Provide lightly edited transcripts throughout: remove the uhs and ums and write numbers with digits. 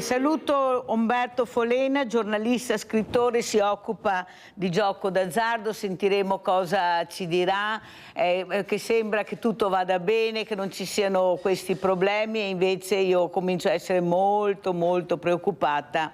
Saluto Umberto Folena, giornalista, scrittore, si occupa di gioco d'azzardo, sentiremo cosa ci dirà, che sembra che tutto vada bene, che non ci siano questi problemi e invece io comincio a essere molto preoccupata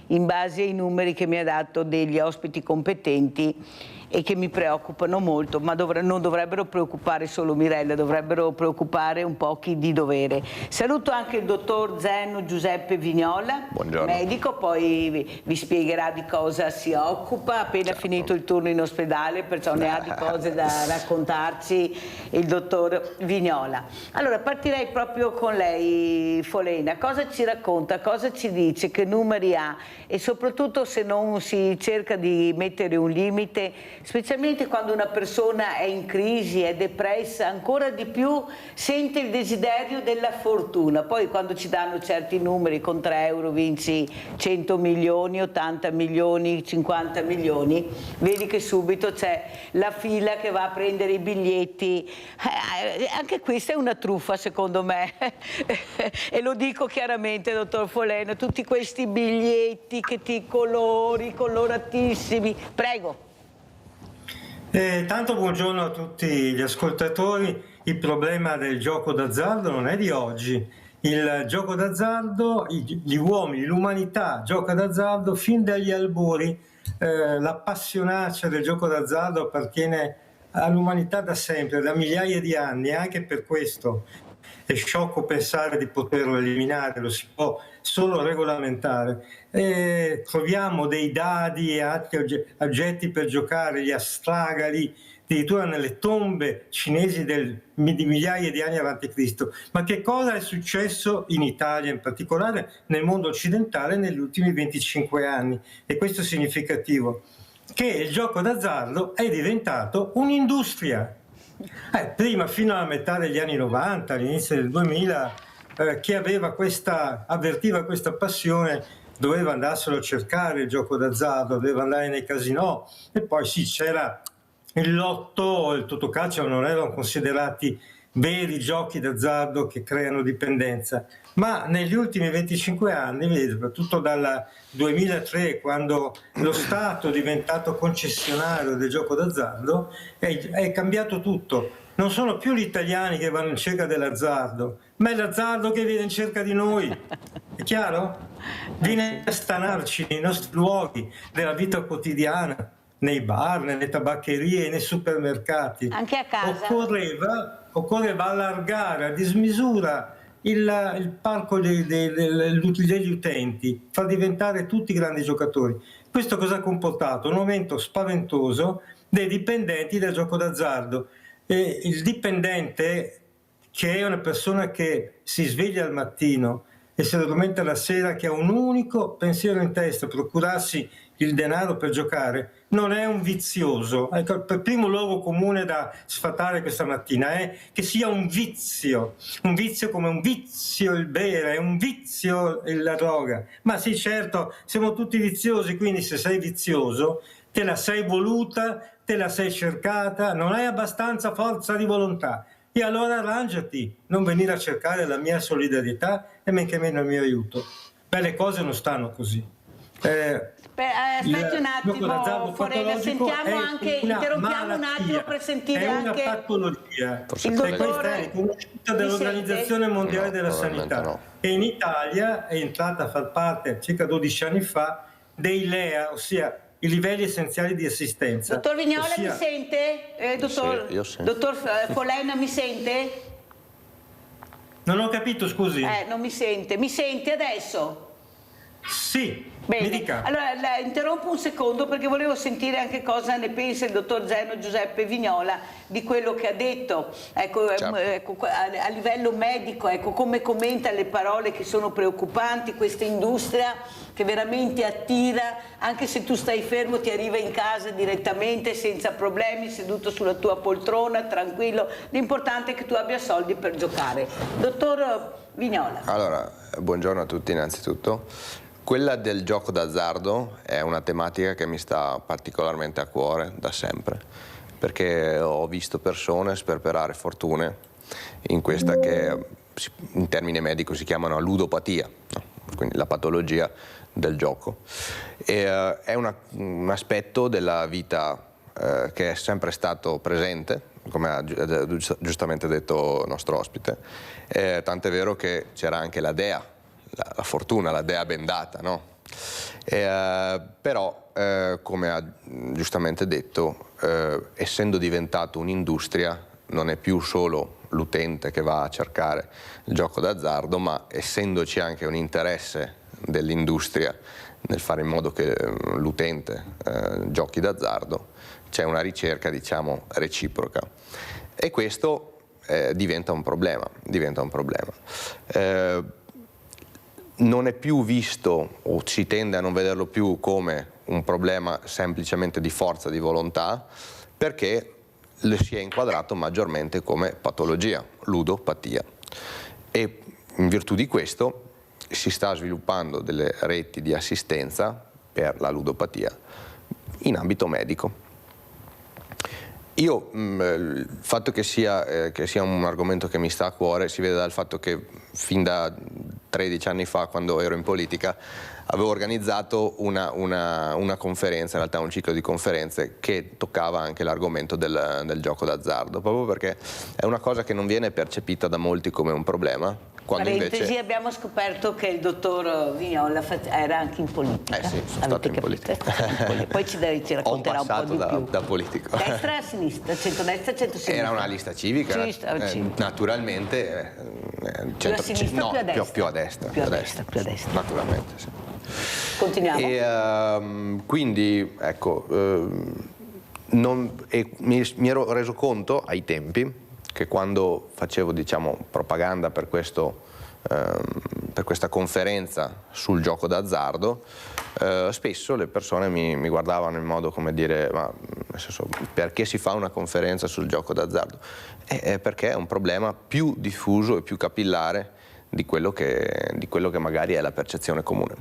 in base ai numeri che mi ha dato degli ospiti competenti e che mi preoccupano molto, ma non dovrebbero preoccupare solo Mirella, dovrebbero preoccupare un po' chi di dovere. Saluto anche il dottor Zeno Giuseppe Vignola, medico, poi vi spiegherà di cosa si occupa, appena finito il turno in ospedale, perciò ne ha di cose da raccontarci il dottor Vignola. Allora partirei proprio con lei, Folena, cosa ci racconta, cosa ci dice, che numeri ha e soprattutto se non si cerca di mettere un limite, specialmente quando una persona è in crisi, è depressa, ancora di più sente il desiderio della fortuna. Poi quando ci danno certi numeri, con 3 euro vinci 100 milioni, 80 milioni, 50 milioni, vedi che subito c'è la fila che va a prendere i biglietti. Anche questa è una truffa secondo me e lo dico chiaramente, dottor Folena, tutti questi biglietti che ti colori, coloratissimi. Prego. Tanto buongiorno a tutti gli ascoltatori. Il problema del gioco d'azzardo non è di oggi. Il gioco d'azzardo, gli uomini, l'umanità gioca d'azzardo fin dagli albori. L'appassionarsi del gioco d'azzardo appartiene all'umanità da sempre, da migliaia di anni, e anche per questo è sciocco pensare di poterlo eliminare, lo si può solo regolamentare. Troviamo dei dadi e altri oggetti per giocare, gli astragali, addirittura nelle tombe cinesi di migliaia di anni avanti Cristo. Ma che cosa è successo in Italia, in particolare nel mondo occidentale, negli ultimi 25 anni? E questo è significativo, che il gioco d'azzardo è diventato un'industria. Prima, fino alla metà degli anni 90, all'inizio del 2000, chi avvertiva questa passione doveva andarselo a cercare il gioco d'azzardo, doveva andare nei casinò, e poi sì, c'era il lotto, il totocalcio, non erano considerati veri giochi d'azzardo che creano dipendenza. Ma negli ultimi 25 anni, soprattutto dal 2003, quando lo Stato è diventato concessionario del gioco d'azzardo, è cambiato tutto. Non sono più gli italiani che vanno in cerca dell'azzardo, ma è l'azzardo che viene in cerca di noi. È chiaro? Viene a stanarci nei nostri luoghi della vita quotidiana, nei bar, nelle tabaccherie, nei supermercati. Anche a casa. Occorreva allargare a dismisura il parco degli utenti, far diventare tutti grandi giocatori. Questo cosa ha comportato? Un aumento spaventoso dei dipendenti del gioco d'azzardo. Il dipendente, che è una persona che si sveglia al mattino e si addormenta la sera, che ha un unico pensiero in testa, procurarsi il denaro per giocare, non è un vizioso. Ecco, il primo luogo comune da sfatare questa mattina è che sia un vizio come un vizio il bere, è un vizio la droga. Ma sì, certo, siamo tutti viziosi, quindi se sei vizioso te la sei voluta, te la sei cercata, non hai abbastanza forza di volontà. E allora arrangiati, non venire a cercare la mia solidarietà e men che meno il mio aiuto. Le cose non stanno così. Aspetti un attimo, Folena, sentiamo anche, interrompiamo un attimo per sentire anche... È una patologia. Il questa è riconosciuta dall'Organizzazione Mondiale della Sanità. No. E in Italia è entrata a far parte, circa 12 anni fa, dei LEA, ossia i livelli essenziali di assistenza. Dottor Vignola, mi sente? Dottor Folena, mi sente? Non ho capito, scusi. Non mi sente. Mi sente adesso? Sì. Bene, mi dica. Allora la interrompo un secondo perché volevo sentire anche cosa ne pensa il dottor Zeno Giuseppe Vignola di quello che ha detto, ecco, a livello medico, ecco, come commenta le parole che sono preoccupanti, questa industria che veramente attira, anche se tu stai fermo ti arriva in casa direttamente senza problemi, seduto sulla tua poltrona, tranquillo, l'importante è che tu abbia soldi per giocare. Dottor Vignola. Allora, buongiorno a tutti innanzitutto. Quella del gioco d'azzardo è una tematica che mi sta particolarmente a cuore da sempre, perché ho visto persone sperperare fortune in questa che in termine medico si chiamano ludopatia, no? quindi la patologia del gioco. È un aspetto della vita che è sempre stato presente, come ha giustamente detto il nostro ospite, tant'è vero che c'era anche la dea, la fortuna, la dea bendata, no? Però, come ha giustamente detto, essendo diventato un'industria, non è più solo l'utente che va a cercare il gioco d'azzardo, ma essendoci anche un interesse dell'industria nel fare in modo che l'utente giochi d'azzardo, c'è una ricerca, diciamo, reciproca. E questo diventa un problema. Non è più visto, o si tende a non vederlo più come un problema semplicemente di forza di volontà, perché lo si è inquadrato maggiormente come patologia, ludopatia. E in virtù di questo si sta sviluppando delle reti di assistenza per la ludopatia in ambito medico. Il fatto che sia un argomento che mi sta a cuore si vede dal fatto che fin da 13 anni fa, quando ero in politica, avevo organizzato una conferenza, in realtà un ciclo di conferenze che toccava anche l'argomento del gioco d'azzardo, proprio perché è una cosa che non viene percepita da molti come un problema. Quando Parentesi, invece... abbiamo scoperto che il dottor Vignola era anche in politica. Sì, sono stato in politica. Poi ci racconterà un po' di più. Da politico. Destra e sinistra, centrodestra e centrosinistra. Era una lista civica, naturalmente. Più a sinistra o più a destra? Più a destra. Più a destra. Naturalmente, sì. Continuiamo. Quindi, ecco, mi ero reso conto ai tempi che quando facevo, diciamo, propaganda per questa conferenza sul gioco d'azzardo, spesso le persone mi guardavano in modo, come dire, ma nel senso, perché si fa una conferenza sul gioco d'azzardo? Perché è un problema più diffuso e più capillare di quello che magari è la percezione comune.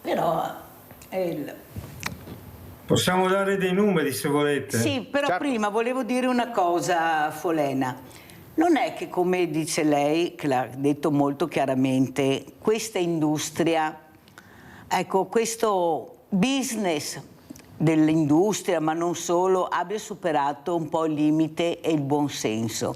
Però possiamo dare dei numeri se volete. sì, però Certo. prima volevo dire una cosa, Folena. Non è che, come dice lei, che l'ha detto molto chiaramente, questa industria, ecco, questo business dell'industria, ma non solo, abbia superato un po' il limite e il buonsenso,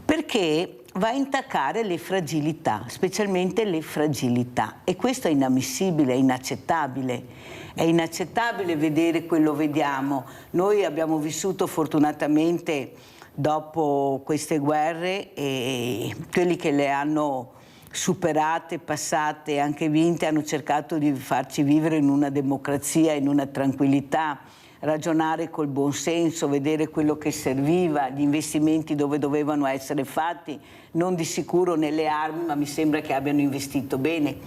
perché va a intaccare le fragilità, specialmente le fragilità, e questo è inammissibile, è inaccettabile. È inaccettabile vedere quello vediamo. Noi abbiamo vissuto fortunatamente dopo queste guerre e quelli che le hanno superate, passate e anche vinte hanno cercato di farci vivere in una democrazia, in una tranquillità, ragionare col buonsenso, vedere quello che serviva, gli investimenti dove dovevano essere fatti, non di sicuro nelle armi, ma mi sembra che abbiano investito bene.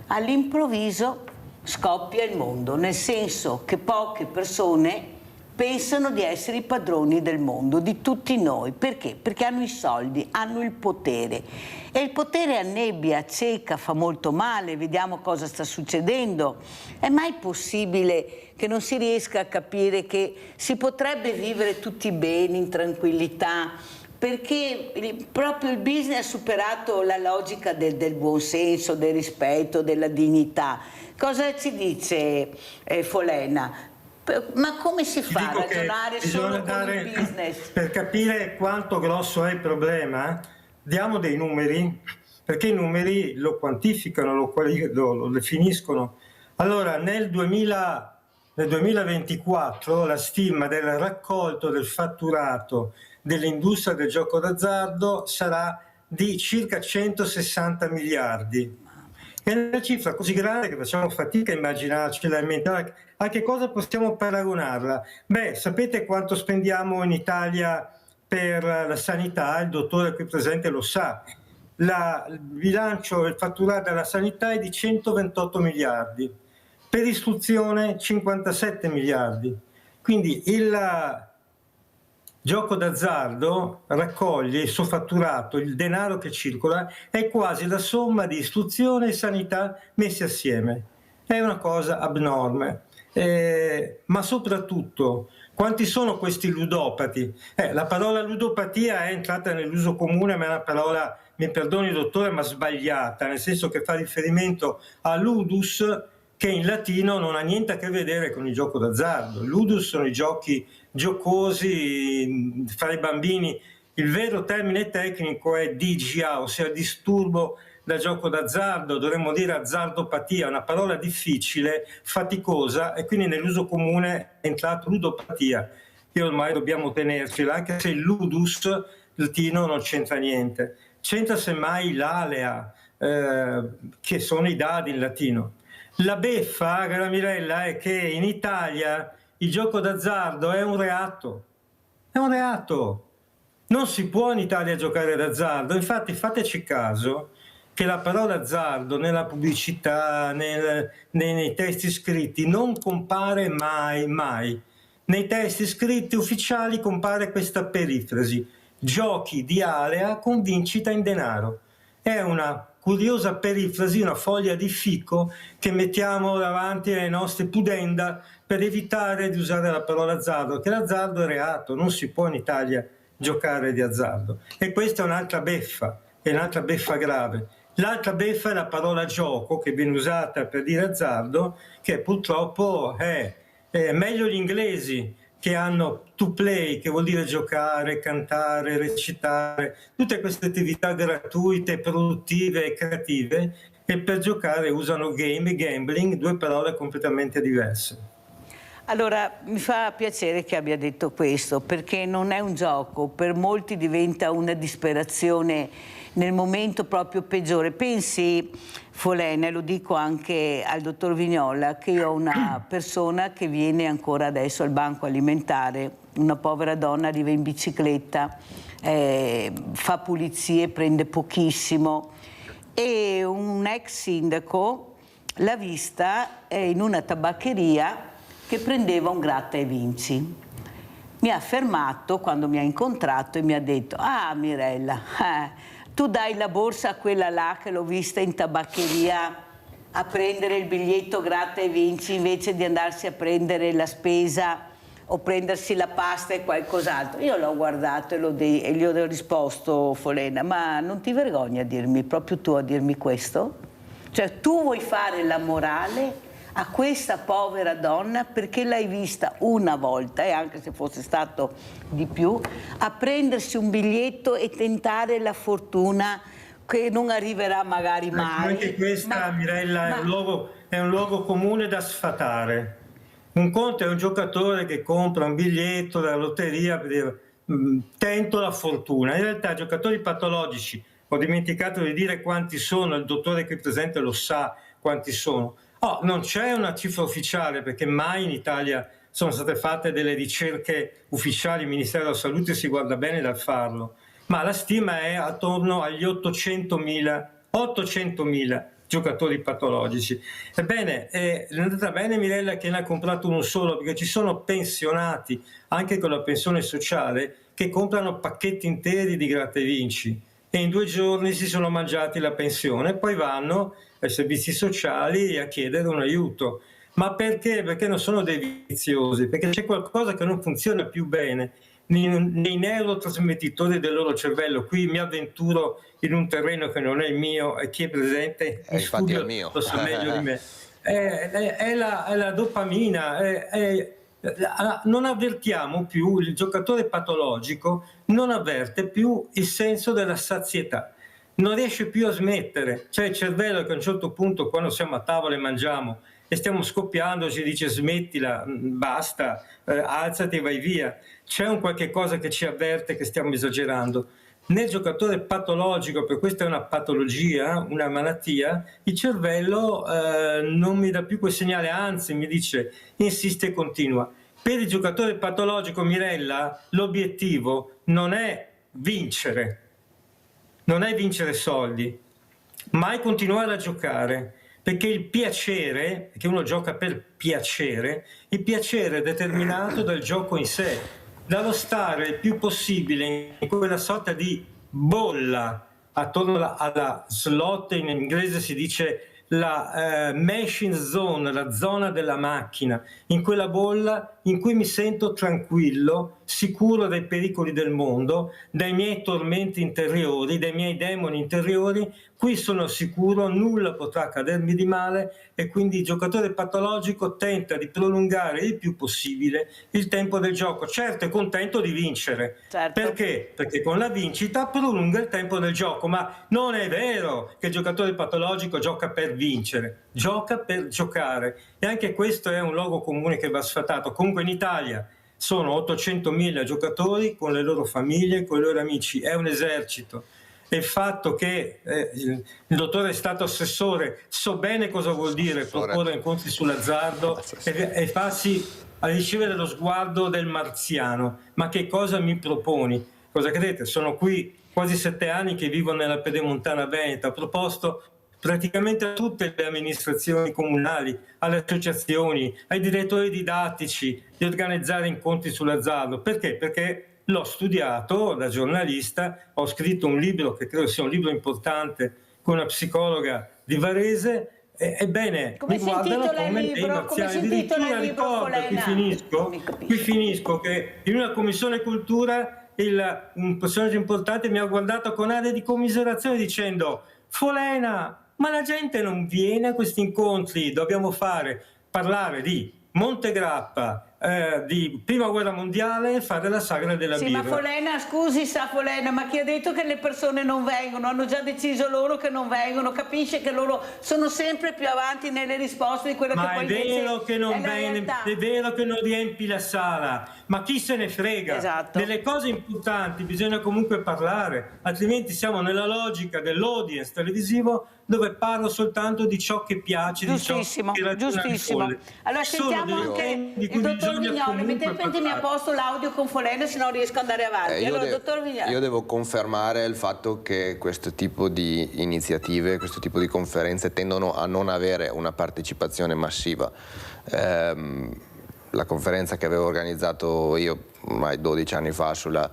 All'improvviso scoppia il mondo, nel senso che poche persone pensano di essere i padroni del mondo, di tutti noi. Perché? Perché hanno i soldi, hanno il potere. E il potere annebbia, acceca, fa molto male, vediamo cosa sta succedendo. È mai possibile che non si riesca a capire che si potrebbe vivere tutti bene, in tranquillità, perché proprio il business ha superato la logica del buonsenso, del rispetto, della dignità. Cosa ci dice Folena? Ma come si fa a ragionare solo con il business? Per capire quanto grosso è il problema, diamo dei numeri, perché i numeri lo quantificano, lo definiscono. Allora, nel 2024 la stima del raccolto del fatturato dell'industria del gioco d'azzardo sarà di circa 160 miliardi. È una cifra così grande che facciamo fatica a immaginarcela, a inventare. A che cosa possiamo paragonarla? Beh, sapete quanto spendiamo in Italia per la sanità? Il dottore qui presente lo sa. Il bilancio, il fatturato della sanità è di 128 miliardi. Per istruzione 57 miliardi. Quindi il gioco d'azzardo raccoglie il suo fatturato, il denaro che circola, è quasi la somma di istruzione e sanità messi assieme. È una cosa abnorme, ma soprattutto Quanti sono questi ludopati? La parola ludopatia è entrata nell'uso comune, ma è una parola, mi perdoni dottore, ma sbagliata, nel senso che fa riferimento a ludus, che in latino non ha niente a che vedere con il gioco d'azzardo. Ludus sono i giochi giocosi fra i bambini. Il vero termine tecnico è DGA, ossia disturbo da gioco d'azzardo, dovremmo dire azzardopatia, una parola difficile, faticosa, e quindi nell'uso comune è entrato ludopatia. E ormai dobbiamo tenercela, anche se il ludus latino non c'entra niente. C'entra semmai l'alea, che sono i dadi in latino. La beffa, cara Mirella, è che in Italia il gioco d'azzardo è un reato. È un reato. Non si può in Italia giocare d'azzardo. Infatti fateci caso che la parola azzardo nella pubblicità, nei testi scritti non compare mai. Nei testi scritti ufficiali compare questa perifrasi: giochi di alea con vincita in denaro. È una curiosa perifrasi, una foglia di fico che mettiamo davanti alle nostre pudenda per evitare di usare la parola azzardo, che l'azzardo è reato, non si può in Italia giocare di azzardo. E questa è un'altra beffa, è un'altra beffa grave. L'altra beffa è la parola gioco, che viene usata per dire azzardo, che purtroppo è meglio gli inglesi, che hanno to play, che vuol dire giocare, cantare, recitare, tutte queste attività gratuite, produttive e creative, e per giocare usano game e gambling, due parole completamente diverse. Allora, mi fa piacere che abbia detto questo, perché non è un gioco, per molti diventa una disperazione nel momento proprio peggiore. Pensi, Folena, e lo dico anche al dottor Vignola, che io ho una persona che viene ancora adesso al banco alimentare, una povera donna, arriva in bicicletta, fa pulizie, prende pochissimo, e un ex sindaco l'ha vista in una tabaccheria che prendeva un gratta e vinci. Mi ha fermato quando mi ha incontrato e mi ha detto: ah Mirella, tu dai la borsa a quella là che l'ho vista in tabaccheria a prendere il biglietto gratta e vinci invece di andarsi a prendere la spesa o prendersi la pasta e qualcos'altro. Io l'ho guardato e gli ho risposto: Folena, ma non ti vergogni a dirmi, proprio tu a dirmi questo? Cioè tu vuoi fare la morale a questa povera donna perché l'hai vista una volta, e anche se fosse stato di più, a prendersi un biglietto e tentare la fortuna che non arriverà magari mai. Anche questa, Mirella, è un luogo comune da sfatare. Un conto è un giocatore che compra un biglietto della lotteria per dire tento la fortuna. In realtà giocatori patologici, ho dimenticato di dire quanti sono, il dottore qui presente lo sa quanti sono. Non c'è una cifra ufficiale, perché mai in Italia sono state fatte delle ricerche ufficiali, il Ministero della Salute si guarda bene dal farlo, ma la stima è attorno agli 800.000 giocatori patologici. Ebbene, è andata bene Mirella che ne ha comprato uno solo, perché ci sono pensionati, anche con la pensione sociale, che comprano pacchetti interi di gratta e vinci e in 2 giorni si sono mangiati la pensione, poi vanno ai servizi sociali a chiedere un aiuto. Ma perché? Perché non sono dei viziosi, perché c'è qualcosa che non funziona più bene nei neurotrasmettitori del loro cervello. Qui mi avventuro in un terreno che non è il mio, e chi è presente in studio lo sa meglio di me. È la dopamina, non avvertiamo più, il giocatore patologico non avverte più il senso della sazietà, non riesce più a smettere. C'è il cervello che a un certo punto, quando siamo a tavola e mangiamo e stiamo scoppiando, ci dice smettila, basta, alzati e vai via. C'è un qualche cosa che ci avverte che stiamo esagerando. Nel giocatore patologico, per questa è una patologia, una malattia, il cervello non mi dà più quel segnale, anzi mi dice insiste e continua. Per il giocatore patologico, Mirella, l'obiettivo non è vincere soldi, ma è continuare a giocare, perché il piacere, perché uno gioca per piacere, il piacere è determinato dal gioco in sé, dallo stare il più possibile in quella sorta di bolla attorno alla slot, in inglese si dice la machine zone, la zona della macchina, in quella bolla in cui mi sento tranquillo, sicuro dai pericoli del mondo, dai miei tormenti interiori, dai miei demoni interiori. Qui sono sicuro, nulla potrà accadermi di male, e quindi il giocatore patologico tenta di prolungare il più possibile il tempo del gioco. Certo, è contento di vincere. Certo. Perché? Perché con la vincita prolunga il tempo del gioco, ma non è vero che il giocatore patologico gioca per vincere, gioca per giocare, e anche questo è un luogo comune che va sfatato. Comunque in Italia sono 800.000 giocatori con le loro famiglie, con i loro amici, è un esercito. E il fatto che il dottore è stato assessore, so bene cosa vuol dire proporre incontri sull'azzardo e farsi a ricevere lo sguardo del marziano. Ma che cosa mi proponi? Cosa credete? Sono qui quasi 7 anni che vivo nella Pedemontana Veneta, ho proposto praticamente a tutte le amministrazioni comunali, alle associazioni, ai direttori didattici di organizzare incontri sull'azzardo. Perché? Perché l'ho studiato da giornalista, ho scritto un libro che credo sia un libro importante con una psicologa di Varese. Ebbene, come mi guardano come dei marziani. Addirittura ricordo, qui finisco, che in una commissione cultura un personaggio importante mi ha guardato con aria di commiserazione dicendo: Folena, ma la gente non viene a questi incontri, dobbiamo parlare di Montegrappa, di Prima Guerra Mondiale, e fare la sagra della birra. Ma Folena, scusi, Folena, ma chi ha detto che le persone non vengono? Hanno già deciso loro che non vengono, capisce che loro sono sempre più avanti nelle risposte di quello che poi invece è vero che non è vero che non riempi la sala, ma chi se ne frega? Esatto. Delle cose importanti bisogna comunque parlare, altrimenti siamo nella logica dell'audience televisivo, dove parlo soltanto di ciò che piace, giustissimo, di ciò che giustissimo. Allora sentiamo anche il dottor Vignoli, mettemi a posto l'audio con Folena, se no riesco ad andare avanti. Io devo confermare il fatto che questo tipo di iniziative, questo tipo di conferenze tendono a non avere una partecipazione massiva. La conferenza che avevo organizzato io ormai 12 anni fa sulle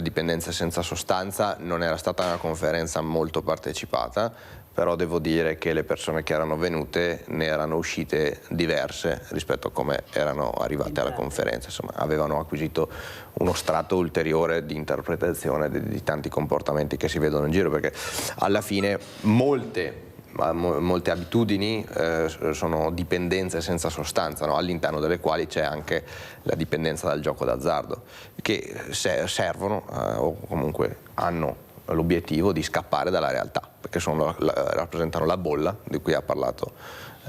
dipendenze senza sostanza non era stata una conferenza molto partecipata, però devo dire che le persone che erano venute ne erano uscite diverse rispetto a come erano arrivate alla conferenza. Insomma, avevano acquisito uno strato ulteriore di interpretazione di tanti comportamenti che si vedono in giro, perché alla fine molte abitudini sono dipendenze senza sostanza, no? All'interno delle quali c'è anche la dipendenza dal gioco d'azzardo, che servono o comunque hanno l'obiettivo di scappare dalla realtà, perché rappresentano la bolla di cui ha parlato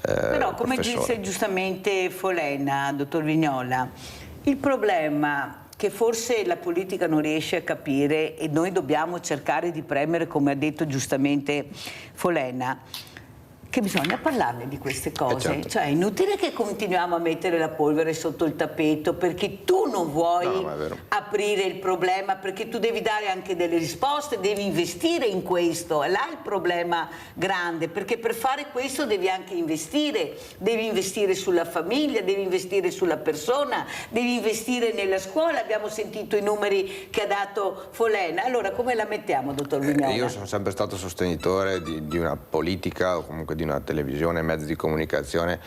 però come dice giustamente Folena, dottor Vignola, il problema che forse la politica non riesce a capire, e noi dobbiamo cercare di premere, come ha detto giustamente Folena, che bisogna parlarne di queste cose. Certo. Cioè è inutile che continuiamo a mettere la polvere sotto il tappeto, perché tu non vuoi aprire il problema, perché tu devi dare anche delle risposte, devi investire in questo. È là il problema grande, perché per fare questo devi anche devi investire sulla famiglia, devi investire sulla persona, devi investire nella scuola. Abbiamo sentito i numeri che ha dato Folena. Allora come la mettiamo, dottor Vignola? Io sono sempre stato sostenitore di una politica, o comunque di una televisione, mezzi di comunicazione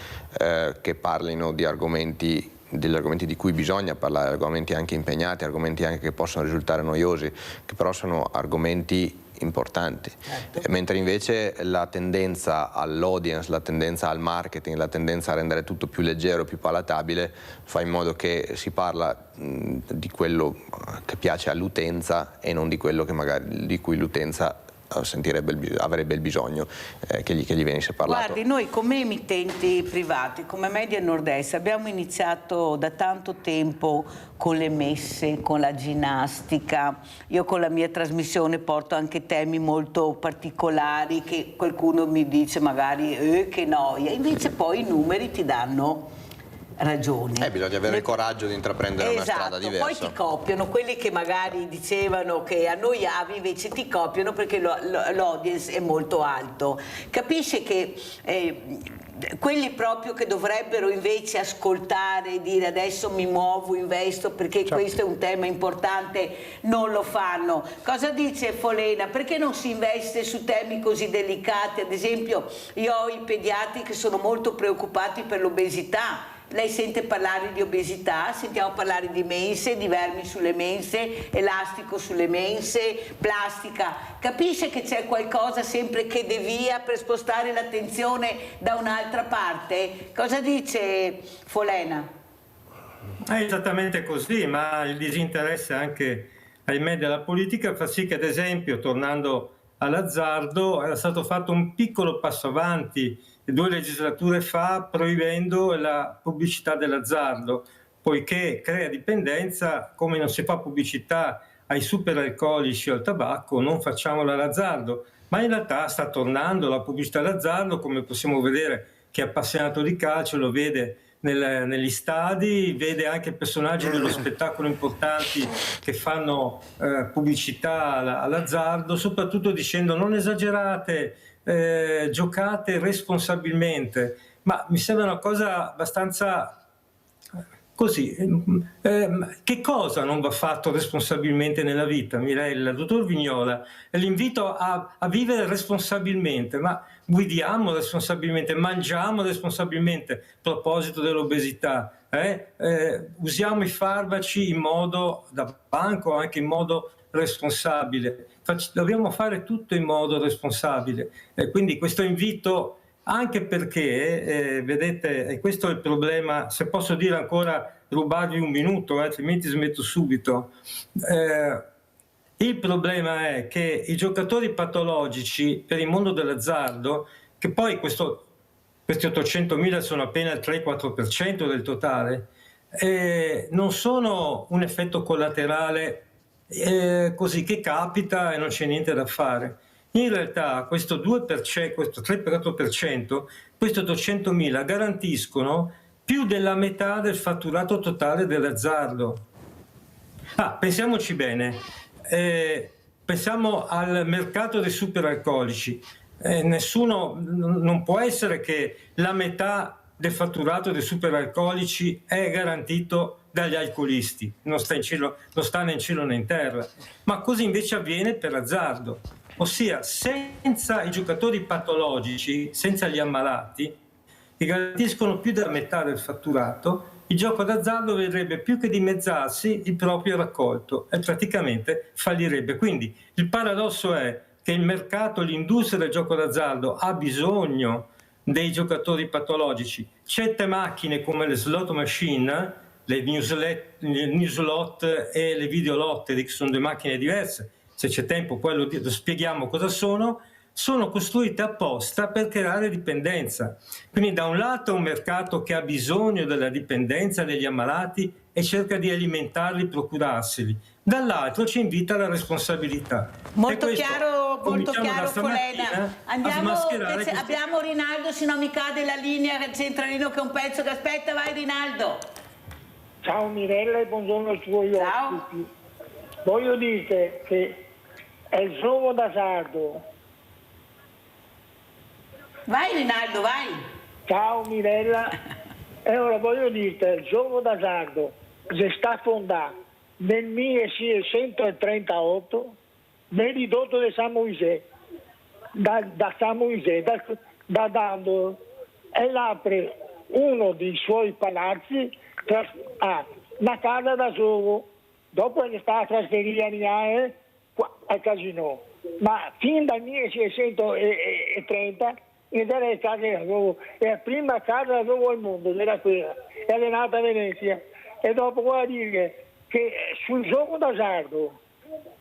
che parlino degli argomenti di cui bisogna parlare, argomenti anche impegnati, argomenti anche che possono risultare noiosi, che però sono argomenti importanti. Certo. Mentre invece la tendenza all'audience, la tendenza al marketing, la tendenza a rendere tutto più leggero, più palatabile, fa in modo che si parla di quello che piace all'utenza e non di quello che magari di cui l'utenza avrebbe il bisogno che gli venisse parlato. Guardi, noi come emittenti privati, come Media Nord-Est, abbiamo iniziato da tanto tempo con le messe, con la ginnastica. Io con la mia trasmissione porto anche temi molto particolari che qualcuno mi dice magari che noia, invece poi i numeri ti danno ragione. Bisogna avere il coraggio di intraprendere una strada diversa. Poi ti copiano, quelli che magari dicevano che annoiavi invece ti copiano perché l'audience è molto alto. Capisce che quelli proprio che dovrebbero invece ascoltare e dire adesso mi muovo, investo perché questo è un tema importante, non lo fanno. Cosa dice Folena? Perché non si investe su temi così delicati? Ad esempio io ho i pediatri che sono molto preoccupati per l'obesità. Lei sente parlare di obesità, sentiamo parlare di mense, di vermi sulle mense, elastico sulle mense, plastica. Capisce che c'è qualcosa sempre che devia per spostare l'attenzione da un'altra parte? Cosa dice Folena? È esattamente così, ma il disinteresse anche, ahimè, della politica fa sì che, ad esempio, tornando all'azzardo, era stato fatto un piccolo passo avanti 2 legislature fa proibendo la pubblicità dell'azzardo, poiché crea dipendenza. Come non si fa pubblicità ai superalcolici o al tabacco, non facciamola all'azzardo, ma in realtà sta tornando la pubblicità d'azzardo, come possiamo vedere. Chi è appassionato di calcio lo vede negli stadi, vede anche personaggi dello spettacolo importanti che fanno pubblicità all'azzardo, soprattutto dicendo non esagerate, giocate responsabilmente. Ma mi sembra una cosa abbastanza così. Che cosa non va fatto responsabilmente nella vita, Mirella? Dottor Vignola, l'invito a vivere responsabilmente, ma guidiamo responsabilmente, mangiamo responsabilmente, a proposito dell'obesità, usiamo i farmaci in modo da banco, anche in modo responsabile. Dobbiamo fare tutto in modo responsabile. Quindi questo invito, anche perché, vedete, e questo è il problema, se posso dire ancora, rubarvi un minuto, altrimenti smetto subito. Il problema è che i giocatori patologici per il mondo dell'azzardo, che poi questi 800.000 sono appena il 3-4% del totale, non sono un effetto collaterale così che capita e non c'è niente da fare. In realtà questo 2%, questo 3-4%, questi 800.000 garantiscono più della metà del fatturato totale dell'azzardo. Pensiamoci bene, pensiamo al mercato dei superalcolici. Non può essere che la metà del fatturato dei superalcolici è garantito dagli alcolisti, non sta né in cielo né in terra, ma così invece avviene per azzardo, ossia senza i giocatori patologici, senza gli ammalati che garantiscono più della metà del fatturato, il gioco d'azzardo vedrebbe più che dimezzarsi il proprio raccolto e praticamente fallirebbe. Quindi il paradosso è che il mercato, l'industria del gioco d'azzardo ha bisogno dei giocatori patologici. Certe macchine come le slot machine, le newslot e le videolottery, che sono 2 macchine diverse, se c'è tempo poi lo spieghiamo cosa sono costruite apposta per creare dipendenza. Quindi da un lato un mercato che ha bisogno della dipendenza degli ammalati e cerca di alimentarli, procurarseli, dall'altro ci invita alla responsabilità. Molto chiaro Folena. Abbiamo Rinaldo, se no mi cade la linea centralino che è un pezzo che aspetta. Vai Rinaldo. Ciao Mirella e buongiorno ai tuoi ospiti. Voglio dire che è il gioco d'azzardo. Vai Rinaldo, vai. Ciao Mirella. E ora voglio dirti, il gioco d'azzardo si sta fondato nel 1638 nel ridotto di San Moisè, da San Moisè, da Dando, e l'apre uno dei suoi palazzi una casa da gioco. Dopo è stata trasferita al casino, ma fin dal 1630 in delle case da gioco, è la prima casa da gioco al mondo, era quella, è nata a Venezia. E dopo vuol dire che sul gioco d'azzardo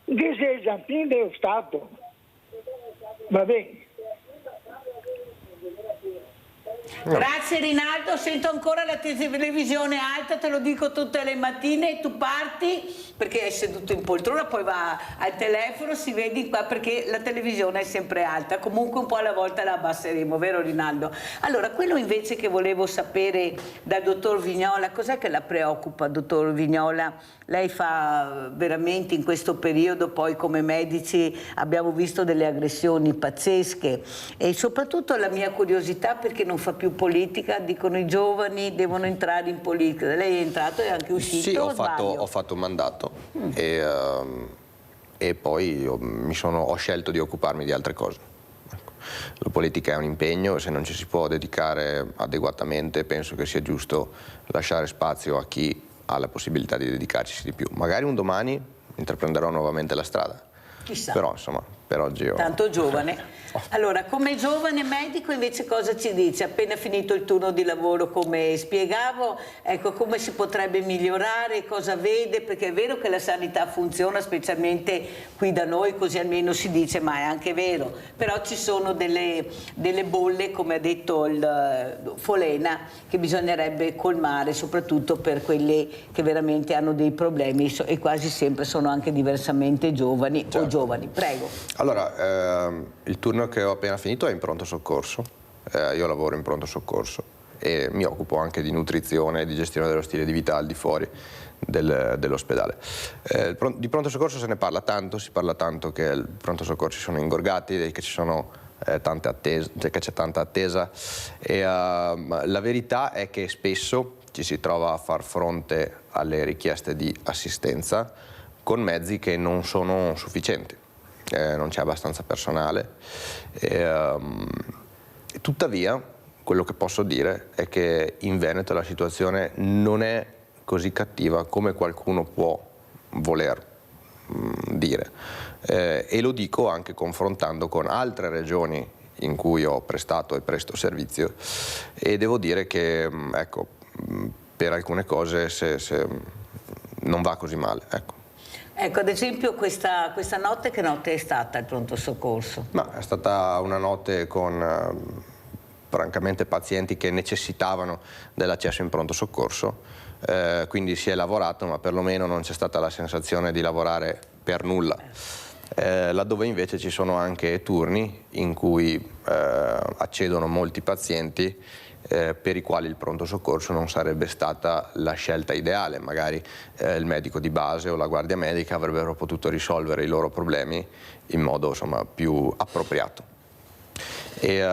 che si è Giampin dello Stato, va bene. Grazie Rinaldo, sento ancora la televisione alta, te lo dico tutte le mattine, tu parti perché è seduto in poltrona, poi va al telefono, si vede qua perché la televisione è sempre alta, comunque un po' alla volta la abbasseremo, vero Rinaldo? Allora, quello invece che volevo sapere dal dottor Vignola, cos'è che la preoccupa, dottor Vignola? Lei fa veramente in questo periodo, poi come medici abbiamo visto delle aggressioni pazzesche e soprattutto la mia curiosità perché non fa più politica, dicono i giovani devono entrare in politica. Lei è entrato e è anche uscito? Sì, o ho fatto un mandato e poi ho scelto di occuparmi di altre cose. Ecco. La politica è un impegno, se non ci si può dedicare adeguatamente penso che sia giusto lasciare spazio a chi ha la possibilità di dedicarci di più. Magari un domani intraprenderò nuovamente la strada. Chissà. Però insomma, per oggi Tanto giovane. Allora, come giovane medico invece cosa ci dice? Appena finito il turno di lavoro, come spiegavo, ecco, come si potrebbe migliorare, cosa vede? Perché è vero che la sanità funziona, specialmente qui da noi, così almeno si dice, ma è anche vero. Però ci sono delle bolle, come ha detto il Folena, che bisognerebbe colmare, soprattutto per quelli che veramente hanno dei problemi e quasi sempre sono anche diversamente giovani o giovani. Prego. Allora, il turno che ho appena finito è in pronto soccorso. Io lavoro in pronto soccorso e mi occupo anche di nutrizione e di gestione dello stile di vita al di fuori dell'ospedale. Di pronto soccorso se ne parla tanto, si parla tanto che i pronto soccorsi sono ingorgati, che ci sono tante attese, che c'è tanta attesa e la verità è che spesso ci si trova a far fronte alle richieste di assistenza con mezzi che non sono sufficienti. Non c'è abbastanza personale. Tuttavia, quello che posso dire è che in Veneto la situazione non è così cattiva come qualcuno può voler dire. E lo dico anche confrontando con altre regioni in cui ho prestato e presto servizio e devo dire che ecco, per alcune cose non va così male. Ecco. Ecco, ad esempio questa notte, che notte è stata il pronto soccorso? Ma è stata una notte con francamente pazienti che necessitavano dell'accesso in pronto soccorso, quindi si è lavorato, ma perlomeno non c'è stata la sensazione di lavorare per nulla. Laddove invece ci sono anche turni in cui accedono molti pazienti per i quali il pronto soccorso non sarebbe stata la scelta ideale, magari il medico di base o la guardia medica avrebbero potuto risolvere i loro problemi in modo insomma, più appropriato. E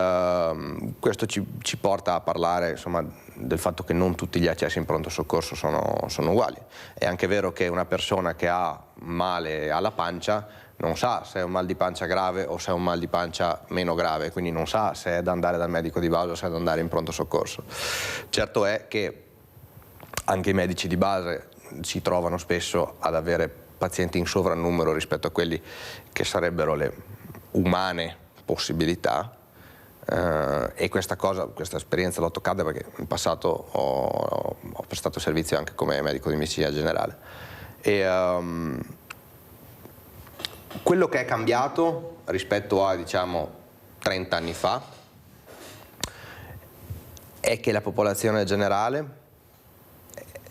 questo ci porta a parlare insomma, del fatto che non tutti gli accessi in pronto soccorso sono uguali. È anche vero che una persona che ha male alla pancia non sa se è un mal di pancia grave o se è un mal di pancia meno grave, quindi non sa se è da andare dal medico di base o se è da andare in pronto soccorso. Certo è che anche i medici di base si trovano spesso ad avere pazienti in sovrannumero rispetto a quelli che sarebbero le umane possibilità e questa esperienza l'ho toccata perché in passato ho prestato servizio anche come medico di medicina generale. E, quello che è cambiato rispetto a, diciamo, 30 anni fa è che la popolazione generale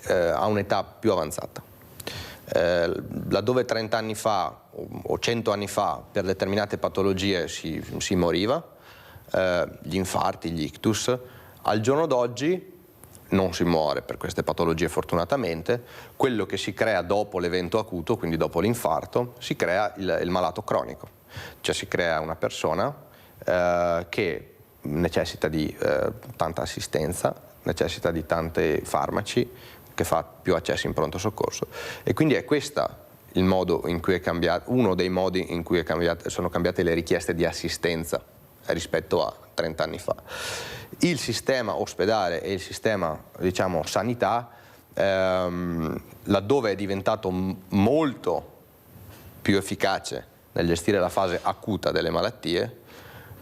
ha un'età più avanzata. Laddove 30 anni fa o 100 anni fa per determinate patologie si moriva, gli infarti, gli ictus, al giorno d'oggi non si muore per queste patologie fortunatamente, quello che si crea dopo l'evento acuto, quindi dopo l'infarto, si crea il malato cronico, cioè si crea una persona che necessita di tanta assistenza, necessita di tanti farmaci, che fa più accessi in pronto soccorso e quindi è questo il modo in cui è cambiato, uno dei modi in cui sono cambiate le richieste di assistenza rispetto a 30 anni fa. Il sistema ospedale e il sistema, diciamo, sanità, laddove è diventato molto più efficace nel gestire la fase acuta delle malattie,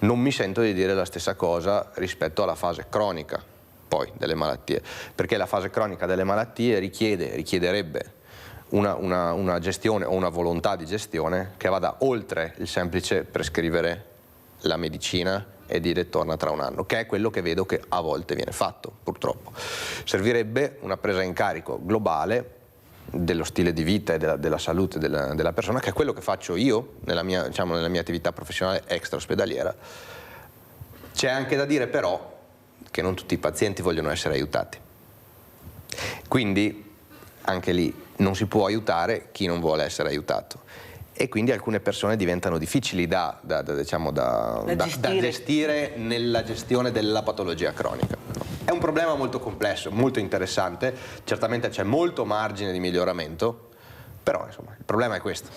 non mi sento di dire la stessa cosa rispetto alla fase cronica poi delle malattie, perché la fase cronica delle malattie richiederebbe una gestione o una volontà di gestione che vada oltre il semplice prescrivere la medicina e dire torna tra un anno, che è quello che vedo che a volte viene fatto, purtroppo. Servirebbe una presa in carico globale dello stile di vita e della salute della persona, che è quello che faccio io nella mia attività professionale extra ospedaliera. C'è anche da dire però che non tutti i pazienti vogliono essere aiutati. Quindi anche lì non si può aiutare chi non vuole essere aiutato. e quindi alcune persone diventano difficili da gestire nella gestione della patologia cronica. È un problema molto complesso, molto interessante, certamente c'è molto margine di miglioramento, però insomma il problema è questo.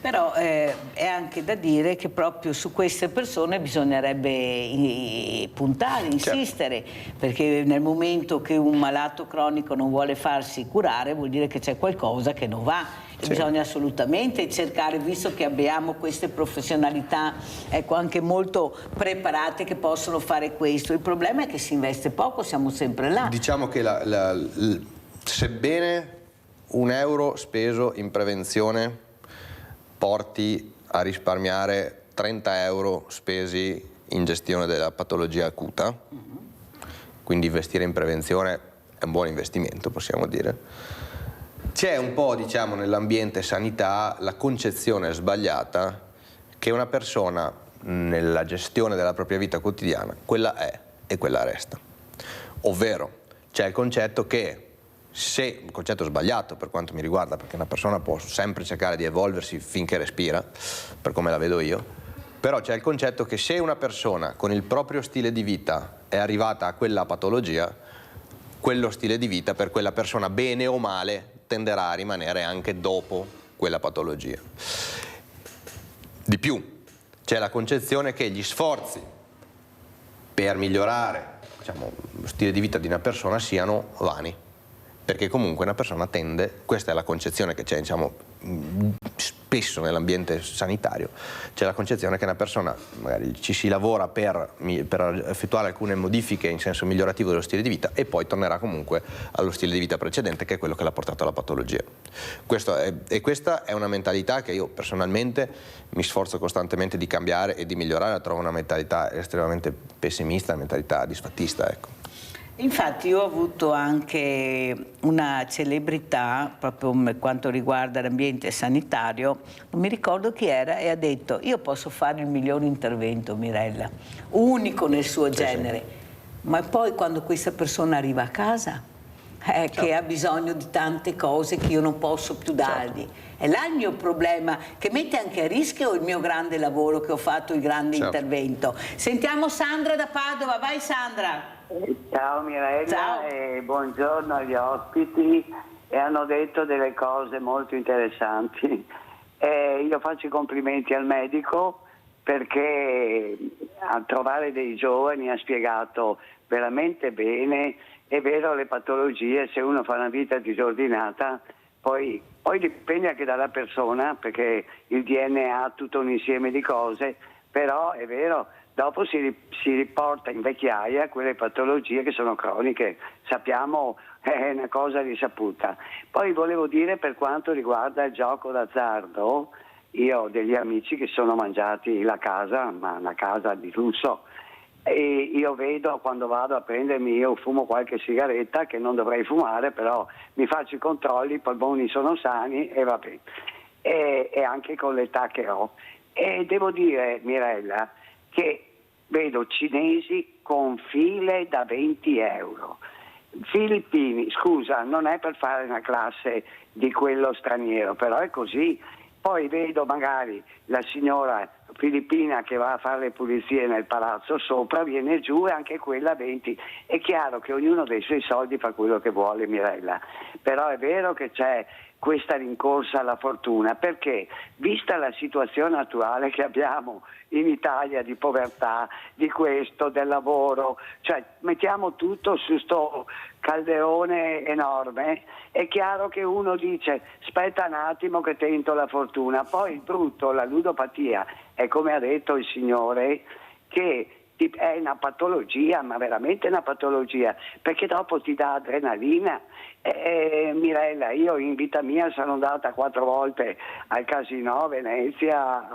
Però è anche da dire che proprio su queste persone bisognerebbe puntare, insistere, perché nel momento che un malato cronico non vuole farsi curare vuol dire che c'è qualcosa che non va. E bisogna assolutamente cercare, visto che abbiamo queste professionalità, ecco, anche molto preparate, che possono fare questo. Il problema è che si investe poco, siamo sempre là. Diciamo che sebbene €1 speso in prevenzione porti a risparmiare €30 spesi in gestione della patologia acuta, quindi investire in prevenzione è un buon investimento, possiamo dire. C'è un po', diciamo, nell'ambiente sanità la concezione sbagliata che una persona nella gestione della propria vita quotidiana quella è e quella resta. Ovvero c'è il concetto che, un concetto sbagliato per quanto mi riguarda, perché una persona può sempre cercare di evolversi finché respira, per come la vedo io, però c'è il concetto che se una persona con il proprio stile di vita è arrivata a quella patologia, quello stile di vita per quella persona, bene o male, tenderà a rimanere anche dopo quella patologia. Di più, c'è la concezione che gli sforzi per migliorare, diciamo, lo stile di vita di una persona siano vani, perché comunque una persona tende, questa è la concezione che c'è, diciamo, spesso nell'ambiente sanitario, c'è la concezione che una persona, magari ci si lavora per effettuare alcune modifiche in senso migliorativo dello stile di vita e poi tornerà comunque allo stile di vita precedente, che è quello che l'ha portato alla patologia. Questa è una mentalità che io personalmente mi sforzo costantemente di cambiare e di migliorare, la trovo una mentalità estremamente pessimista, una mentalità disfattista, ecco. Infatti io ho avuto anche una celebrità, proprio per quanto riguarda l'ambiente sanitario, non mi ricordo chi era, e ha detto: io posso fare il miglior intervento, Mirella, unico nel suo genere, ma poi quando questa persona arriva a casa che ha bisogno di tante cose che io non posso più dargli. È là il mio problema, che mette anche a rischio il mio grande lavoro che ho fatto, il grande intervento. Sentiamo Sandra da Padova, vai Sandra. Ciao Mirella. Ciao. E buongiorno agli ospiti, e hanno detto delle cose molto interessanti. Io faccio i complimenti al medico perché a trovare dei giovani ha spiegato veramente bene. È vero, le patologie, se uno fa una vita disordinata, poi dipende anche dalla persona, perché il DNA ha tutto un insieme di cose, però è vero, dopo si riporta in vecchiaia quelle patologie che sono croniche, sappiamo, è una cosa risaputa. Poi volevo dire, per quanto riguarda il gioco d'azzardo, io ho degli amici che sono mangiati la casa, ma una casa di lusso, e io vedo quando vado a prendermi, io fumo qualche sigaretta che non dovrei fumare, però mi faccio i controlli, i polmoni sono sani e va bene, e anche con l'età che ho. E devo dire, Mirella, che vedo cinesi con file da 20 euro, filippini, scusa, non è per fare una classe di quello straniero, però è così. Poi vedo magari la signora filippina che va a fare le pulizie nel palazzo sopra, viene giù e anche quella 20. È chiaro che ognuno dei suoi soldi fa quello che vuole, Mirella, però è vero che c'è questa rincorsa alla fortuna, perché vista la situazione attuale che abbiamo in Italia di povertà, di questo, del lavoro, cioè mettiamo tutto su sto calderone enorme, è chiaro che uno dice aspetta un attimo che tento la fortuna. Poi il brutto, la ludopatia, è come ha detto il signore, che è una patologia, ma veramente una patologia, perché dopo ti dà adrenalina. Mirella, io in vita mia sono andata 4 volte al casino a Venezia,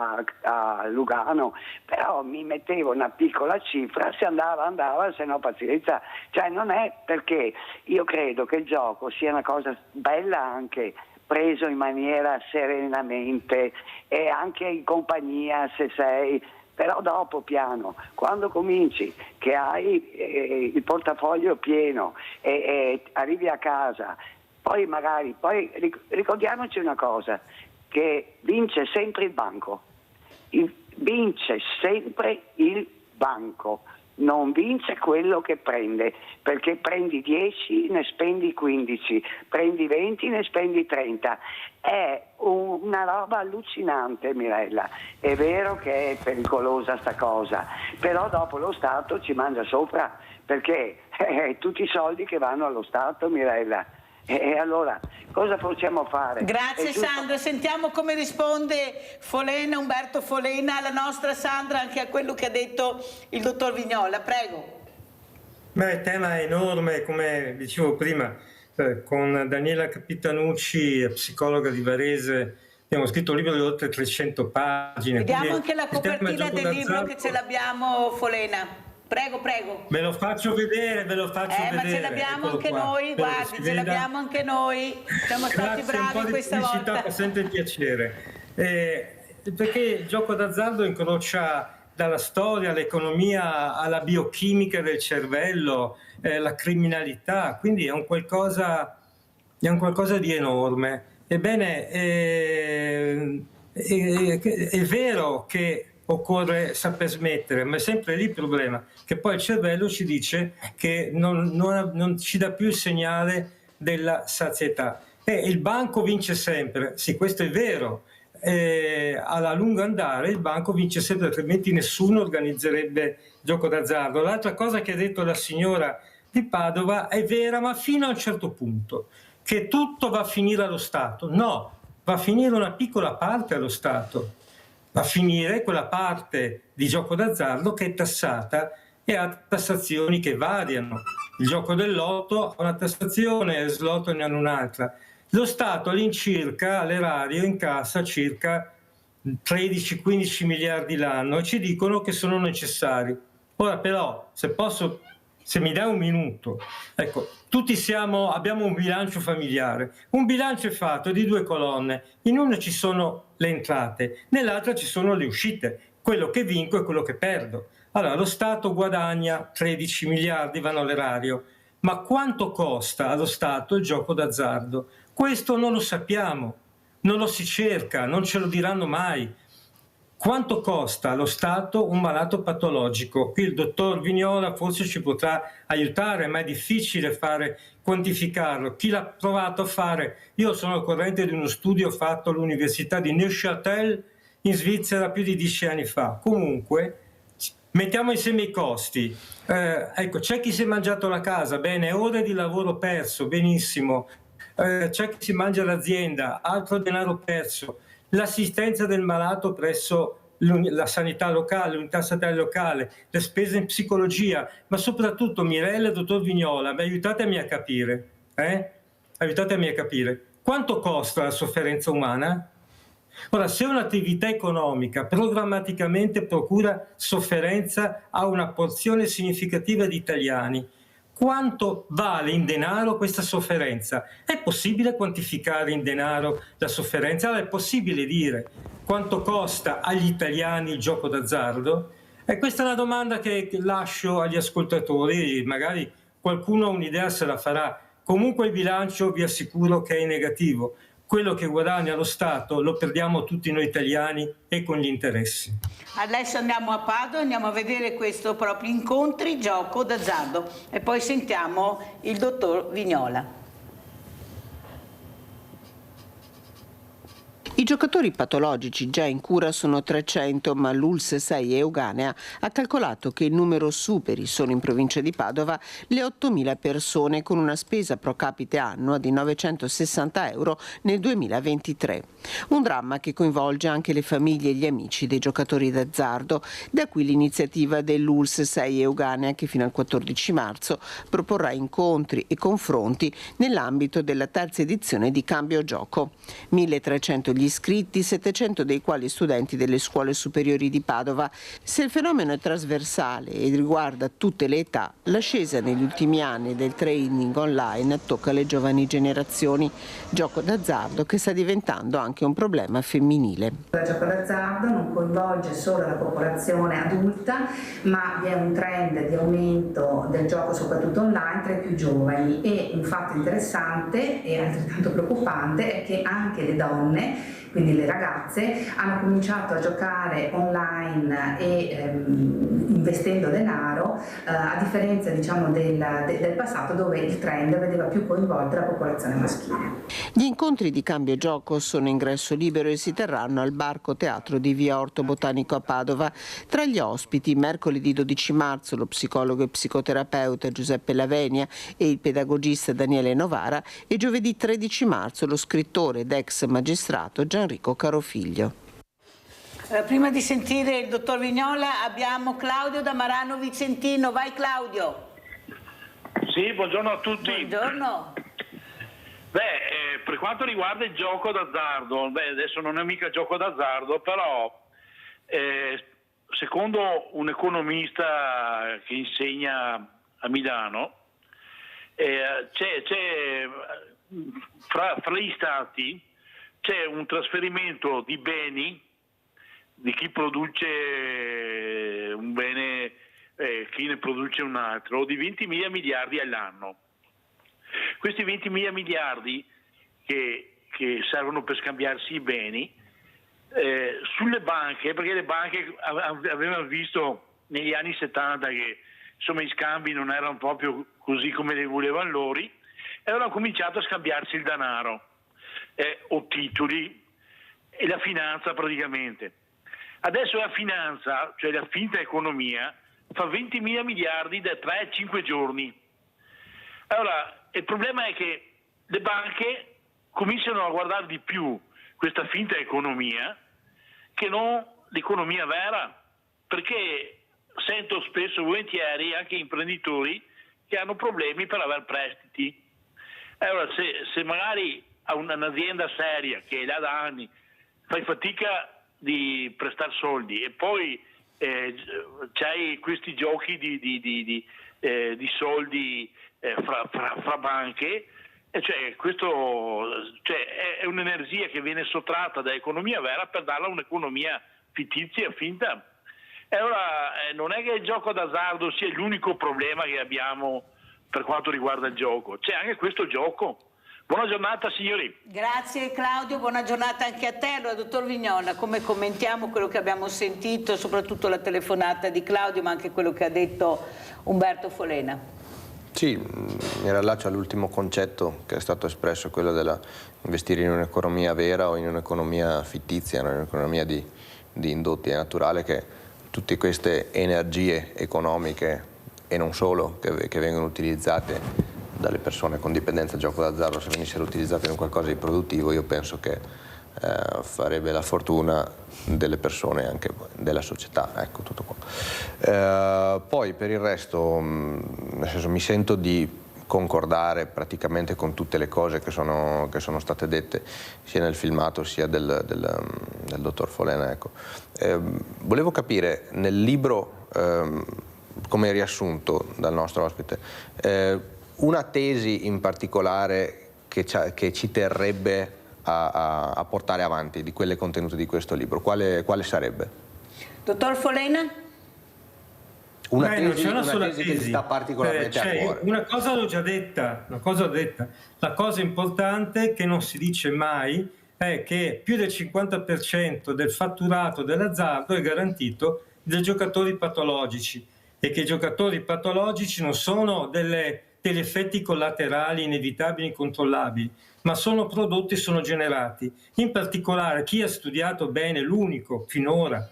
a Lugano, però mi mettevo una piccola cifra, se andava, se no pazienza. Cioè non è, perché io credo che il gioco sia una cosa bella anche preso in maniera serenamente e anche in compagnia, se sei. Però dopo piano, quando cominci che hai il portafoglio pieno e arrivi a casa, poi magari, ricordiamoci una cosa, che vince sempre il banco. Vince sempre il banco, non vince quello che prende, perché prendi 10 ne spendi 15, prendi 20 ne spendi 30. È una roba allucinante, Mirella. È vero che è pericolosa sta cosa, però dopo lo Stato ci mangia sopra, perché tutti i soldi che vanno allo Stato, Mirella. E allora cosa possiamo fare? Grazie Sandra, sentiamo come risponde Umberto Folena, alla nostra Sandra, anche a quello che ha detto il dottor Vignola. Prego. Beh, il tema è enorme, come dicevo prima, con Daniela Capitanucci, psicologa di Varese, abbiamo scritto un libro di oltre 300 pagine. Vediamo anche la copertina del libro, che ce l'abbiamo, Folena. Prego. Ve lo faccio vedere, Ma ce l'abbiamo anche noi, guardi, ce l'abbiamo anche noi. Siamo stati bravi questa volta. Fa sempre piacere. Perché il gioco d'azzardo incrocia dalla storia all'economia, alla biochimica del cervello, la criminalità, quindi è un qualcosa di enorme. Ebbene, è vero che occorre saper smettere, ma è sempre lì il problema, che poi il cervello ci dice che non ci dà più il segnale della sazietà. Il banco vince sempre, sì, questo è vero, alla lunga andare il banco vince sempre, altrimenti nessuno organizzerebbe gioco d'azzardo. L'altra cosa che ha detto la signora di Padova è vera, ma fino a un certo punto, che tutto va a finire allo Stato. No, va a finire una piccola parte allo Stato. Va a finire quella parte di gioco d'azzardo che è tassata e ha tassazioni che variano. Il gioco del lotto ha una tassazione, il slot ne hanno un'altra. Lo Stato all'incirca, all'erario, incassa circa 13-15 miliardi l'anno e ci dicono che sono necessari. Ora però, se mi dai un minuto, ecco, tutti abbiamo un bilancio familiare. Un bilancio è fatto di 2 colonne. In una ci sono le entrate, nell'altra ci sono le uscite. Quello che vinco e quello che perdo. Allora, lo Stato guadagna 13 miliardi, vanno all'erario. Ma quanto costa allo Stato il gioco d'azzardo? Questo non lo sappiamo, non lo si cerca, non ce lo diranno mai. Quanto costa allo Stato un malato patologico? Qui il dottor Vignola forse ci potrà aiutare, ma è difficile quantificarlo. Chi l'ha provato a fare? Io sono al corrente di uno studio fatto all'Università di Neuchâtel in Svizzera più di 10 anni fa. Comunque, mettiamo insieme i costi. Ecco, c'è chi si è mangiato la casa, bene, ore di lavoro perso, benissimo. C'è chi si mangia l'azienda, altro denaro perso. L'assistenza del malato presso la sanità locale, l'unità statale locale, le spese in psicologia, ma soprattutto Mirella e dottor Vignola, aiutatemi a capire, aiutatemi a capire, quanto costa la sofferenza umana? Ora, se un'attività economica programmaticamente procura sofferenza a una porzione significativa di italiani, quanto vale in denaro questa sofferenza? È possibile quantificare in denaro la sofferenza? Allora è possibile dire quanto costa agli italiani il gioco d'azzardo? E questa è una domanda che lascio agli ascoltatori, magari qualcuno un'idea se la farà. Comunque il bilancio vi assicuro che è negativo. Quello che guadagna lo Stato lo perdiamo tutti noi italiani e con gli interessi. Adesso andiamo a Padova, andiamo a vedere questo proprio incontri gioco d'azzardo e poi sentiamo il dottor Vignola. I giocatori patologici già in cura sono 300, ma l'ULSS 6 Euganea ha calcolato che il numero superi, solo in provincia di Padova, le 8.000 persone con una spesa pro capite annua di 960 euro nel 2023. Un dramma che coinvolge anche le famiglie e gli amici dei giocatori d'azzardo. Da qui l'iniziativa dell'ULSS 6 Euganea che fino al 14 marzo proporrà incontri e confronti nell'ambito della terza edizione di Cambio Gioco. 1.300 gli iscritti, 700 dei quali studenti delle scuole superiori di Padova. Se il fenomeno è trasversale e riguarda tutte le età, l'ascesa negli ultimi anni del trading online tocca le giovani generazioni. Gioco d'azzardo che sta diventando anche un problema femminile. Il gioco d'azzardo non coinvolge solo la popolazione adulta, ma vi è un trend di aumento del gioco soprattutto online tra i più giovani, e un fatto interessante e altrettanto preoccupante è che anche le donne quindi le ragazze, hanno cominciato a giocare online e investendo denaro, a differenza diciamo del passato dove il trend vedeva più coinvolta la popolazione maschile. Gli incontri di cambio gioco sono ingresso libero e si terranno al Barco Teatro di Via Orto Botanico a Padova. Tra gli ospiti, mercoledì 12 marzo, lo psicologo e psicoterapeuta Giuseppe Lavenia e il pedagogista Daniele Novara, e giovedì 13 marzo lo scrittore ed ex magistrato Gianrico Carofiglio. Prima di sentire il dottor Vignola abbiamo Claudio da Marano Vicentino. Vai Claudio. Sì, buongiorno a tutti. Buongiorno. Per quanto riguarda il gioco d'azzardo, adesso non è mica gioco d'azzardo, però secondo un economista che insegna a Milano, fra gli stati c'è un trasferimento di beni di chi produce un bene, chi ne produce un altro, di 20.000 miliardi all'anno. Questi 20.000 miliardi che servono per scambiarsi i beni, sulle banche, perché le banche avevano visto negli anni 70 che insomma i scambi non erano proprio così come li volevano loro, e allora hanno cominciato a scambiarsi il denaro o titoli e la finanza praticamente. Adesso la finanza, cioè la finta economia, fa 20.000 miliardi da 3 a 5 giorni. Allora, il problema è che le banche cominciano a guardare di più questa finta economia che non l'economia vera, perché sento spesso e volentieri anche imprenditori che hanno problemi per avere prestiti. Allora, se magari a un'azienda seria che è là da anni fai fatica di prestare soldi e poi c'hai questi giochi di soldi fra banche, è un'energia che viene sottratta dall'economia vera per darla a un'economia fittizia, finta. E allora non è che il gioco d'azzardo sia l'unico problema che abbiamo per quanto riguarda il gioco, c'è anche questo gioco. Buona giornata signori. Grazie Claudio, buona giornata anche a te. Allora, dottor Vignola, come commentiamo quello che abbiamo sentito, soprattutto la telefonata di Claudio, ma anche quello che ha detto Umberto Folena? Sì, mi riallaccio all'ultimo concetto che è stato espresso, quello della investire in un'economia vera o in un'economia fittizia, in un'economia di indotti. È naturale che tutte queste energie economiche e non solo che vengono utilizzate dalle persone con dipendenza da gioco d'azzardo, se venissero utilizzate in qualcosa di produttivo, io penso che farebbe la fortuna delle persone e anche della società, ecco, tutto qua. Poi per il resto, nel senso, mi sento di concordare praticamente con tutte le cose che sono state dette sia nel filmato sia del dottor Folena, ecco. Volevo capire nel libro, come riassunto dal nostro ospite, una tesi in particolare che ci terrebbe a portare avanti di quelle contenute di questo libro, quale sarebbe? Dottor Folena? Una tesi che sta particolarmente a cuore. Una cosa l'ho già detta, la cosa importante che non si dice mai è che più del 50% del fatturato dell'azzardo è garantito dai giocatori patologici, e che i giocatori patologici non sono degli effetti collaterali inevitabili, incontrollabili, ma sono prodotti, sono generati. In particolare chi ha studiato bene, l'unico finora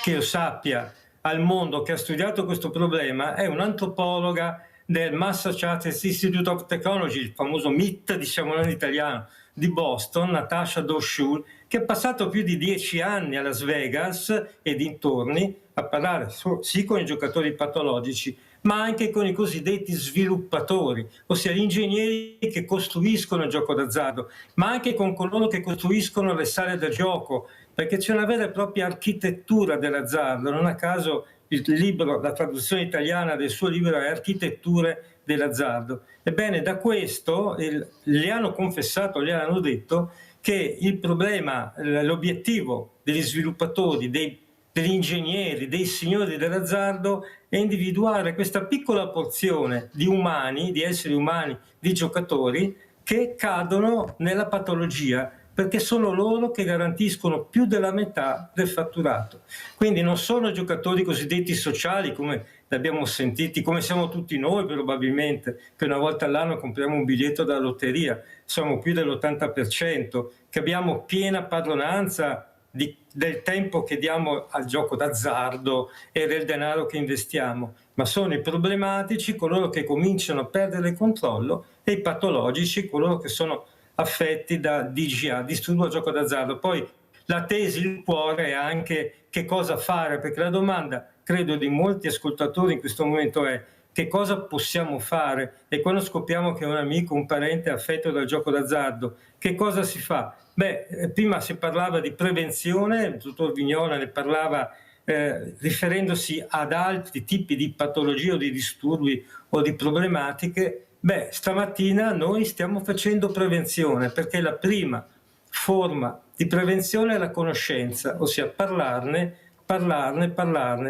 che io sappia al mondo che ha studiato questo problema, è un'antropologa del Massachusetts Institute of Technology, il famoso MIT, diciamo in italiano, di Boston, Natasha Doshul, che è passato più di 10 anni a Las Vegas e dintorni a parlare sì con i giocatori patologici, ma anche con i cosiddetti sviluppatori, ossia gli ingegneri che costruiscono il gioco d'azzardo, ma anche con coloro che costruiscono le sale da gioco, perché c'è una vera e propria architettura dell'azzardo. Non a caso il libro, la traduzione italiana del suo libro è Architetture dell'azzardo. Ebbene, da questo le hanno confessato, le hanno detto che il problema, l'obiettivo degli sviluppatori, degli ingegneri, dei signori dell'azzardo è individuare questa piccola porzione di umani, di esseri umani, di giocatori che cadono nella patologia perché sono loro che garantiscono più della metà del fatturato. Quindi non sono giocatori cosiddetti sociali, come abbiamo sentiti, come siamo tutti noi probabilmente, che una volta all'anno compriamo un biglietto da lotteria, siamo più dell'80%, che abbiamo piena padronanza del tempo che diamo al gioco d'azzardo e del denaro che investiamo, ma sono i problematici, coloro che cominciano a perdere il controllo, e i patologici, coloro che sono affetti da DGA, disturbo al gioco d'azzardo. Poi la tesi, il cuore è anche che cosa fare, perché la domanda, credo, di molti ascoltatori in questo momento è: che cosa possiamo fare? E quando scopriamo che un amico, un parente è affetto dal gioco d'azzardo, che cosa si fa? Beh, prima si parlava di prevenzione, il dottor Vignola ne parlava riferendosi ad altri tipi di patologie o di disturbi o di problematiche. Beh, stamattina noi stiamo facendo prevenzione, perché la prima forma di prevenzione è la conoscenza, ossia parlarne,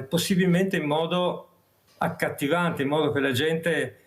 possibilmente in modo accattivante, in modo che la gente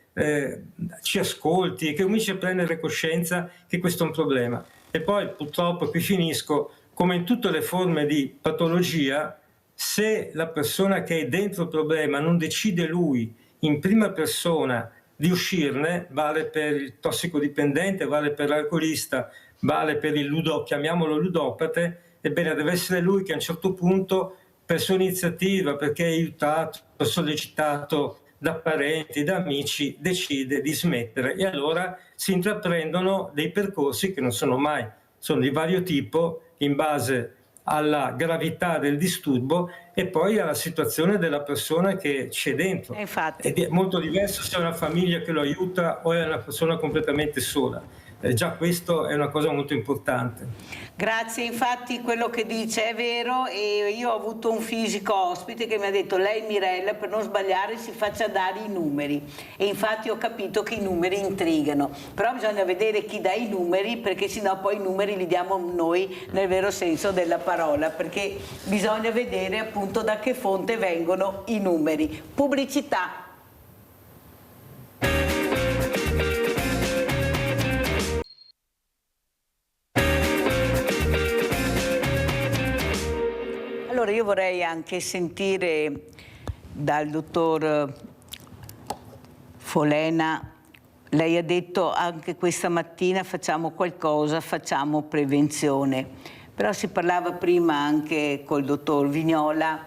ci ascolti e che cominci a prendere coscienza che questo è un problema. E poi purtroppo, qui finisco, come in tutte le forme di patologia, se la persona che è dentro il problema non decide lui in prima persona di uscirne, vale per il tossicodipendente, vale per l'alcolista, vale per il chiamiamolo ludopate, ebbene deve essere lui che a un certo punto, per sua iniziativa, perché è aiutato, sollecitato da parenti, da amici, decide di smettere, e allora si intraprendono dei percorsi che non sono mai, sono di vario tipo in base alla gravità del disturbo e poi alla situazione della persona che c'è dentro. Infatti. Ed è molto diverso se è una famiglia che lo aiuta o è una persona completamente sola. Già questo è una cosa molto importante. Grazie, infatti quello che dice è vero, e io ho avuto un fisico ospite che mi ha detto: lei Mirella, per non sbagliare si faccia dare i numeri, e infatti ho capito che i numeri intrigano, però bisogna vedere chi dà i numeri, perché sennò poi i numeri li diamo noi nel vero senso della parola, perché bisogna vedere appunto da che fonte vengono i numeri. Pubblicità. Allora io vorrei anche sentire dal dottor Folena. Lei ha detto anche questa mattina facciamo qualcosa, facciamo prevenzione, però si parlava prima anche col dottor Vignola,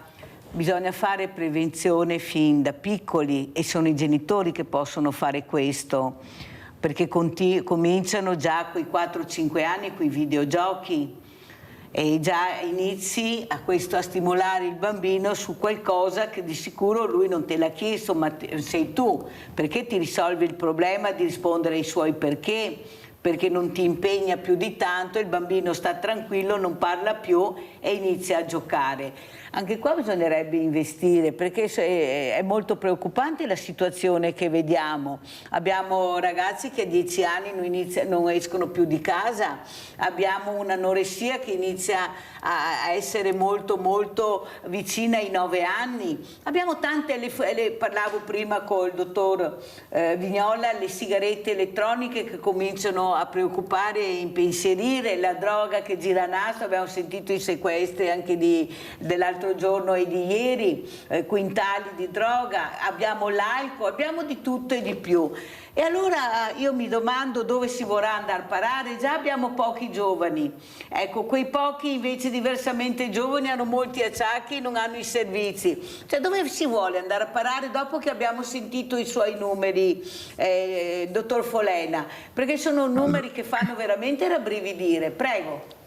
bisogna fare prevenzione fin da piccoli, e sono i genitori che possono fare questo, perché cominciano già coi 4-5 anni coi videogiochi, e già inizi a stimolare il bambino su qualcosa che di sicuro lui non te l'ha chiesto, ma sei tu, perché ti risolvi il problema di rispondere ai suoi perché non ti impegna più di tanto, il bambino sta tranquillo, non parla più e inizia a giocare. Anche qua bisognerebbe investire, perché è molto preoccupante la situazione che vediamo. Abbiamo ragazzi che a 10 anni non escono più di casa, abbiamo un'anoressia che inizia a essere molto molto vicina ai 9 anni, abbiamo tante, parlavo prima col dottor Vignola, le sigarette elettroniche che cominciano a preoccupare e impensierire, la droga che gira a nastro, abbiamo sentito i sequestri anche dell'altro giorno e di ieri, quintali di droga, abbiamo l'alcol, abbiamo di tutto e di più. E allora io mi domando dove si vorrà andare a parare. Già abbiamo pochi giovani, ecco, quei pochi invece diversamente giovani hanno molti acciacchi, non hanno i servizi, cioè dove si vuole andare a parare dopo che abbiamo sentito i suoi numeri, dottor Folena, perché sono numeri che fanno veramente rabbrividire. Prego.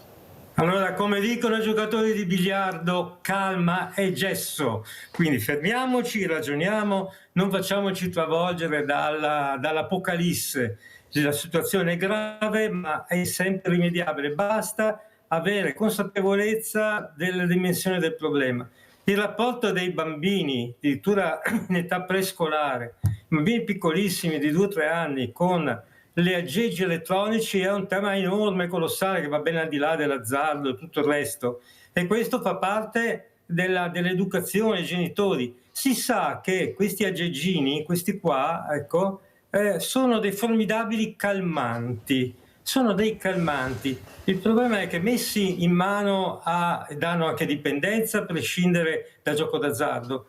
Allora, come dicono i giocatori di biliardo, calma e gesso. Quindi fermiamoci, ragioniamo, non facciamoci travolgere dall'apocalisse. La situazione è grave, ma è sempre rimediabile. Basta avere consapevolezza della dimensione del problema. Il rapporto dei bambini, addirittura in età prescolare, bambini piccolissimi di 2-3 anni, con le aggeggi elettronici è un tema enorme, colossale, che va ben al di là dell'azzardo e tutto il resto. E questo fa parte dell'educazione ai genitori. Si sa che questi aggeggini, questi qua, ecco, sono dei formidabili calmanti. sono dei calmanti. Il problema è che messi in mano danno anche dipendenza a prescindere dal gioco d'azzardo.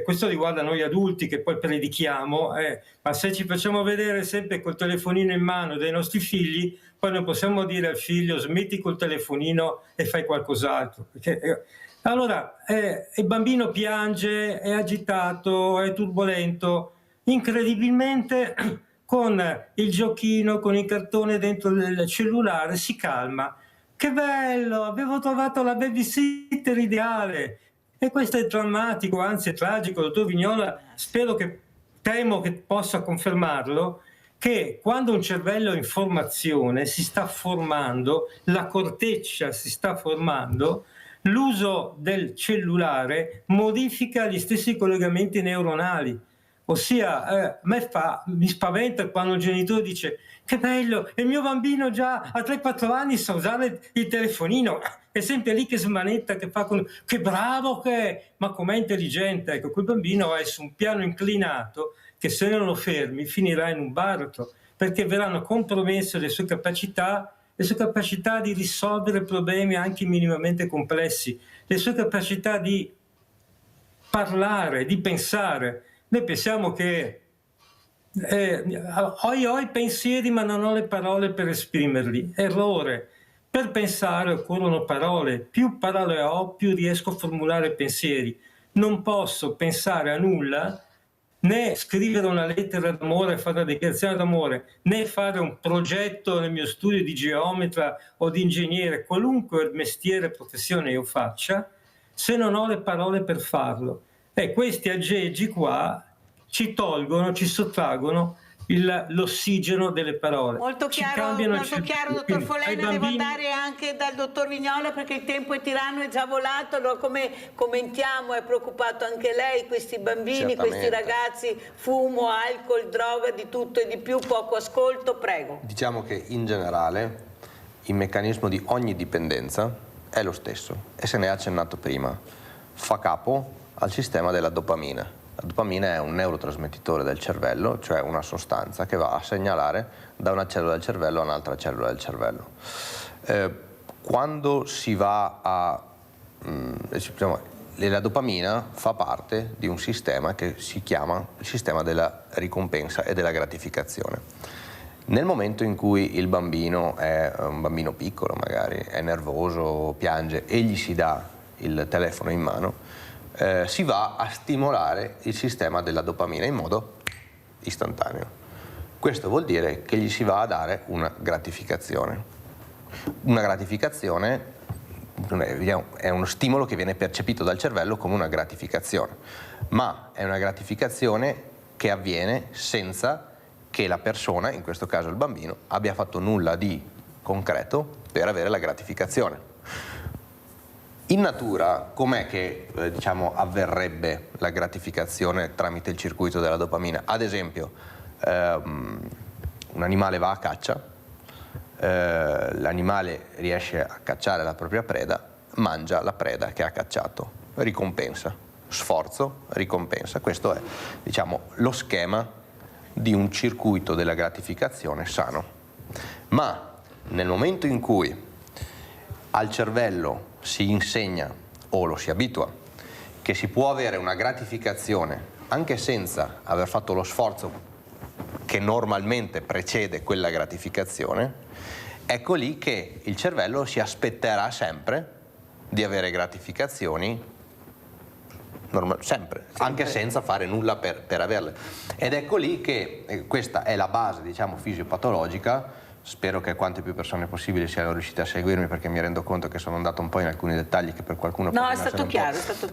Questo riguarda noi adulti che poi predichiamo, ma se ci facciamo vedere sempre col telefonino in mano dei nostri figli, poi non possiamo dire al figlio smetti col telefonino e fai qualcos'altro. Allora il bambino piange, è agitato, è turbolento, incredibilmente con il giochino, con il cartone dentro il cellulare si calma. Che bello, avevo trovato la babysitter ideale. E questo è drammatico, anzi è tragico. Dottor Vignola, temo che possa confermarlo, che quando un cervello è in formazione, si sta formando, la corteccia si sta formando, l'uso del cellulare modifica gli stessi collegamenti neuronali. Ossia, mi spaventa quando un genitore dice che bello, il mio bambino già a 3-4 anni sa usare il telefonino, è sempre lì che smanetta, che fa che bravo che è, ma com'è intelligente. Ecco, quel bambino è su un piano inclinato che se non lo fermi finirà in un baratro, perché verranno compromesse le sue capacità di risolvere problemi anche minimamente complessi, le sue capacità di parlare, di pensare. Noi pensiamo che ho i pensieri ma non ho le parole per esprimerli. Errore. Per pensare occorrono parole. Più parole ho, più riesco a formulare pensieri. Non posso pensare a nulla, né scrivere una lettera d'amore, fare una dichiarazione d'amore, né fare un progetto nel mio studio di geometra o di ingegnere, qualunque mestiere, professione io faccia, se non ho le parole per farlo. E questi aggeggi qua ci sottraggono l'ossigeno delle parole. Molto chiaro, dottor Folena. Devo andare anche dal dottor Vignola perché il tempo è tiranno, è già volato. Allora, come commentiamo, è preoccupato anche lei, questi bambini, questi ragazzi, fumo, alcol, droga, di tutto e di più, poco ascolto, prego. Diciamo che in generale il meccanismo di ogni dipendenza è lo stesso e se ne è accennato prima. Fa capo al sistema della dopamina. La dopamina è un neurotrasmettitore del cervello, cioè una sostanza che va a segnalare da una cellula del cervello a un'altra cellula del cervello. Quando si va la dopamina fa parte di un sistema che si chiama il sistema della ricompensa e della gratificazione. Nel momento in cui il bambino è un bambino piccolo, magari è nervoso, piange e gli si dà il telefono in mano, si va a stimolare il sistema della dopamina in modo istantaneo. Questo vuol dire che gli si va a dare una gratificazione. Una gratificazione è uno stimolo che viene percepito dal cervello come una gratificazione, ma è una gratificazione che avviene senza che la persona, in questo caso il bambino, abbia fatto nulla di concreto per avere la gratificazione. In natura, com'è che avverrebbe la gratificazione tramite il circuito della dopamina? Ad esempio, un animale va a caccia, l'animale riesce a cacciare la propria preda, mangia la preda che ha cacciato, ricompensa, sforzo, ricompensa. Questo è, lo schema di un circuito della gratificazione sano. Ma nel momento in cui al cervello si insegna o lo si abitua che si può avere una gratificazione anche senza aver fatto lo sforzo che normalmente precede quella gratificazione, ecco lì che il cervello si aspetterà sempre di avere gratificazioni sempre, anche senza fare nulla per averle. Ed ecco lì che questa è la base, fisiopatologica. Spero che quante più persone possibili siano riuscite a seguirmi, perché mi rendo conto che sono andato un po' in alcuni dettagli che per qualcuno possono essere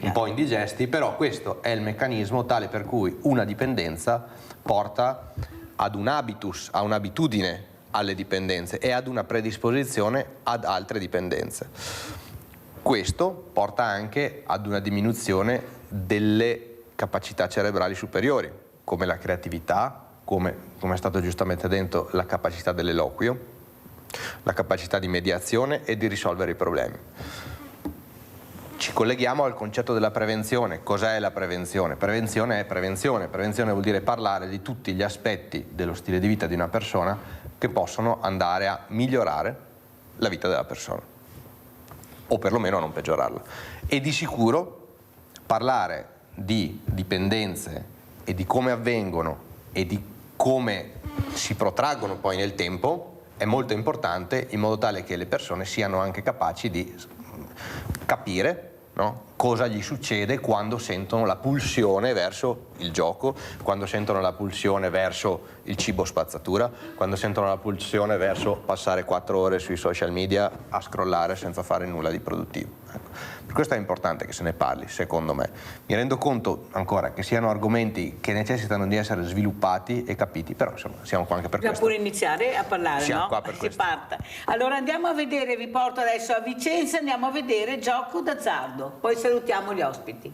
un po' indigesti, però questo è il meccanismo tale per cui una dipendenza porta ad un habitus, a un'abitudine alle dipendenze e ad una predisposizione ad altre dipendenze. Questo porta anche ad una diminuzione delle capacità cerebrali superiori, come la creatività, come è stato giustamente detto, la capacità dell'eloquio, la capacità di mediazione e di risolvere i problemi. Ci colleghiamo al concetto della prevenzione. Cos'è la prevenzione? Prevenzione è prevenzione. Prevenzione vuol dire parlare di tutti gli aspetti dello stile di vita di una persona che possono andare a migliorare la vita della persona, o perlomeno a non peggiorarla. E di sicuro parlare di dipendenze e di come avvengono e di come si protraggono poi nel tempo è molto importante, in modo tale che le persone siano anche capaci di capire, no, cosa gli succede quando sentono la pulsione verso il gioco, quando sentono la pulsione verso il cibo spazzatura, quando sentono la pulsione verso passare 4 ore sui social media a scrollare senza fare nulla di produttivo. Ecco. Per questo è importante che se ne parli, secondo me. Mi rendo conto ancora che siano argomenti che necessitano di essere sviluppati e capiti, però insomma siamo qua anche per questo. Bisogna pure iniziare a parlare, Siamo no? qua per Si questo. parta. Allora andiamo a vedere, vi porto adesso a Vicenza, andiamo a vedere gioco d'azzardo, poi salutiamo gli ospiti.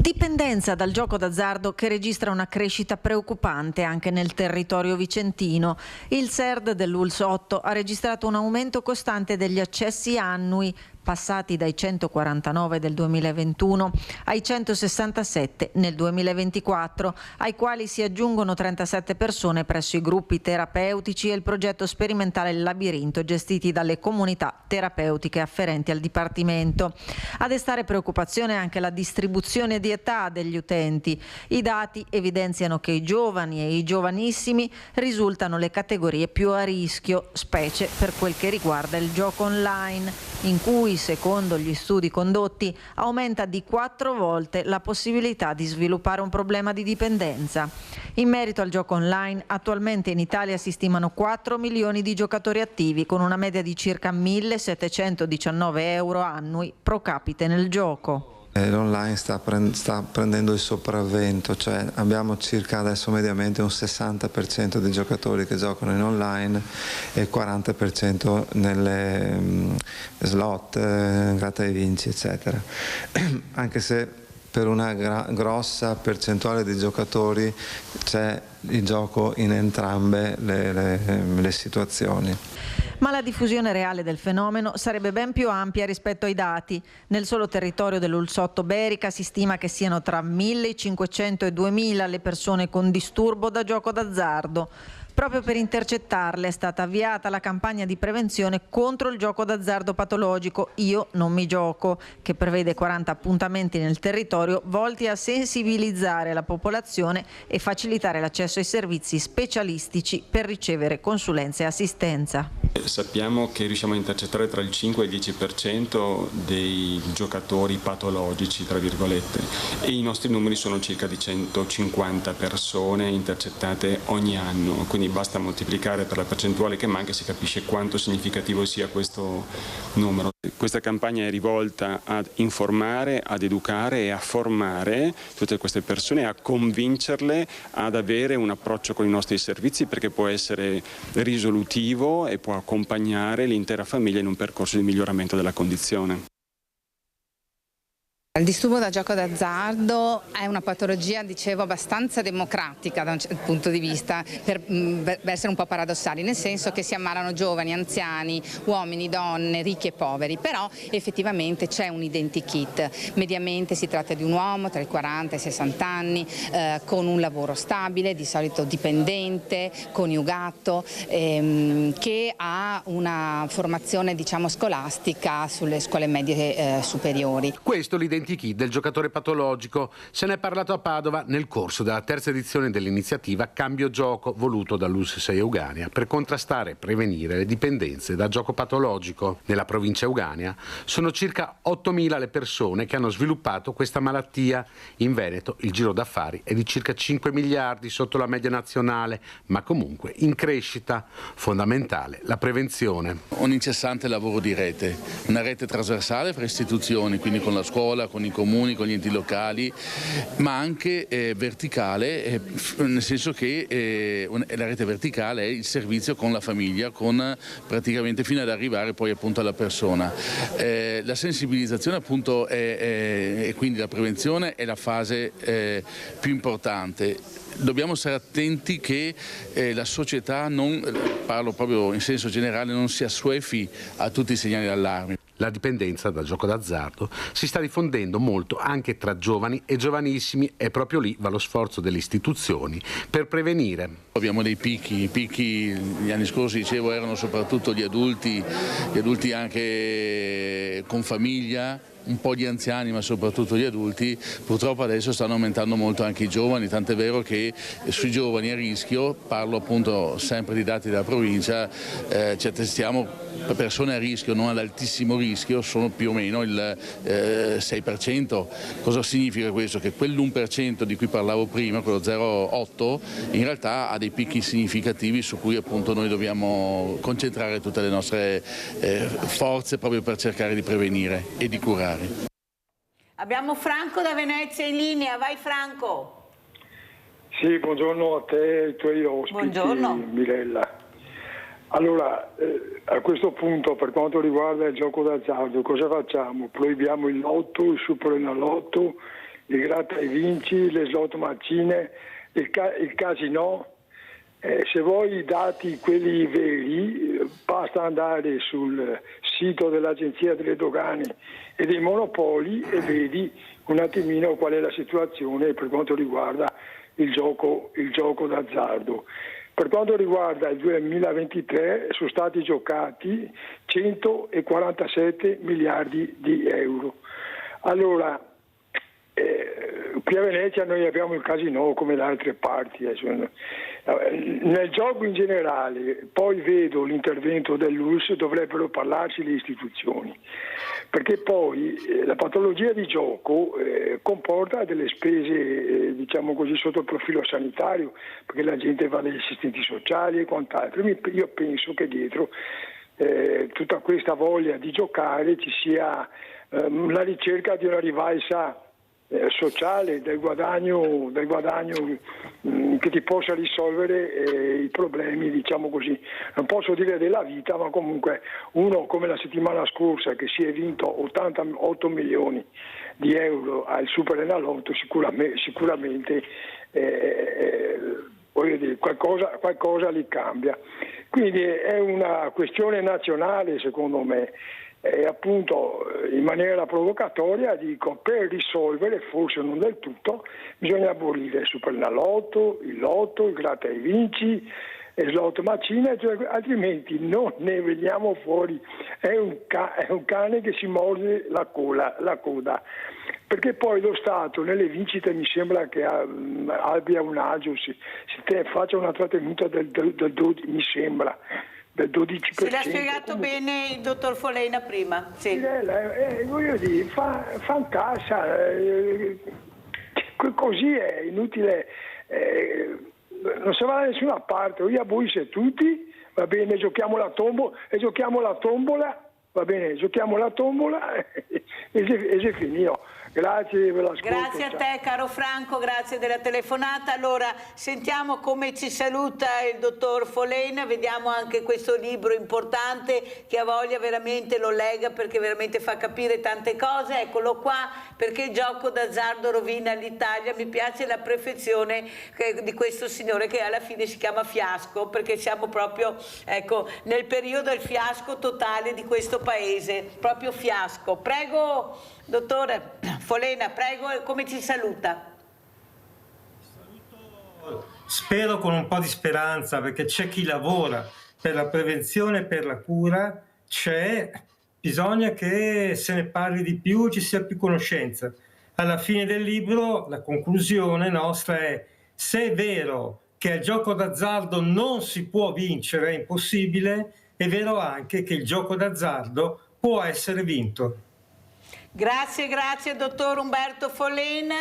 Dipendenza dal gioco d'azzardo che registra una crescita preoccupante anche nel territorio vicentino. Il SERD dell'ULSS 8 ha registrato un aumento costante degli accessi annui, passati dai 149 del 2021 ai 167 nel 2024, ai quali si aggiungono 37 persone presso i gruppi terapeutici e il progetto sperimentale Il Labirinto, gestiti dalle comunità terapeutiche afferenti al Dipartimento. A destare preoccupazione anche la distribuzione di età degli utenti. I dati evidenziano che i giovani e i giovanissimi risultano le categorie più a rischio, specie per quel che riguarda il gioco online, in cui, secondo gli studi condotti, aumenta di 4 volte la possibilità di sviluppare un problema di dipendenza. In merito al gioco online, attualmente in Italia si stimano 4 milioni di giocatori attivi, con una media di circa 1.719 euro annui pro capite nel gioco. L'online sta prendendo il sopravvento, cioè abbiamo circa adesso mediamente un 60% dei giocatori che giocano in online e il 40% nelle slot, gratta e vinci, eccetera. Anche se per una grossa percentuale di giocatori c'è il gioco in entrambe le situazioni. Ma la diffusione reale del fenomeno sarebbe ben più ampia rispetto ai dati. Nel solo territorio dell'ULSS 8 Berica si stima che siano tra 1.500 e 2.000 le persone con disturbo da gioco d'azzardo. Proprio per intercettarle è stata avviata la campagna di prevenzione contro il gioco d'azzardo patologico Io non mi gioco, che prevede 40 appuntamenti nel territorio volti a sensibilizzare la popolazione e facilitare l'accesso ai servizi specialistici per ricevere consulenza e assistenza. Sappiamo che riusciamo a intercettare tra il 5 e il 10% dei giocatori patologici, tra virgolette, e i nostri numeri sono circa di 150 persone intercettate ogni anno, quindi basta moltiplicare per la percentuale che manca e si capisce quanto significativo sia questo numero. Questa campagna è rivolta ad informare, ad educare e a formare tutte queste persone, a convincerle ad avere un approccio con i nostri servizi, perché può essere risolutivo e può accompagnare l'intera famiglia in un percorso di miglioramento della condizione. Il disturbo da gioco d'azzardo è una patologia, dicevo, abbastanza democratica da un certo punto di vista, per essere un po' paradossali, nel senso che si ammalano giovani, anziani, uomini, donne, ricchi e poveri, però effettivamente c'è un identikit. Mediamente si tratta di un uomo tra i 40 e i 60 anni, con un lavoro stabile, di solito dipendente, coniugato, che ha una formazione, diciamo, scolastica sulle scuole medie superiori. Questo l'identikit del giocatore patologico. Se ne è parlato a Padova nel corso della terza edizione dell'iniziativa Cambio Gioco, voluto dall'ULSS 6 Euganea per contrastare e prevenire le dipendenze da gioco patologico. Nella provincia Euganea sono circa 8.000 le persone che hanno sviluppato questa malattia. In Veneto il giro d'affari è di circa 5 miliardi, sotto la media nazionale, ma comunque in crescita. Fondamentale la prevenzione. Un incessante lavoro di rete, una rete trasversale fra istituzioni, quindi con la scuola, con i comuni, con gli enti locali, ma anche verticale, nel senso che la rete verticale è il servizio con la famiglia, con praticamente fino ad arrivare poi appunto alla persona. La sensibilizzazione appunto e quindi la prevenzione è la fase più importante. Dobbiamo stare attenti che la società, parlo proprio in senso generale, non si assuefi a tutti i segnali d'allarme. La dipendenza dal gioco d'azzardo si sta diffondendo molto anche tra giovani e giovanissimi e proprio lì va lo sforzo delle istituzioni per prevenire. Abbiamo dei picchi, gli anni scorsi dicevo erano soprattutto gli adulti anche con famiglia, un po' di anziani ma soprattutto gli adulti. Purtroppo adesso stanno aumentando molto anche i giovani, tant'è vero che sui giovani a rischio, parlo appunto sempre di dati della provincia, ci attestiamo persone a rischio, non ad altissimo rischio, sono più o meno il 6%. Cosa significa questo? Che quell'1% di cui parlavo prima, quello 0,8, in realtà ha dei picchi significativi su cui appunto noi dobbiamo concentrare tutte le nostre forze proprio per cercare di prevenire e di curare. Abbiamo Franco da Venezia in linea, vai Franco. Sì, buongiorno a te e ai tuoi ospiti. Buongiorno. Mirella. Allora, a questo punto per quanto riguarda il gioco d'azzardo, cosa facciamo? Proibiamo il lotto, il superenalotto, il gratta e vinci, le slot macine, il casino? Se vuoi i dati, quelli veri, basta andare sul sito dell'Agenzia delle Dogane e dei Monopoli e vedi un attimino qual è la situazione per quanto riguarda il gioco d'azzardo. Per quanto riguarda il 2023 sono stati giocati 147 miliardi di euro. Allora, qui a Venezia noi abbiamo il casino come da altre parti. Nel gioco in generale, poi vedo l'intervento dell'ULSS, dovrebbero parlarci le istituzioni, perché poi la patologia di gioco comporta delle spese, diciamo così, sotto il profilo sanitario, perché la gente va dagli assistenti sociali e quant'altro. Io penso che dietro tutta questa voglia di giocare ci sia la ricerca di una rivalsa sociale, del guadagno che ti possa risolvere i problemi, diciamo così, non posso dire della vita, ma comunque uno come la settimana scorsa che si è vinto 88 milioni di euro al Superenalotto sicuramente voglio dire, qualcosa li cambia. Quindi è una questione nazionale secondo me. E appunto in maniera provocatoria dico, per risolvere, forse non del tutto, bisogna abolire il Superenalotto, il lotto, il gratta e vinci, e slot macina, altrimenti non ne veniamo fuori. È un cane che si morde la coda, perché poi lo Stato nelle vincite mi sembra che abbia un agio, faccia una trattenuta del 12, mi sembra, del 12%. Se l'ha spiegato bene il dottor Folena prima. Sì. Voglio dire, fa cassa, così è inutile, non si va da nessuna parte, o io a voi se tutti, va bene, giochiamo la tombola, va bene, giochiamo la tombola e si finito. Grazie per l'ascolto. Grazie a te caro Franco, grazie della telefonata. Allora sentiamo come ci saluta il dottor Folena, vediamo anche questo libro importante, chi ha voglia veramente lo legga perché veramente fa capire tante cose. Eccolo qua, perché il gioco d'azzardo rovina l'Italia. Mi piace la perfezione di questo signore che alla fine si chiama Fiasco, perché siamo proprio nel periodo del fiasco totale di questo paese, proprio fiasco. Prego dottore Folena, prego, come ci saluta? Spero con un po' di speranza, perché c'è chi lavora per la prevenzione e per la cura, bisogna che se ne parli di più, ci sia più conoscenza. Alla fine del libro la conclusione nostra è: se è vero che al gioco d'azzardo non si può vincere, è impossibile, è vero anche che il gioco d'azzardo può essere vinto. Grazie dottor Umberto Folena,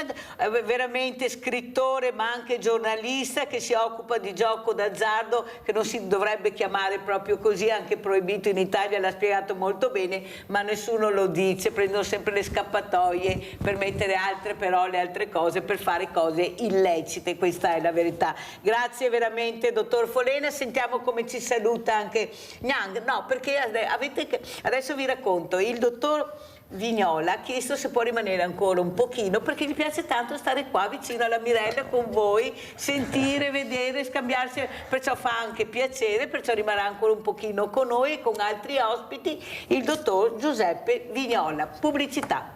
veramente scrittore ma anche giornalista che si occupa di gioco d'azzardo, che non si dovrebbe chiamare proprio così, anche proibito in Italia, l'ha spiegato molto bene, ma nessuno lo dice, prendono sempre le scappatoie per mettere altre parole, altre cose, per fare cose illecite, questa è la verità. Grazie veramente dottor Folena, sentiamo come ci saluta anche Niang, no perché adesso vi racconto, il dottor Vignola ha chiesto se può rimanere ancora un pochino perché gli piace tanto stare qua vicino alla Mirella con voi, sentire, vedere, scambiarsi, perciò fa anche piacere, perciò rimarrà ancora un pochino con noi e con altri ospiti il dottor Giuseppe Vignola. Pubblicità.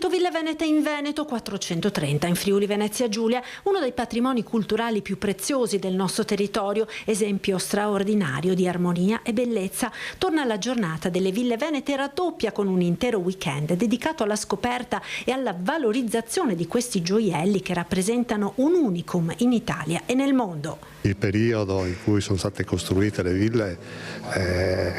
Ville venete in Veneto, 430 in Friuli Venezia Giulia, uno dei patrimoni culturali più preziosi del nostro territorio, esempio straordinario di armonia e bellezza. Torna la giornata delle Ville Venete, raddoppia con un intero weekend dedicato alla scoperta e alla valorizzazione di questi gioielli che rappresentano un unicum in Italia e nel mondo. Il periodo in cui sono state costruite le ville,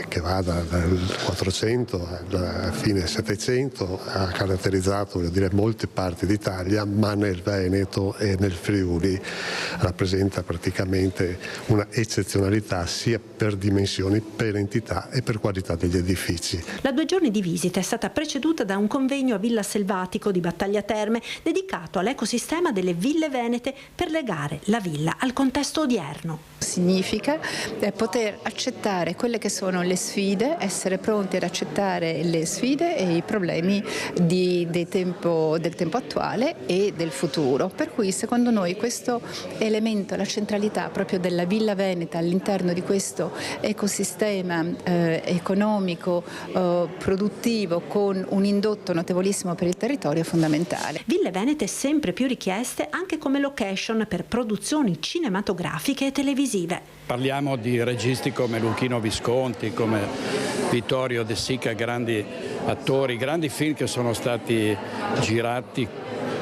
che va dal 400 alla fine 700, ha caratterizzato, voglio dire, molte parti d'Italia, ma nel Veneto e nel Friuli rappresenta praticamente una eccezionalità sia per dimensioni, per entità e per qualità degli edifici. La 2 giorni di visita è stata preceduta da un convegno a Villa Selvatico di Battaglia Terme dedicato all'ecosistema delle ville venete per legare la villa al contesto odierno. Significa poter accettare quelle che sono le sfide, essere pronti ad accettare le sfide e i problemi del tempo attuale e del futuro. Per cui secondo noi questo elemento, la centralità proprio della Villa Veneta all'interno di questo ecosistema economico, produttivo, con un indotto notevolissimo per il territorio è fondamentale. Ville venete sempre più richieste anche come location per produzioni cinematografiche e televisive. Parliamo di registi come Luchino Visconti, come Vittorio De Sica, grandi attori, grandi film che sono stati girati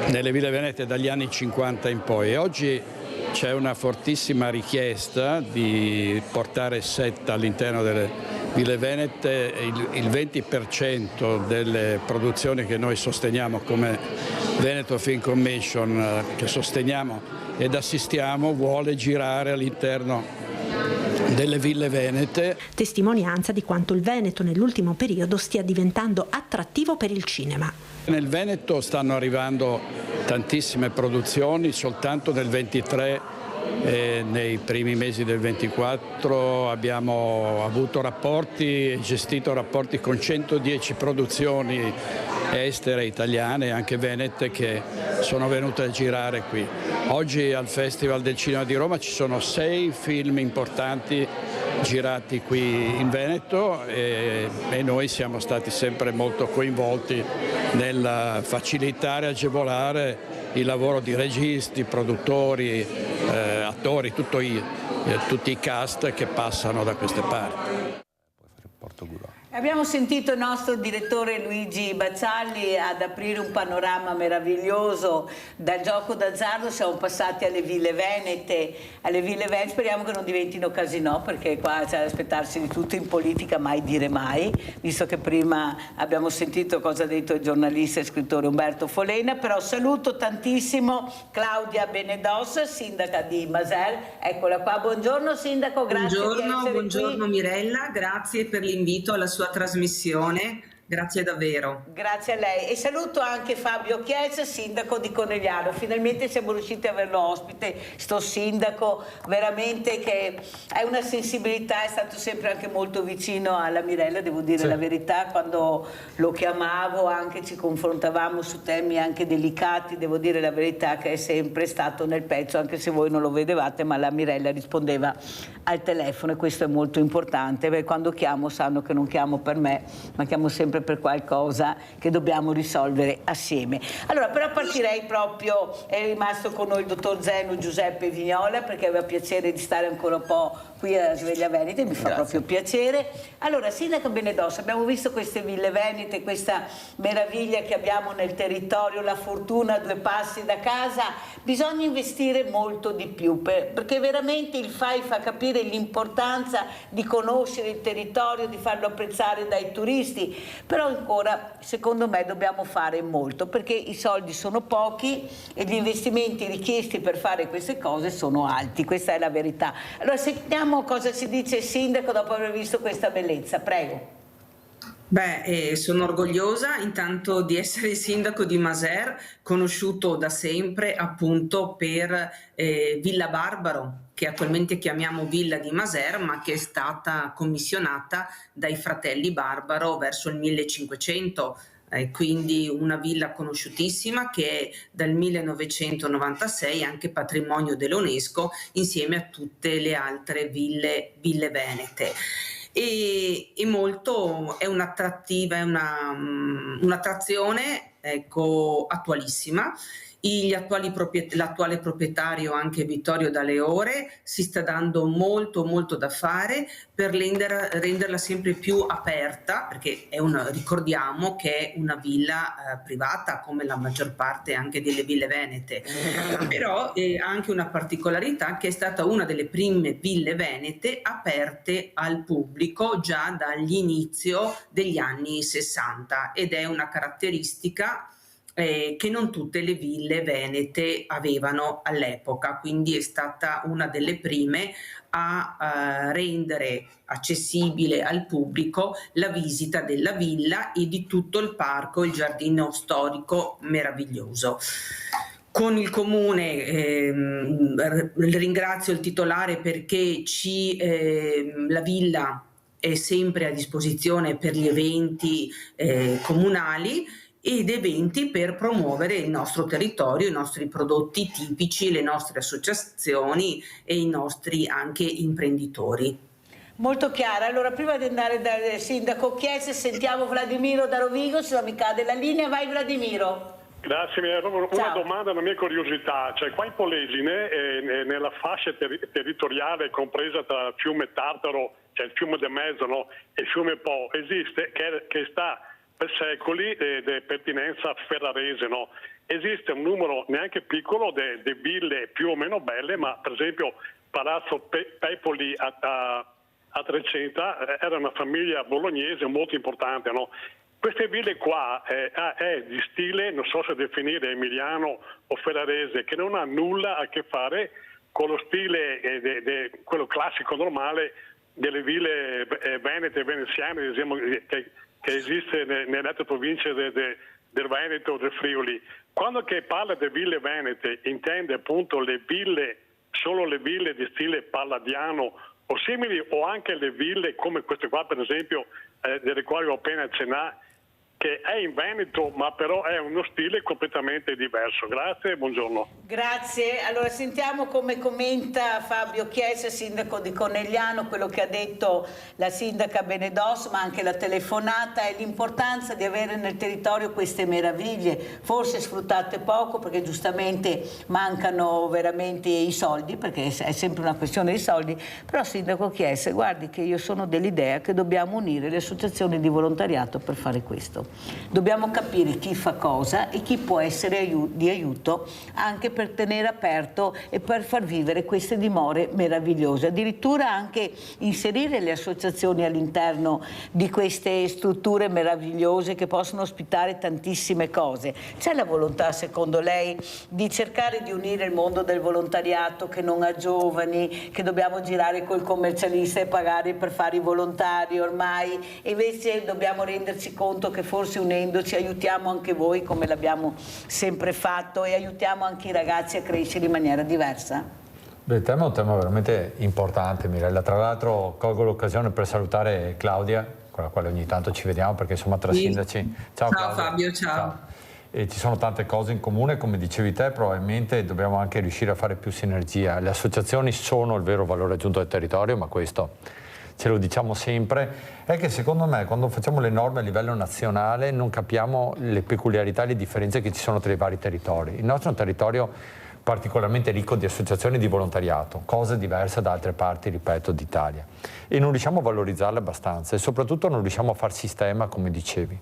nelle Ville Venete dagli anni 50 in poi, e oggi c'è una fortissima richiesta di portare set all'interno delle Ville Venete. Il 20% delle produzioni che noi sosteniamo come Veneto Film Commission, che sosteniamo ed assistiamo, vuole girare all'interno delle Ville Venete. Testimonianza di quanto il Veneto nell'ultimo periodo stia diventando attrattivo per il cinema. Nel Veneto stanno arrivando tantissime produzioni, soltanto nel 23 e nei primi mesi del 24 abbiamo avuto rapporti, gestito rapporti con 110 produzioni estere, italiane e anche venete che sono venute a girare qui. Oggi al Festival del Cinema di Roma ci sono 6 film importanti girati qui in Veneto e noi siamo stati sempre molto coinvolti nel facilitare, agevolare il lavoro di registi, produttori, attori, tutti i cast che passano da queste parti. Abbiamo sentito il nostro direttore Luigi Baccialli ad aprire un panorama meraviglioso dal gioco d'azzardo. Siamo passati alle Ville Venete, speriamo che non diventino casinò, perché qua c'è da aspettarsi di tutto in politica, mai dire mai, visto che prima abbiamo sentito cosa ha detto il giornalista e scrittore Umberto Folena. Però saluto tantissimo Claudia Benedos, sindaca di Masel, eccola qua. Buongiorno sindaco, grazie di essere qui. Buongiorno Mirella, grazie per l'invito alla sua trasmissione, grazie davvero. Grazie a lei e saluto anche Fabio Chiesa, sindaco di Conegliano. Finalmente siamo riusciti a averlo ospite, sto sindaco veramente che ha una sensibilità, è stato sempre anche molto vicino alla Mirella, devo dire la verità. Quando lo chiamavo anche ci confrontavamo su temi anche delicati, devo dire la verità che è sempre stato nel pezzo, anche se voi non lo vedevate, ma la Mirella rispondeva al telefono e questo è molto importante, perché quando chiamo sanno che non chiamo per me, ma chiamo sempre per qualcosa che dobbiamo risolvere assieme. Allora, però partirei proprio, è rimasto con noi il dottor Zeno Giuseppe Vignola, perché aveva piacere di stare ancora un po' qui a Sveglia Venete, mi fa proprio piacere. Allora, sindaco Benedos, abbiamo visto queste Ville Venete, questa meraviglia che abbiamo nel territorio, la fortuna a 2 passi da casa. Bisogna investire molto di più, perché veramente il FAI fa capire l'importanza di conoscere il territorio, di farlo apprezzare dai turisti, però ancora secondo me dobbiamo fare molto, perché i soldi sono pochi e gli investimenti richiesti per fare queste cose sono alti, questa è la verità. Allora sentiamo cosa ci dice il sindaco dopo aver visto questa bellezza, prego. Sono orgogliosa intanto di essere il sindaco di Maser, conosciuto da sempre appunto per Villa Barbaro, che attualmente chiamiamo Villa di Maser, ma che è stata commissionata dai fratelli Barbaro verso il 1500. Quindi una villa conosciutissima che è dal 1996 anche patrimonio dell'UNESCO insieme a tutte le altre ville venete. E molto è un'attrattiva, è un'attrazione attualissima. L'attuale proprietario, anche Vittorio D'Aleore, si sta dando molto da fare per renderla sempre più aperta, perché ricordiamo che è una villa privata come la maggior parte anche delle ville venete, però ha anche una particolarità che è stata una delle prime ville venete aperte al pubblico già dall'inizio degli anni 60 ed è una caratteristica che non tutte le ville venete avevano all'epoca, quindi è stata una delle prime a rendere accessibile al pubblico la visita della villa e di tutto il parco, il giardino storico meraviglioso. Con il comune ringrazio il titolare perché la villa è sempre a disposizione per gli eventi comunali ed eventi per promuovere il nostro territorio, i nostri prodotti tipici, le nostre associazioni e i nostri anche imprenditori. Molto chiara. Allora, prima di andare dal sindaco Chiese, sentiamo Vladimiro da Rovigo, se non mi cade la linea. Vai Vladimiro. Grazie, una domanda, una mia curiosità, cioè qua in Polesine, nella fascia territoriale compresa tra il fiume Tartaro, cioè il fiume del Mezzo, no? E il fiume Po, esiste, che sta per secoli di pertinenza ferrarese, no? Esiste un numero neanche piccolo di ville più o meno belle, ma per esempio Palazzo Pepoli a Trecenta era una famiglia bolognese molto importante, no? Queste ville qua è di stile, non so se definire emiliano o ferrarese, che non ha nulla a che fare con lo stile quello classico normale delle ville venete e veneziane, diciamo, che esiste nelle altre province del Veneto o del Friuli. Quando che parla di ville venete intende appunto solo le ville di stile palladiano o simili, o anche le ville come queste qua per esempio delle quali ho appena accennato, che è in Veneto ma però è uno stile completamente diverso. Grazie e buongiorno. Grazie. Allora sentiamo come commenta Fabio Chiesa, sindaco di Conegliano, quello che ha detto la sindaca Benedos, ma anche la telefonata e l'importanza di avere nel territorio queste meraviglie, forse sfruttate poco perché giustamente mancano veramente i soldi, perché è sempre una questione di soldi, però sindaco Chiesa, guardi che io sono dell'idea che dobbiamo unire le associazioni di volontariato per fare questo. Dobbiamo capire chi fa cosa e chi può essere di aiuto anche per tenere aperto e per far vivere queste dimore meravigliose. Addirittura anche inserire le associazioni all'interno di queste strutture meravigliose che possono ospitare tantissime cose. C'è la volontà, secondo lei, di cercare di unire il mondo del volontariato che non ha giovani, che dobbiamo girare col commercialista e pagare per fare i volontari ormai, e invece dobbiamo renderci conto che forse unendoci aiutiamo anche voi come l'abbiamo sempre fatto e aiutiamo anche i ragazzi a crescere in maniera diversa? Il tema è un tema veramente importante, Mirella. Tra l'altro colgo l'occasione per salutare Claudia, con la quale ogni tanto ci vediamo perché insomma tra sindaci. Ciao Claudia. Fabio, ciao. E ci sono tante cose in comune, come dicevi te, probabilmente dobbiamo anche riuscire a fare più sinergia. Le associazioni sono il vero valore aggiunto del territorio, ma questo ce lo diciamo sempre, è che secondo me quando facciamo le norme a livello nazionale non capiamo le peculiarità e le differenze che ci sono tra i vari territori. Il nostro è un territorio particolarmente ricco di associazioni di volontariato, cosa diversa da altre parti, ripeto, d'Italia, e non riusciamo a valorizzarle abbastanza e soprattutto non riusciamo a far sistema, come dicevi.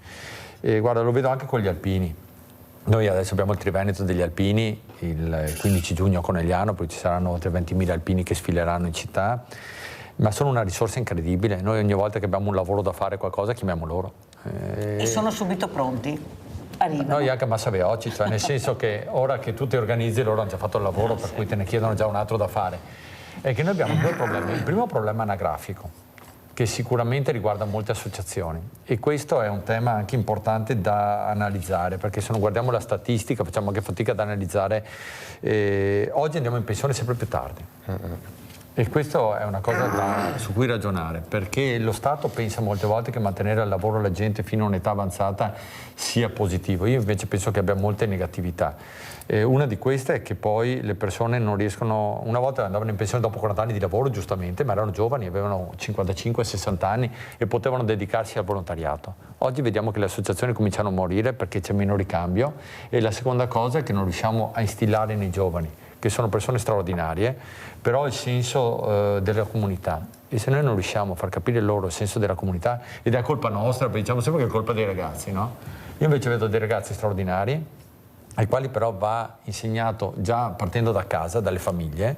E guarda, lo vedo anche con gli alpini. Noi adesso abbiamo il Triveneto degli Alpini il 15 giugno a Conegliano, poi ci saranno oltre 20.000 alpini che sfileranno in città, ma sono una risorsa incredibile. Noi ogni volta che abbiamo un lavoro da fare, qualcosa, chiamiamo loro. E sono subito pronti? Arrivano. Noi anche a Massa Veoci, cioè nel senso che ora che tu ti organizzi loro hanno già fatto il lavoro, per cui te ne chiedono già un altro da fare. È che noi abbiamo due problemi. Il primo problema anagrafico, che sicuramente riguarda molte associazioni, e questo è un tema anche importante da analizzare, perché se non guardiamo la statistica facciamo anche fatica ad analizzare. Oggi andiamo in pensione sempre più tardi. E questo è una cosa su cui ragionare, perché lo Stato pensa molte volte che mantenere al lavoro la gente fino a un'età avanzata sia positivo. Io invece penso che abbia molte negatività. Una di queste è che poi le persone non riescono, una volta andavano in pensione dopo 40 anni di lavoro, giustamente, ma erano giovani, avevano 55-60 anni e potevano dedicarsi al volontariato. Oggi vediamo che le associazioni cominciano a morire perché c'è meno ricambio, e la seconda cosa è che non riusciamo a instillare nei giovani, che sono persone straordinarie, però il senso della comunità. E se noi non riusciamo a far capire loro il senso della comunità, ed è colpa nostra, perché diciamo sempre che è colpa dei ragazzi, no? Io invece vedo dei ragazzi straordinari, ai quali però va insegnato già partendo da casa, dalle famiglie,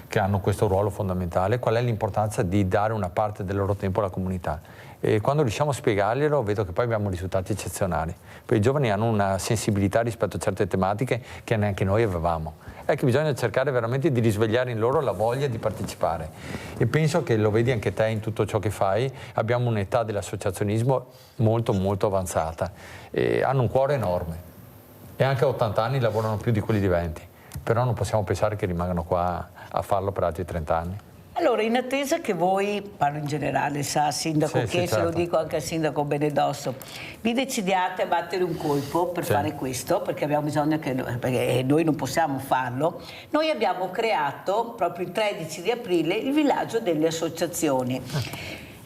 che hanno questo ruolo fondamentale, qual è l'importanza di dare una parte del loro tempo alla comunità. E quando riusciamo a spiegarglielo vedo che poi abbiamo risultati eccezionali. Poi i giovani hanno una sensibilità rispetto a certe tematiche che neanche noi avevamo. È che bisogna cercare veramente di risvegliare in loro la voglia di partecipare, e penso che lo vedi anche te in tutto ciò che fai. Abbiamo un'età dell'associazionismo molto molto avanzata, e hanno un cuore enorme, e anche a 80 anni lavorano più di quelli di 20, però non possiamo pensare che rimangano qua a farlo per altri 30 anni. Allora, in attesa che voi, parlo in generale, sa Sindaco Chiesa, certo, lo dico anche al Sindaco Benedosso, vi decidiate a battere un colpo per fare questo, perché abbiamo bisogno perché noi non possiamo farlo. Noi abbiamo creato proprio il 13 di aprile il villaggio delle associazioni.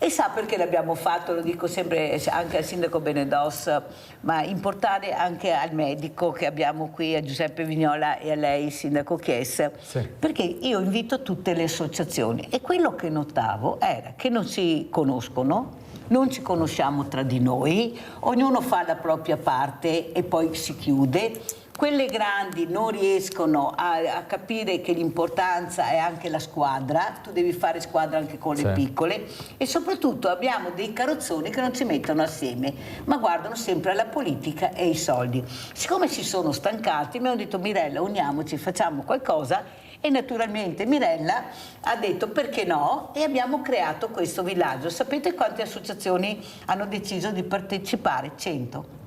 E sa perché l'abbiamo fatto, lo dico sempre anche al Sindaco Benedosso, ma importare anche al medico che abbiamo qui, a Giuseppe Vignola, e a lei, Sindaco Chiesa, perché io invito tutte le associazioni, e quello che notavo era che non si conoscono, non ci conosciamo tra di noi, ognuno fa la propria parte e poi si chiude. Quelle grandi non riescono a capire che l'importanza è anche la squadra, tu devi fare squadra anche con le piccole, e soprattutto abbiamo dei carrozzoni che non ci mettono assieme, ma guardano sempre alla politica e ai soldi. Siccome si sono stancati, mi hanno detto: Mirella, uniamoci, facciamo qualcosa, e naturalmente Mirella ha detto perché no, e abbiamo creato questo villaggio. Sapete quante associazioni hanno deciso di partecipare? 100.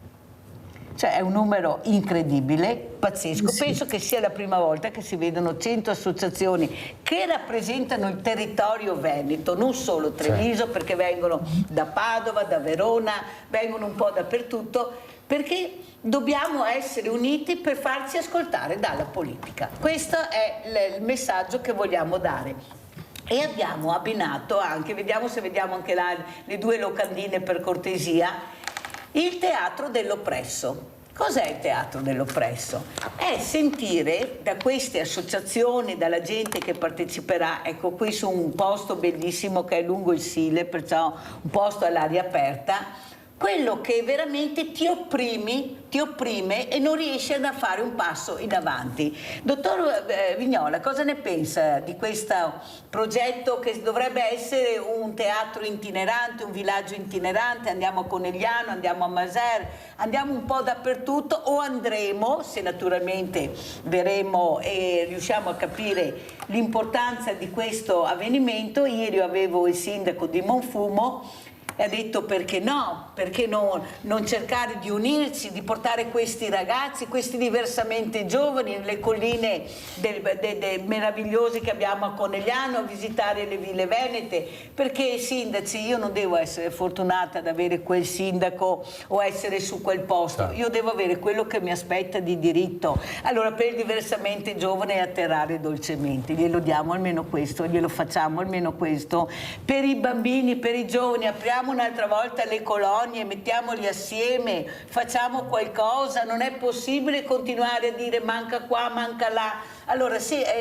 Cioè è un numero incredibile, pazzesco. Penso che sia la prima volta che si vedono 100 associazioni che rappresentano il territorio veneto, non solo Treviso, perché vengono da Padova, da Verona, vengono un po' dappertutto, perché dobbiamo essere uniti per farci ascoltare dalla politica. Questo è il messaggio che vogliamo dare. E abbiamo abbinato anche, vediamo se vediamo anche là le due locandine per cortesia, il teatro dell'oppresso. Cos'è il teatro dell'oppresso? È sentire da queste associazioni, dalla gente che parteciperà, ecco qui su un posto bellissimo che è lungo il Sile, perciò un posto all'aria aperta, quello che veramente ti opprime e non riesci a fare un passo in avanti. Dottor Vignola, cosa ne pensa di questo progetto che dovrebbe essere un teatro itinerante, un villaggio itinerante? Andiamo a Conegliano, andiamo a Maser, andiamo un po' dappertutto, o andremo, se naturalmente verremo e riusciamo a capire l'importanza di questo avvenimento. Ieri avevo il sindaco di Monfumo e ha detto perché no, perché non cercare di unirci, di portare questi ragazzi, questi diversamente giovani, nelle colline meravigliose che abbiamo a Conegliano, a visitare le ville venete, perché sindaci, io non devo essere fortunata ad avere quel sindaco o essere su quel posto, io devo avere quello che mi aspetta di diritto. Allora per il diversamente giovane atterrare dolcemente, glielo diamo almeno questo, glielo facciamo almeno questo. Per i bambini, per i giovani, apriamo un'altra volta le colonie, mettiamoli assieme, facciamo qualcosa. Non è possibile continuare a dire manca qua, manca là. Allora,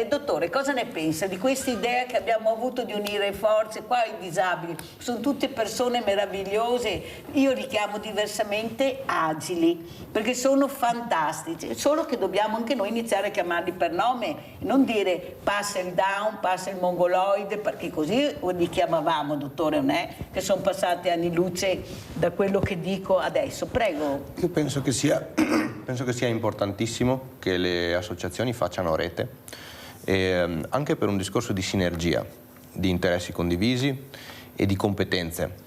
dottore, cosa ne pensa di questa idea che abbiamo avuto di unire forze? Qua i disabili sono tutte persone meravigliose, io li chiamo diversamente agili, perché sono fantastici, solo che dobbiamo anche noi iniziare a chiamarli per nome, non dire passa il Down, passa il mongoloide, perché così li chiamavamo, dottore, non è? Che sono passati anni luce da quello che dico adesso. Prego. Io penso che sia importantissimo che le associazioni facciano rete, anche per un discorso di sinergia, di interessi condivisi e di competenze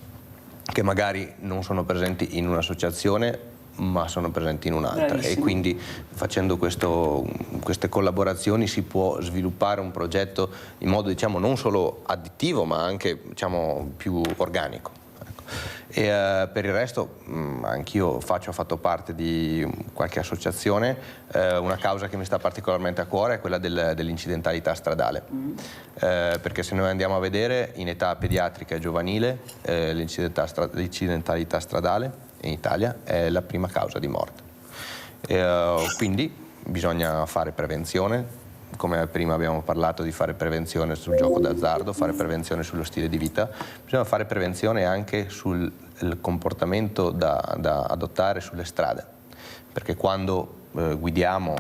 che magari non sono presenti in un'associazione ma sono presenti in un'altra. Bravissimo. E quindi facendo queste collaborazioni si può sviluppare un progetto in modo, diciamo, non solo additivo ma anche, diciamo, più organico. Ecco. E per il resto anch'io ho fatto parte di qualche associazione. Una causa che mi sta particolarmente a cuore è quella dell'incidentalità stradale, perché se noi andiamo a vedere in età pediatrica e giovanile l'incidentalità stradale in Italia è la prima causa di morte. Quindi bisogna fare prevenzione, come prima abbiamo parlato di fare prevenzione sul gioco d'azzardo, fare prevenzione sullo stile di vita, bisogna fare prevenzione anche sul comportamento da adottare sulle strade, perché quando guidiamo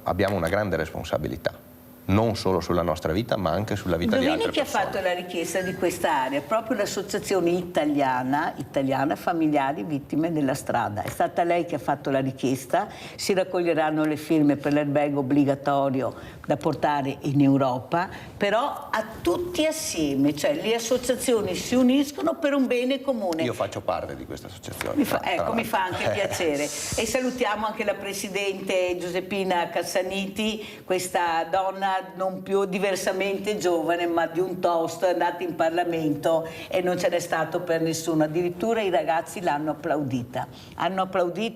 abbiamo una grande responsabilità, non solo sulla nostra vita ma anche sulla vita di altre persone. Chi ha fatto la richiesta di questa area? Proprio l'associazione italiana Familiari Vittime della Strada. È stata lei che ha fatto la richiesta, si raccoglieranno le firme per l'albergo obbligatorio da portare in Europa, però a tutti assieme, cioè le associazioni si uniscono per un bene comune. Io faccio parte di questa associazione. Mi fa anche piacere. E salutiamo anche la presidente Giuseppina Cassaniti, questa donna non più diversamente giovane ma di un tosto, è andata in Parlamento e non ce n'è stato per nessuno, addirittura i ragazzi l'hanno applaudita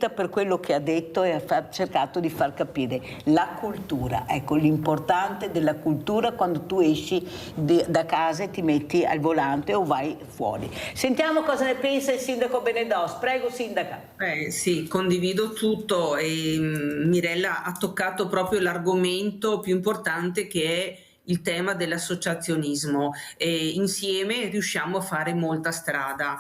per quello che ha detto e ha cercato di far capire la cultura, ecco l'importante della cultura quando tu esci da casa e ti metti al volante o vai fuori. Sentiamo cosa ne pensa il sindaco Benedos. Prego sindaca. Sì, condivido tutto e Mirella ha toccato proprio l'argomento più importante che è il tema dell'associazionismo. Insieme riusciamo a fare molta strada.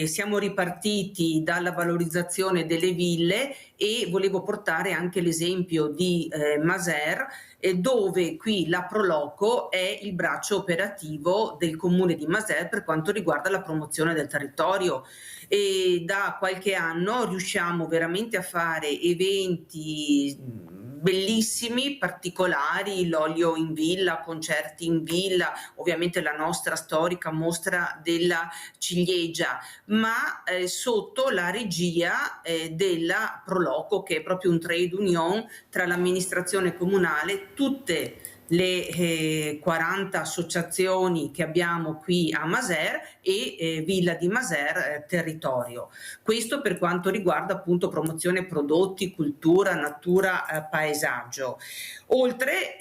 Siamo ripartiti dalla valorizzazione delle ville e volevo portare anche l'esempio di Maser, dove qui la Proloco è il braccio operativo del comune di Maser per quanto riguarda la promozione del territorio. E da qualche anno riusciamo veramente a fare eventi bellissimi, particolari, l'olio in villa, concerti in villa, ovviamente la nostra storica mostra della ciliegia, ma sotto la regia della Proloco, che è proprio un trade union tra l'amministrazione comunale, tutte le 40 associazioni che abbiamo qui a Maser e Villa di Maser territorio. Questo per quanto riguarda appunto promozione prodotti, cultura, natura, paesaggio. Oltre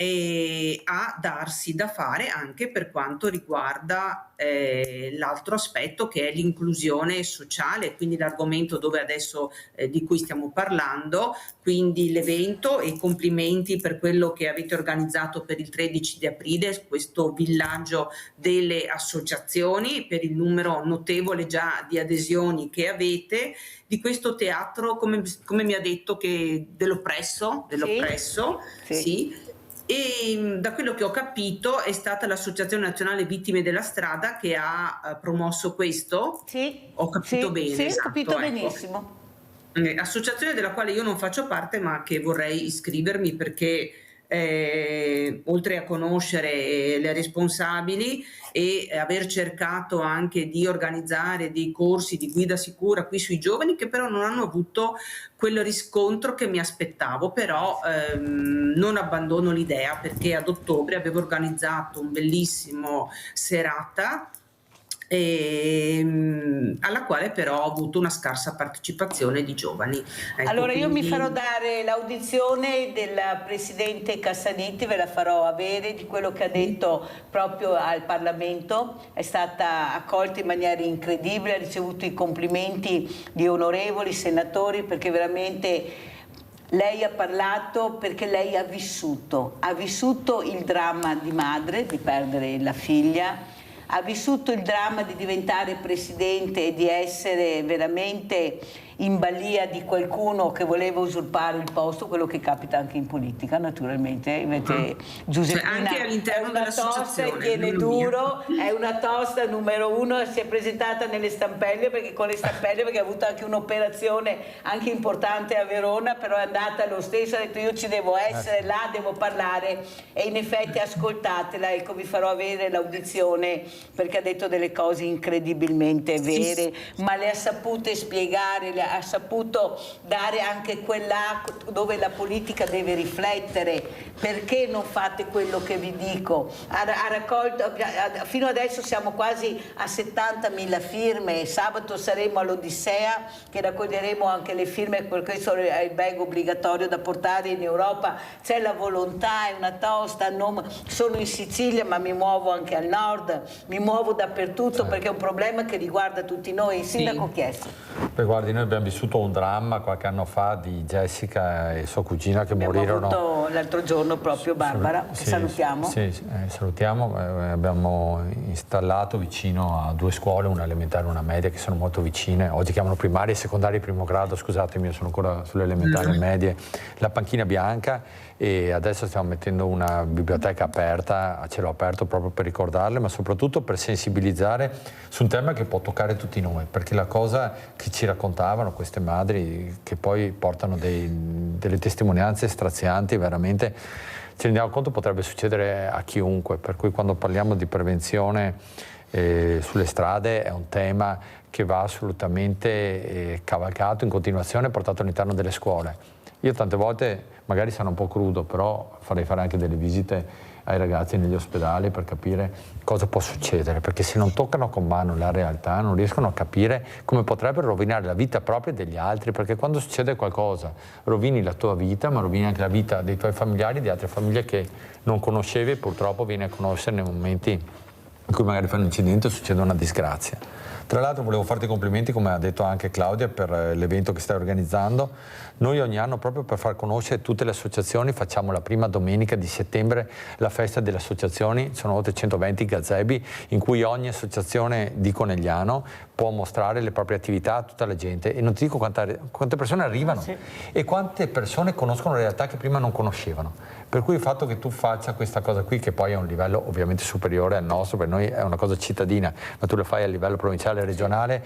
a darsi da fare anche per quanto riguarda l'altro aspetto che è l'inclusione sociale, quindi l'argomento dove adesso di cui stiamo parlando, quindi l'evento, e complimenti per quello che avete organizzato per il 13 di aprile, questo villaggio delle associazioni, per il numero notevole già di adesioni che avete, di questo teatro, come mi ha detto, che dell'oppresso, sì. E da quello che ho capito è stata l'Associazione Nazionale Vittime della Strada che ha promosso questo? Sì. Ho capito bene? Sì, esatto, ho capito ecco. benissimo. Associazione della quale io non faccio parte ma che vorrei iscrivermi perché oltre a conoscere le responsabili e aver cercato anche di organizzare dei corsi di guida sicura qui sui giovani che però non hanno avuto quel riscontro che mi aspettavo, però non abbandono l'idea perché ad ottobre avevo organizzato un bellissimo serata alla quale però ho avuto una scarsa partecipazione di giovani. Ecco, allora io quindi mi farò dare l'audizione della Presidente Cassaniti, ve la farò avere, di quello che ha detto proprio al Parlamento. È stata accolta in maniera incredibile, ha ricevuto i complimenti di onorevoli senatori perché veramente lei ha parlato, perché lei ha vissuto il dramma di madre, di perdere la figlia, ha vissuto il dramma di diventare presidente e di essere veramente in balia di qualcuno che voleva usurpare il posto, quello che capita anche in politica naturalmente. Invece Giuseppina anche all'interno è una tosta e dell'associazione, tiene duro, è una tosta numero uno, si è presentata nelle stampelle con le stampelle perché ha avuto anche un'operazione anche importante a Verona, però è andata lo stesso, ha detto io ci devo essere là, devo parlare, e in effetti ascoltatela, ecco, vi farò avere l'audizione perché ha detto delle cose incredibilmente vere, ma le ha sapute spiegare, le ha saputo dare anche quella dove la politica deve riflettere, perché non fate quello che vi dico. Ha raccolto, fino adesso siamo quasi a 70.000 firme, sabato saremo all'Odissea che raccoglieremo anche le firme, per questo è il bag obbligatorio da portare in Europa. C'è la volontà, è una tosta, sono in Sicilia ma mi muovo anche al nord, mi muovo dappertutto perché è un problema che riguarda tutti noi. Il sindaco chiese. Beh, guardi, noi abbiamo vissuto un dramma qualche anno fa di Jessica e sua cugina che morirono. Abbiamo avuto l'altro giorno proprio Barbara, che salutiamo. Salutiamo, abbiamo installato vicino a 2 scuole, una elementare e una media, che sono molto vicine. Oggi chiamano primarie e secondarie primo grado, scusatemi, io sono ancora sulle elementari e medie. La panchina bianca, e adesso stiamo mettendo una biblioteca aperta, a cielo aperto, proprio per ricordarle, ma soprattutto per sensibilizzare su un tema che può toccare tutti noi, perché la cosa che ci raccontavano queste madri, che poi portano delle testimonianze strazianti, veramente ci rendiamo conto potrebbe succedere a chiunque, per cui quando parliamo di prevenzione sulle strade è un tema che va assolutamente cavalcato in continuazione e portato all'interno delle scuole. Io tante volte, magari sarà un po' crudo, però farei fare anche delle visite ai ragazzi negli ospedali per capire cosa può succedere, perché se non toccano con mano la realtà non riescono a capire come potrebbero rovinare la vita propria e degli altri, perché quando succede qualcosa rovini la tua vita, ma rovini anche la vita dei tuoi familiari, di altre famiglie che non conoscevi e purtroppo vieni a conoscere nei momenti in cui magari fai un incidente o succede una disgrazia. Tra l'altro volevo farti i complimenti, come ha detto anche Claudia, per l'evento che stai organizzando. Noi ogni anno, proprio per far conoscere tutte le associazioni, facciamo la prima domenica di settembre la festa delle associazioni. Sono oltre 120 gazebi in cui ogni associazione di Conegliano può mostrare le proprie attività a tutta la gente, e non ti dico quante persone arrivano e quante persone conoscono realtà che prima non conoscevano. Per cui il fatto che tu faccia questa cosa qui, che poi è un livello ovviamente superiore al nostro, per noi è una cosa cittadina, ma tu lo fai a livello provinciale e regionale,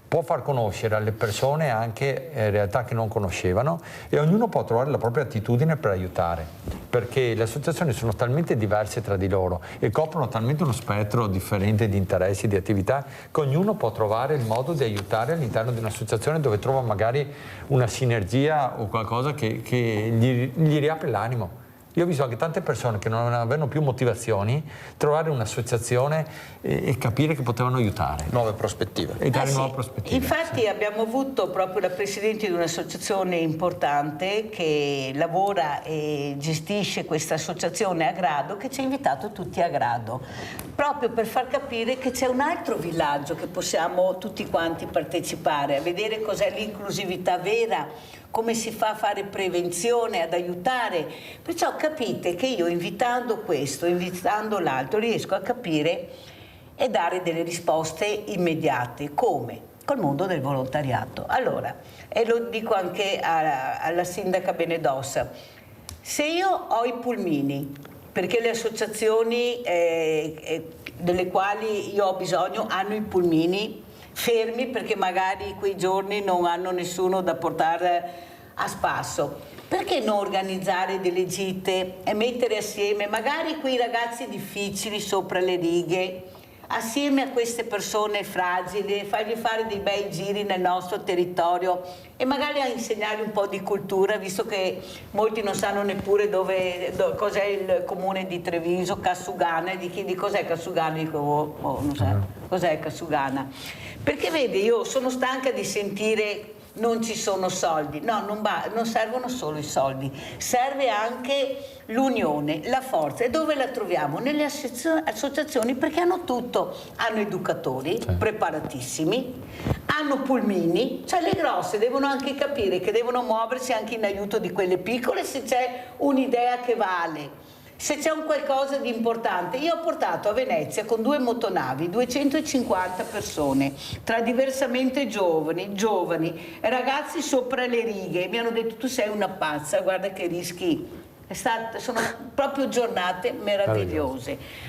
può far conoscere alle persone anche realtà che non conoscevano, e ognuno può trovare la propria attitudine per aiutare, perché le associazioni sono talmente diverse tra di loro e coprono talmente uno spettro differente di interessi, di attività, che ognuno può trovare il modo di aiutare all'interno di un'associazione dove trova magari una sinergia o qualcosa che gli riapre l'animo. Io ho visto anche tante persone che non avevano più motivazioni, trovare un'associazione e capire che potevano aiutare. Nuove prospettive. E dare nuove prospettive. Infatti abbiamo avuto proprio la presidente di un'associazione importante che lavora e gestisce questa associazione a Grado, che ci ha invitato tutti a Grado, proprio per far capire che c'è un altro villaggio che possiamo tutti quanti partecipare, a vedere cos'è l'inclusività vera, come si fa a fare prevenzione, ad aiutare. Perciò capite che io invitando questo, invitando l'altro, riesco a capire e dare delle risposte immediate. Come? Col mondo del volontariato. Allora, e lo dico anche alla sindaca Benedossa, se io ho i pulmini, perché le associazioni delle quali io ho bisogno hanno i pulmini fermi perché magari quei giorni non hanno nessuno da portare a spasso, perché non organizzare delle gite e mettere assieme magari quei ragazzi difficili sopra le righe, assieme a queste persone fragili, fargli fare dei bei giri nel nostro territorio e magari a insegnargli un po' di cultura, visto che molti non sanno neppure cos'è il comune di Treviso, Cassugana, e di chiedi cos'è Cassugana, dico non so, cos'è Cassugana. Perché vedi, io sono stanca di sentire non ci sono soldi, no, non servono solo i soldi, serve anche l'unione, la forza. E dove la troviamo? Nelle associazioni, perché hanno tutto, hanno educatori preparatissimi, hanno pulmini, cioè le grosse devono anche capire che devono muoversi anche in aiuto di quelle piccole se c'è un'idea che vale. se c'è un qualcosa di importante. Io ho portato a Venezia con 2 motonavi 250 persone, tra diversamente giovani, ragazzi sopra le righe. Mi hanno detto: tu sei una pazza, guarda che rischi. Sono proprio giornate meravigliose.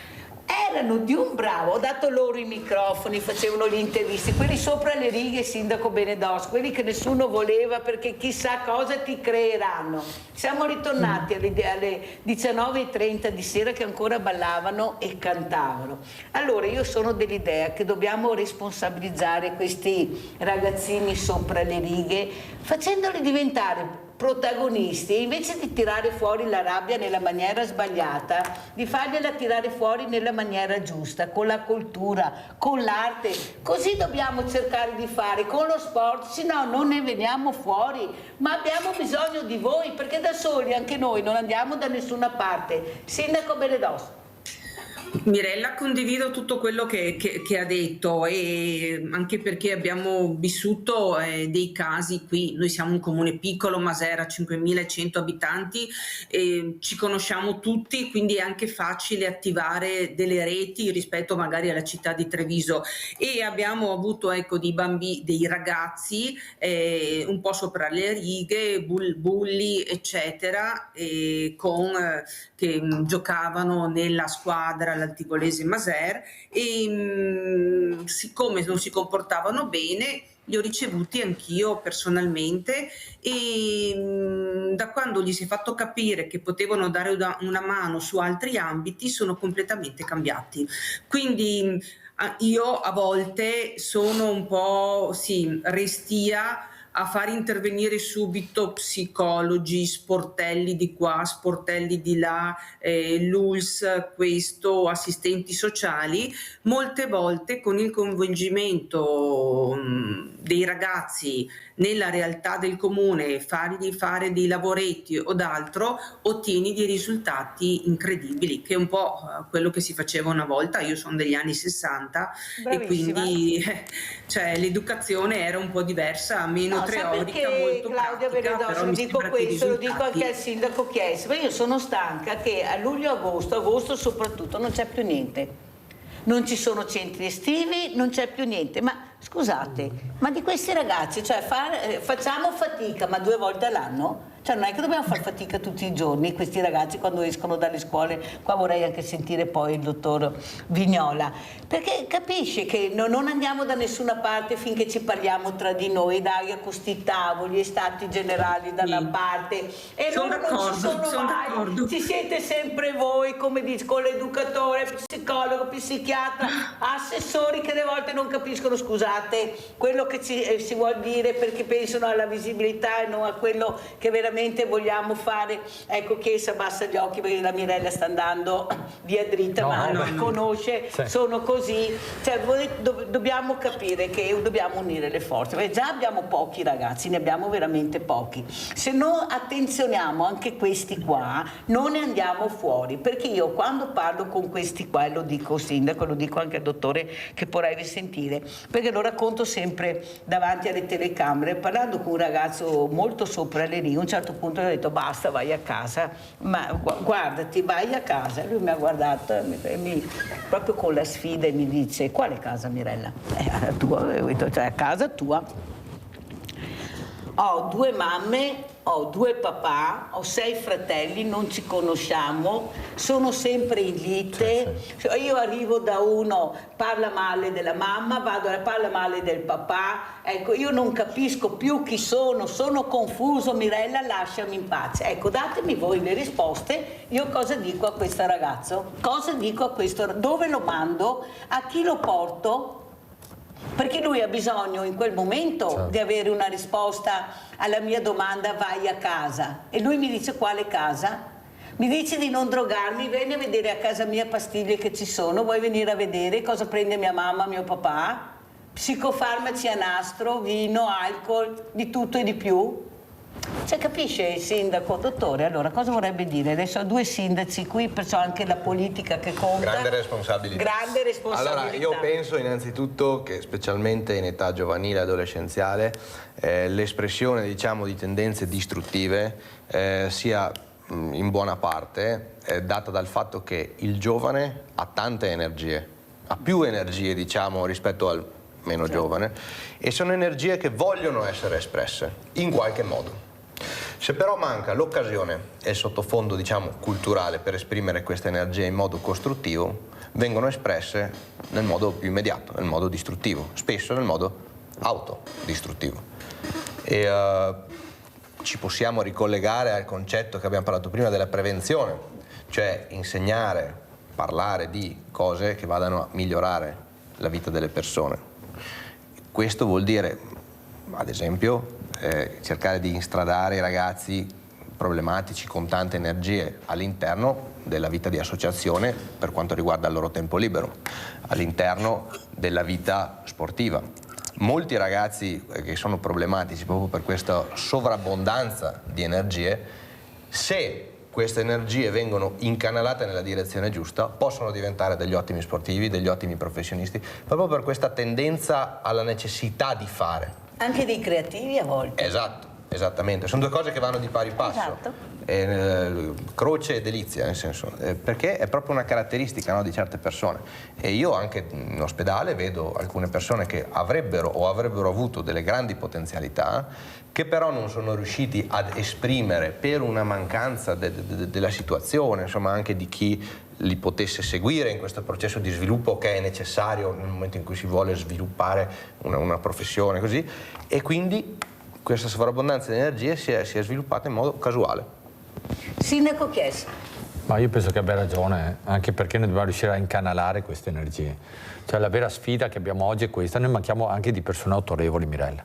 Erano di un bravo, ho dato loro i microfoni, facevano gli intervisti, quelli sopra le righe, sindaco Benedos, quelli che nessuno voleva perché chissà cosa ti creeranno. Siamo ritornati alle 19:30 di sera che ancora ballavano e cantavano. Allora io sono dell'idea che dobbiamo responsabilizzare questi ragazzini sopra le righe, facendoli diventare protagonisti, invece di tirare fuori la rabbia nella maniera sbagliata, di fargliela tirare fuori nella maniera giusta, con la cultura, con l'arte. Così dobbiamo cercare di fare con lo sport, se no non ne veniamo fuori. Ma abbiamo bisogno di voi, perché da soli anche noi non andiamo da nessuna parte. Sindaco Benedos. Mirella, condivido tutto quello che ha detto, e anche perché abbiamo vissuto dei casi qui. Noi siamo un comune piccolo, Masera, 5.100 abitanti, ci conosciamo tutti, quindi è anche facile attivare delle reti rispetto magari alla città di Treviso, e abbiamo avuto dei ragazzi un po' sopra le righe, bulli eccetera, che giocavano nella squadra l'Antivolese Maser, e siccome non si comportavano bene li ho ricevuti anch'io personalmente, e da quando gli si è fatto capire che potevano dare una mano su altri ambiti sono completamente cambiati. Quindi io a volte sono un po' restia a far intervenire subito psicologi, sportelli di qua, sportelli di là, l'ULS, questo, assistenti sociali. Molte volte con il coinvolgimento dei ragazzi nella realtà del comune, fargli fare dei lavoretti o d'altro, ottieni dei risultati incredibili, che è un po' quello che si faceva una volta. Io sono degli anni 60. Bravissima. E quindi l'educazione era un po' diversa, meno teorica, molto Claudia Benedos, lo dico anche al sindaco Chiesi, ma io sono stanca che a luglio-agosto soprattutto non c'è più niente. Non ci sono centri estivi, non c'è più niente. Ma scusate, ma di questi ragazzi, facciamo fatica, ma 2 volte all'anno? Cioè non è che dobbiamo fare fatica tutti i giorni, questi ragazzi quando escono dalle scuole. Qua vorrei anche sentire poi il dottor Vignola, perché capisce che non andiamo da nessuna parte finché ci parliamo tra di noi, Daria, con sti tavoli e stati generali da una parte, e loro non ci sono mai, ci siete sempre voi, come dice, con l'educatore, psicologo, psichiatra, assessori che alle volte non capiscono, scusate, quello che si vuol dire, perché pensano alla visibilità e non a quello che veramente vogliamo fare. Ecco che si abbassa gli occhi perché la Mirella sta andando via dritta, ma non conosce, sono così. Cioè, dobbiamo capire che dobbiamo unire le forze, perché già abbiamo pochi ragazzi, ne abbiamo veramente pochi. Se non attenzioniamo anche questi qua, non ne andiamo fuori, perché io quando parlo con questi qua, e lo dico sindaco, lo dico anche al dottore che vorrei sentire, perché lo racconto sempre davanti alle telecamere, parlando con un ragazzo molto sopra le righe. A un certo punto gli ho detto: basta, vai a casa, ma guardati, vai a casa. Lui mi ha guardato proprio con la sfida e mi dice: quale casa, Mirella? La tua. Ho detto: cioè a casa tua. Ho 2 mamme, ho 2 papà, ho 6 fratelli, non ci conosciamo, sono sempre in lite. Io arrivo da uno, parla male della mamma, parla male del papà. Ecco, io non capisco più chi sono confuso. Mirella, lasciami in pace. Ecco, datemi voi le risposte. Io cosa dico a questo ragazzo? Cosa dico a questo? Dove lo mando? A chi lo porto? Perché lui ha bisogno in quel momento di avere una risposta alla mia domanda: vai a casa. E lui mi dice: quale casa? Mi dice di non drogarmi, vieni a vedere a casa mia pastiglie che ci sono, vuoi venire a vedere cosa prende mia mamma, mio papà? Psicofarmaci a nastro, vino, alcol, di tutto e di più. Cioè, capisce il sindaco? Dottore, allora cosa vorrebbe dire? Adesso ho 2 sindaci qui, perciò anche la politica che conta. Grande responsabilità. Grande responsabilità. Allora, io penso innanzitutto che specialmente in età giovanile e adolescenziale l'espressione, diciamo, di tendenze distruttive sia in buona parte è data dal fatto che il giovane ha tante energie, ha più energie diciamo rispetto al meno giovane, e sono energie che vogliono essere espresse in qualche modo. Se però manca l'occasione e il sottofondo diciamo culturale per esprimere queste energie in modo costruttivo, vengono espresse nel modo più immediato, nel modo distruttivo, spesso nel modo autodistruttivo. E ci possiamo ricollegare al concetto che abbiamo parlato prima della prevenzione, cioè insegnare, parlare di cose che vadano a migliorare la vita delle persone. Questo vuol dire, ad esempio, cercare di instradare i ragazzi problematici con tante energie all'interno della vita di associazione per quanto riguarda il loro tempo libero, all'interno della vita sportiva. Molti ragazzi che sono problematici proprio per questa sovrabbondanza di energie, se queste energie vengono incanalate nella direzione giusta, possono diventare degli ottimi sportivi, degli ottimi professionisti, proprio per questa tendenza alla necessità di fare. Anche dei creativi a volte. Esatto, esattamente. Sono due cose che vanno di pari passo. Esatto. Croce e delizia, nel senso, perché è proprio una caratteristica, no, di certe persone. E io anche in ospedale vedo alcune persone che avrebbero avuto delle grandi potenzialità, che però non sono riusciti ad esprimere per una mancanza della situazione, insomma anche di chi li potesse seguire in questo processo di sviluppo che è necessario nel momento in cui si vuole sviluppare una professione così, e quindi questa sovrabbondanza di energie si è sviluppata in modo casuale. Sindaco Chiesa. Ma io penso che abbia ragione, anche perché noi dobbiamo riuscire a incanalare queste energie. Cioè la vera sfida che abbiamo oggi è questa, noi manchiamo anche di persone autorevoli, Mirella.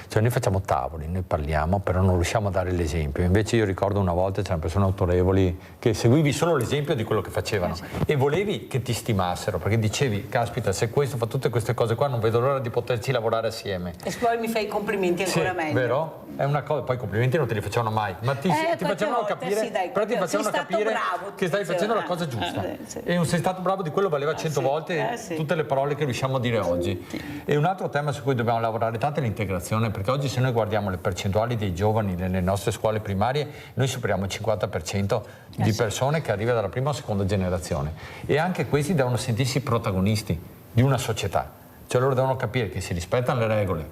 Cioè noi facciamo tavoli, noi parliamo, però non riusciamo a dare l'esempio. Invece io ricordo una volta c'erano persone autorevoli che seguivi solo l'esempio di quello che facevano e volevi che ti stimassero, perché dicevi, caspita, se questo fa tutte queste cose qua non vedo l'ora di poterci lavorare assieme. E poi mi fai i complimenti ancora meglio. Vero? È una cosa, poi i complimenti non te li facevano mai, ma ti facevano capire, sì, dai, però ti facevano capire che stai facendo la cosa giusta. E un sei stato bravo di quello valeva 100 volte tutte le parole che riusciamo a dire oggi. E un altro tema su cui dobbiamo lavorare tanto è l'integrazione, perché oggi se noi guardiamo le percentuali dei giovani nelle nostre scuole primarie, noi superiamo il 50% di persone che arrivano dalla prima o seconda generazione, e anche questi devono sentirsi protagonisti di una società, cioè loro devono capire che si rispettano le regole,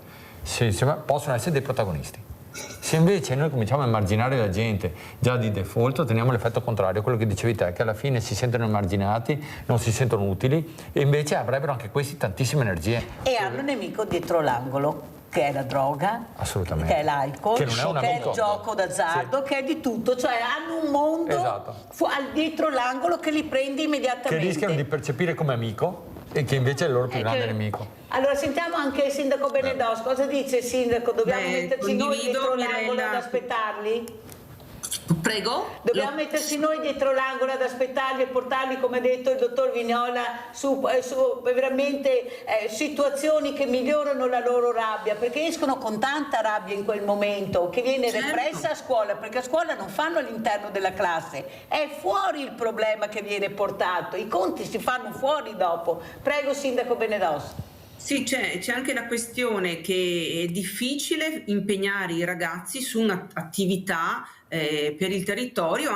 possono essere dei protagonisti. Se invece noi cominciamo a emarginare la gente già di default, otteniamo l'effetto contrario, quello che dicevi te, che alla fine si sentono emarginati, non si sentono utili, e invece avrebbero anche questi tantissime energie. E hanno un nemico dietro l'angolo, che è la droga, assolutamente, che è l'alcol, che è il gioco d'azzardo, che è di tutto, cioè hanno un mondo dietro l'angolo che li prende immediatamente. Che rischiano di percepire come amico e che invece è il loro più grande nemico. Allora sentiamo anche il sindaco Benedos, cosa dice il sindaco? Dobbiamo metterci noi dietro l'angolo ad aspettarli? Prego? Dobbiamo metterci noi dietro l'angolo ad aspettarli e portarli, come ha detto il dottor Vignola, su veramente situazioni che migliorano la loro rabbia, perché escono con tanta rabbia in quel momento, che viene repressa a scuola, perché a scuola non fanno all'interno della classe, è fuori il problema che viene portato, i conti si fanno fuori dopo. Prego sindaco Benedos. Sì, c'è anche la questione che è difficile impegnare i ragazzi su un'attività per il territorio,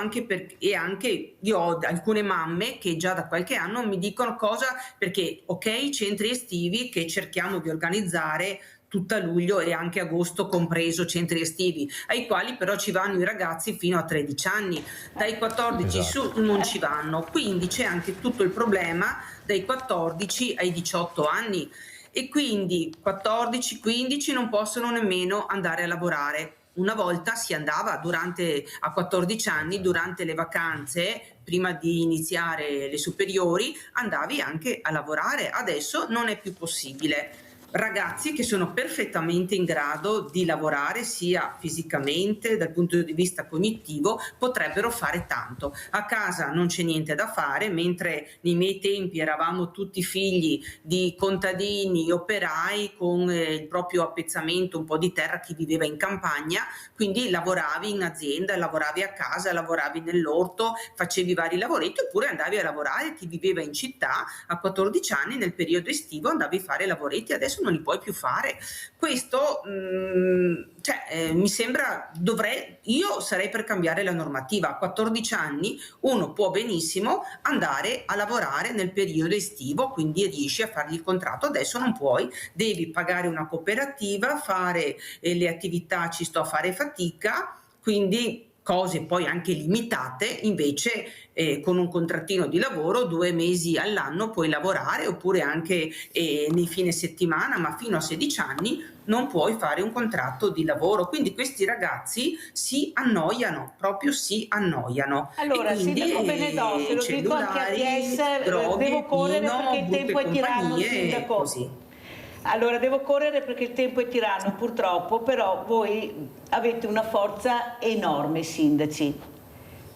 e anche io ho alcune mamme che già da qualche anno mi dicono cosa, perché ok, centri estivi che cerchiamo di organizzare tutta luglio e anche agosto compreso, centri estivi, ai quali però ci vanno i ragazzi fino a 13 anni, dai 14 su non ci vanno, quindi c'è anche tutto il problema dai 14 ai 18 anni, e quindi 14-15 non possono nemmeno andare a lavorare. Una volta si andava a 14 anni, durante le vacanze, prima di iniziare le superiori, andavi anche a lavorare, adesso non è più possibile. Ragazzi che sono perfettamente in grado di lavorare sia fisicamente, dal punto di vista cognitivo, potrebbero fare tanto. A casa non c'è niente da fare, mentre nei miei tempi eravamo tutti figli di contadini, operai con il proprio appezzamento, un po' di terra, chi viveva in campagna, quindi lavoravi in azienda, lavoravi a casa, lavoravi nell'orto, facevi vari lavoretti, oppure andavi a lavorare, chi viveva in città a 14 anni nel periodo estivo andavi a fare lavoretti. Adesso non li puoi più fare. Questo mi sembra, io sarei per cambiare la normativa. A 14 anni uno può benissimo andare a lavorare nel periodo estivo, quindi riesci a fargli il contratto. Adesso non puoi, devi pagare una cooperativa, fare le attività, ci sto a fare fatica, quindi cose poi anche limitate. Invece con un contrattino di lavoro 2 mesi all'anno puoi lavorare, oppure anche nei fine settimana, ma fino a 16 anni non puoi fare un contratto di lavoro. Quindi questi ragazzi si annoiano, proprio si annoiano. Allora, e quindi, Sindaco Benedossi, lo dico anche a TS, droghe, devo correre vino, perché il tempo è tiranno, compagnie, Sindaco. così. Allora, devo correre perché il tempo è tiranno, purtroppo, però voi avete una forza enorme, sindaci,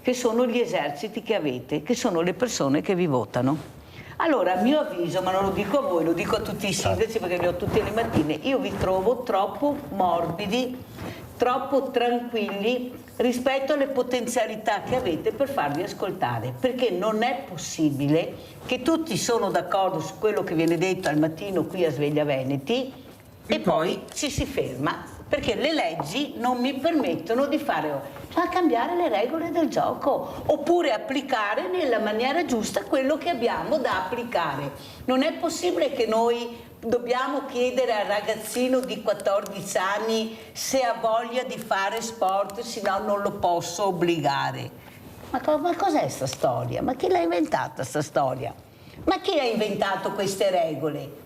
che sono gli eserciti che avete, che sono le persone che vi votano. Allora, a mio avviso, ma non lo dico a voi, lo dico a tutti i sindaci perché li ho tutte le mattine, io vi trovo troppo morbidi, troppo tranquilli rispetto alle potenzialità che avete per farvi ascoltare, perché non è possibile che tutti sono d'accordo su quello che viene detto al mattino qui a Sveglia Veneti e poi ci si ferma, perché le leggi non mi permettono di cambiare le regole del gioco, oppure applicare nella maniera giusta quello che abbiamo da applicare. Non è possibile che noi dobbiamo chiedere al ragazzino di 14 anni se ha voglia di fare sport, se no non lo posso obbligare. Ma cos'è sta storia? Ma chi l'ha inventata sta storia? Ma chi ha inventato queste regole?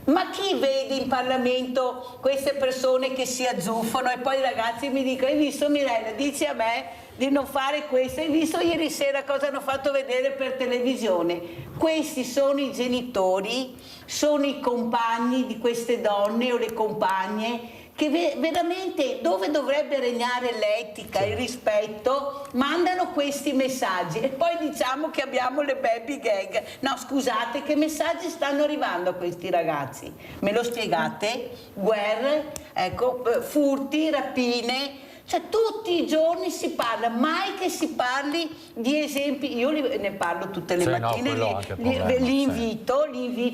Ma chi vede in Parlamento queste persone che si azzuffano e poi i ragazzi mi dicono: hai visto Mirella, dici a me di non fare questo, hai visto ieri sera cosa hanno fatto vedere per televisione? Questi sono i genitori, sono i compagni di queste donne o le compagne che veramente, dove dovrebbe regnare l'etica, il rispetto, mandano questi messaggi e poi diciamo che abbiamo le baby gag. No, scusate, che messaggi stanno arrivando a questi ragazzi? Me lo spiegate? Guerre, ecco, furti, rapine. Cioè tutti i giorni si parla, mai che si parli di esempi. Io ne parlo tutte le mattine, li invito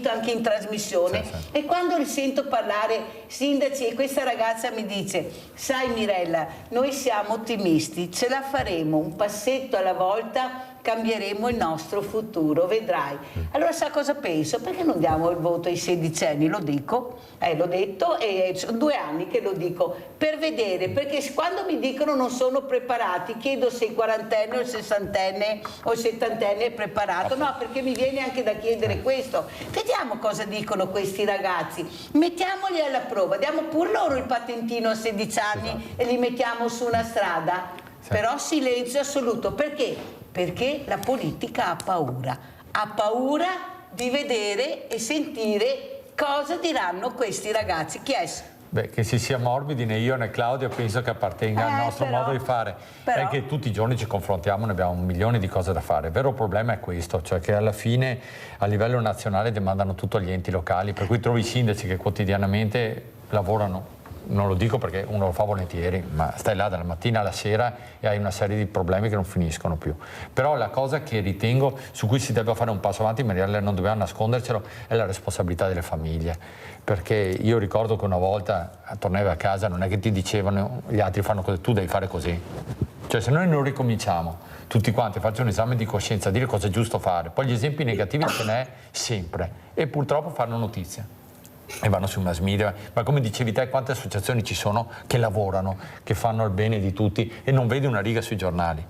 anche in trasmissione. E quando li sento parlare, sindaci, e questa ragazza mi dice: sai Mirella, noi siamo ottimisti, ce la faremo un passetto alla volta, cambieremo il nostro futuro, vedrai. Allora sa cosa penso? Perché non diamo il voto ai 16enni? Lo dico, l'ho detto e sono 2 anni che lo dico, per vedere, perché quando mi dicono non sono preparati, chiedo se il 40enne o il 60enne o il 70enne è preparato. No, perché mi viene anche da chiedere questo. Vediamo cosa dicono questi ragazzi, mettiamoli alla prova, diamo pur loro il patentino a 16 anni e li mettiamo su una strada. Però silenzio assoluto, perché? Perché la politica ha paura di vedere e sentire cosa diranno questi ragazzi. Chi è? Beh, che si sia morbidi né io né Claudio penso che appartenga al nostro modo di fare. È che tutti i giorni ci confrontiamo, ne abbiamo 1 milione di cose da fare. Il vero problema è questo, cioè che alla fine a livello nazionale demandano tutto agli enti locali, per cui trovi i sindaci che quotidianamente lavorano. Non lo dico perché uno lo fa volentieri, ma stai là dalla mattina alla sera e hai una serie di problemi che non finiscono più. Però la cosa che ritengo su cui si deve fare un passo avanti, in maniera non dobbiamo nascondercelo, è la responsabilità delle famiglie. Perché io ricordo che una volta tornavi a casa, non è che ti dicevano gli altri fanno così, tu devi fare così. Cioè se noi non ricominciamo tutti quanti a farci un esame di coscienza, a dire cosa è giusto fare, poi gli esempi negativi ce n'è sempre e purtroppo fanno notizia. E vanno sui mass media, ma come dicevi te, quante associazioni ci sono che lavorano, che fanno il bene di tutti e non vedi una riga sui giornali.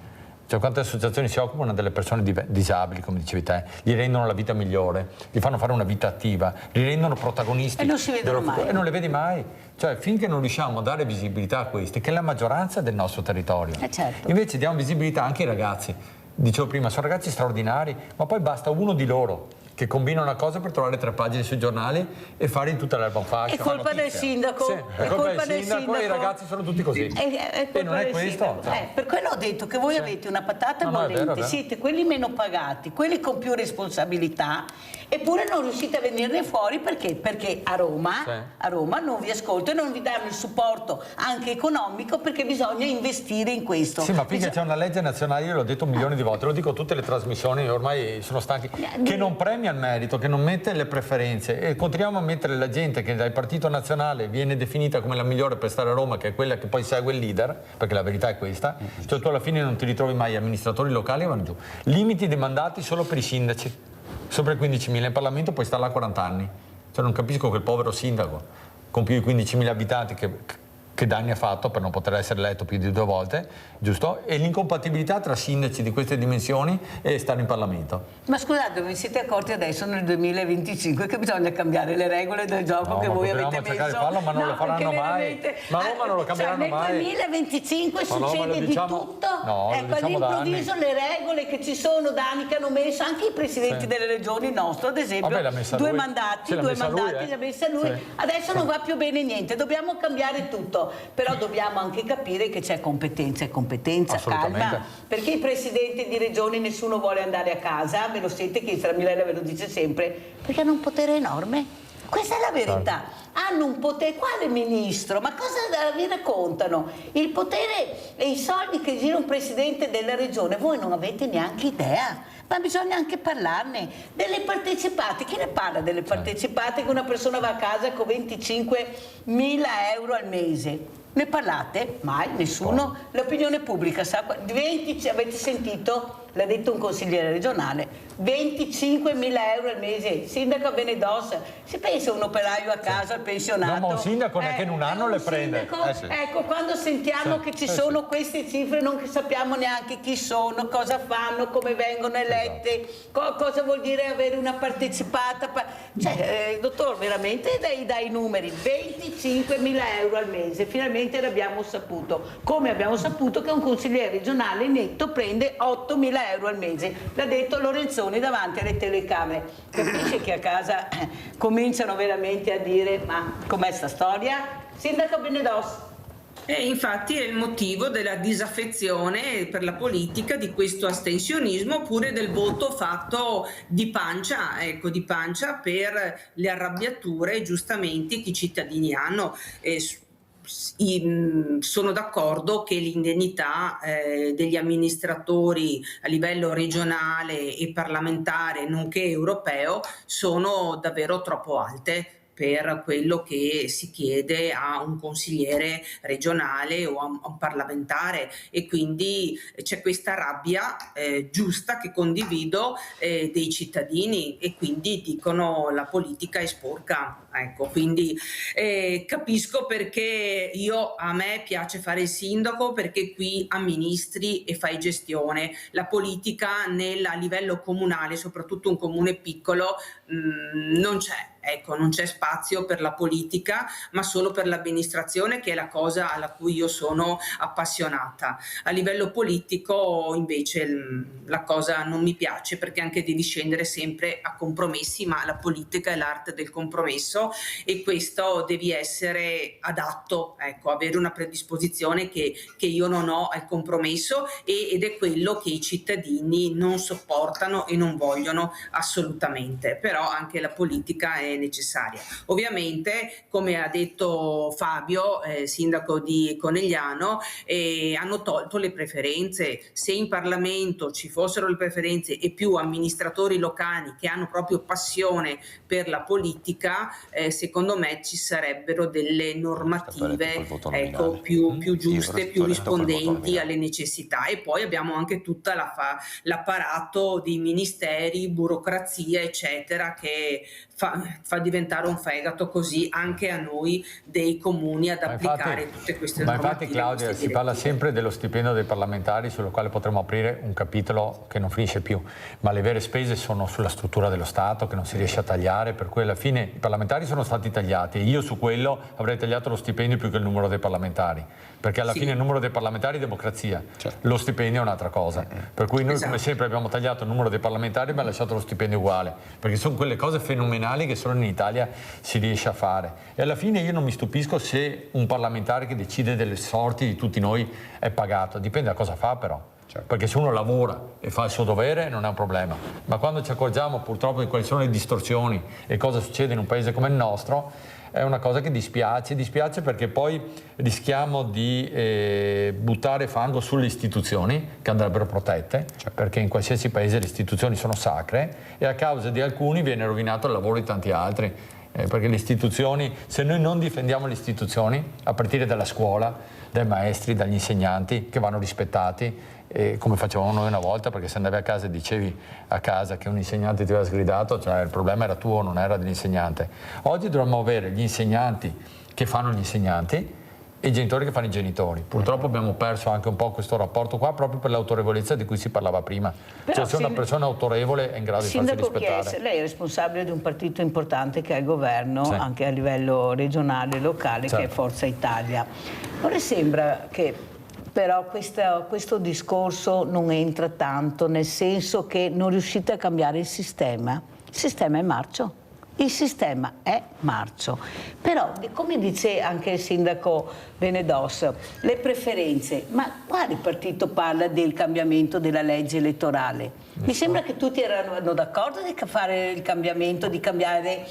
Cioè quante associazioni si occupano delle persone disabili, come dicevi te, gli rendono la vita migliore, gli fanno fare una vita attiva, li rendono protagonisti e non si vedono mai. E non le vedi mai. Cioè finché non riusciamo a dare visibilità a questi, che è la maggioranza del nostro territorio, certo. Invece diamo visibilità anche ai ragazzi. Dicevo prima, sono ragazzi straordinari, ma poi basta uno di loro che combina una cosa per trovare 3 pagine sui giornali e fare in tutta l'erba un fascio. È colpa del sindaco. Sì, è colpa del sindaco e i ragazzi sono tutti così. E non è questo. Per quello ho detto che voi avete una patata bollente, siete quelli meno pagati, quelli con più responsabilità Eppure non riuscite a venirne fuori perché? Perché a Roma non vi ascolto e non vi danno il supporto anche economico, perché bisogna investire in questo. Sì, ma finché c'è una legge nazionale, io l'ho detto un milione di volte, lo dico a tutte le trasmissioni, ormai sono stanchi, che non premia il merito, che non mette le preferenze, e continuiamo a mettere la gente che dal partito nazionale viene definita come la migliore per stare a Roma, che è quella che poi segue il leader, perché la verità è questa, cioè tu alla fine non ti ritrovi mai amministratori locali e vanno giù. Limiti dei mandati solo per i sindaci. Sopra i 15.000 in Parlamento puoi stare là 40 anni. Cioè non capisco quel povero sindaco con più di 15.000 abitanti che danni ha fatto per non poter essere eletto più di 2 volte, giusto? E l'incompatibilità tra sindaci di queste dimensioni e stare in Parlamento. Ma scusate, vi siete accorti adesso nel 2025 che bisogna cambiare le regole del gioco che voi avete messo? Farlo, ma non lo faranno mai. Ma Roma non lo cambieranno mai. Nel 2025 succede di tutto. Ecco, all'improvviso le regole che ci sono da anni che hanno messo anche i presidenti delle regioni, il nostro ad esempio, due mandati, li ha messi lui. Adesso non va più bene niente, dobbiamo cambiare tutto. Però dobbiamo anche capire che c'è competenza e competenza, calma, perché i presidenti di regioni nessuno vuole andare a casa, ve lo sente che Milena ve lo dice sempre, perché hanno un potere enorme. Questa è la verità. Hanno un potere, quale ministro? Ma cosa vi raccontano? Il potere e i soldi che gira un presidente della regione, voi non avete neanche idea. Ma bisogna anche parlarne. Delle partecipate, chi ne parla delle partecipate che una persona va a casa con 25.000 euro al mese? Ne parlate? Mai? Nessuno? L'opinione pubblica sa? Avete sentito? L'ha detto un consigliere regionale, 25.000 euro al mese. Sindaco Benedos, si pensa un operaio a casa, al pensionato. No, ma un sindaco neanche in un anno le prende. Ecco, quando sentiamo che ci sono queste cifre non sappiamo neanche chi sono, cosa fanno, come vengono elette, cosa vuol dire avere una partecipata. Cioè, dottor, veramente dai numeri, 25.000 euro al mese, finalmente l'abbiamo saputo. Come abbiamo saputo che un consigliere regionale netto prende 8.000 euro al mese, l'ha detto Lorenzoni davanti alle telecamere. Capisce che a casa cominciano veramente a dire: ma com'è sta storia? Sindaco Benedos. E infatti è il motivo della disaffezione per la politica, di questo astensionismo, oppure del voto fatto di pancia, ecco, di pancia per le arrabbiature giustamente che i cittadini hanno. Sono d'accordo che l'indennità degli amministratori a livello regionale e parlamentare nonché europeo sono davvero troppo alte per quello che si chiede a un consigliere regionale o a un parlamentare, e quindi c'è questa rabbia giusta, che condivido, dei cittadini, e quindi dicono la politica è sporca. Ecco, quindi capisco perché a me piace fare il sindaco, perché qui amministri e fai gestione. La politica a livello comunale, soprattutto un comune piccolo, non c'è. Ecco, non c'è spazio per la politica, ma solo per l'amministrazione, che è la cosa alla cui io sono appassionata. A livello politico invece la cosa non mi piace, perché anche devi scendere sempre a compromessi, ma la politica è l'arte del compromesso, e questo devi essere adatto, ecco, avere una predisposizione che io non ho al compromesso, ed è quello che i cittadini non sopportano e non vogliono assolutamente. Però anche la politica è necessaria. Ovviamente, come ha detto Fabio, sindaco di Conegliano, hanno tolto le preferenze. Se in Parlamento ci fossero le preferenze e più amministratori locali che hanno proprio passione per la politica, secondo me ci sarebbero delle normative, ecco, più giuste, più rispondenti alle necessità. E poi abbiamo anche tutta l'apparato di ministeri, burocrazia eccetera, che fa diventare un fegato così anche a noi dei comuni ad applicare tutte queste normative. Ma infatti, Claudia, si parla sempre dello stipendio dei parlamentari, sullo quale potremmo aprire un capitolo che non finisce più, ma le vere spese sono sulla struttura dello Stato, che non si riesce a tagliare, per cui alla fine i parlamentari sono stati tagliati, e io su quello avrei tagliato lo stipendio più che il numero dei parlamentari, perché alla fine il numero dei parlamentari è democrazia, lo stipendio è un'altra cosa, per cui noi come sempre abbiamo tagliato il numero dei parlamentari, ma lasciato lo stipendio uguale, perché sono quelle cose fenomenali che solo in Italia si riesce a fare. E alla fine io non mi stupisco se un parlamentare che decide delle sorti di tutti noi è pagato, dipende da cosa fa però. Perché se uno lavora e fa il suo dovere non è un problema, ma quando ci accorgiamo purtroppo di quali sono le distorsioni e cosa succede in un paese come il nostro, è una cosa che dispiace perché poi rischiamo di buttare fango sulle istituzioni che andrebbero protette, perché in qualsiasi paese le istituzioni sono sacre e a causa di alcuni viene rovinato il lavoro di tanti altri, perché le istituzioni, se noi non difendiamo le istituzioni, a partire dalla scuola, dai maestri, dagli insegnanti che vanno rispettati, come facevamo noi una volta, perché se andavi a casa e dicevi a casa che un insegnante ti aveva sgridato, cioè il problema era tuo, non era dell'insegnante. Oggi dovremmo avere gli insegnanti che fanno gli insegnanti e i genitori che fanno i genitori. Purtroppo abbiamo perso anche un po' questo rapporto qua, proprio per l'autorevolezza di cui si parlava prima. Cioè se una persona autorevole è in grado di farsi rispettare. Lei è responsabile di un partito importante che è il governo, anche a livello regionale e locale, che è Forza Italia. Non le sembra che però questo discorso non entra tanto, nel senso che non riuscite a cambiare il sistema? Il sistema è marcio. Il sistema è marcio, però come dice anche il sindaco Benedos, le preferenze, ma quale partito parla del cambiamento della legge elettorale? Mi sembra che tutti erano d'accordo di fare il cambiamento, di cambiare,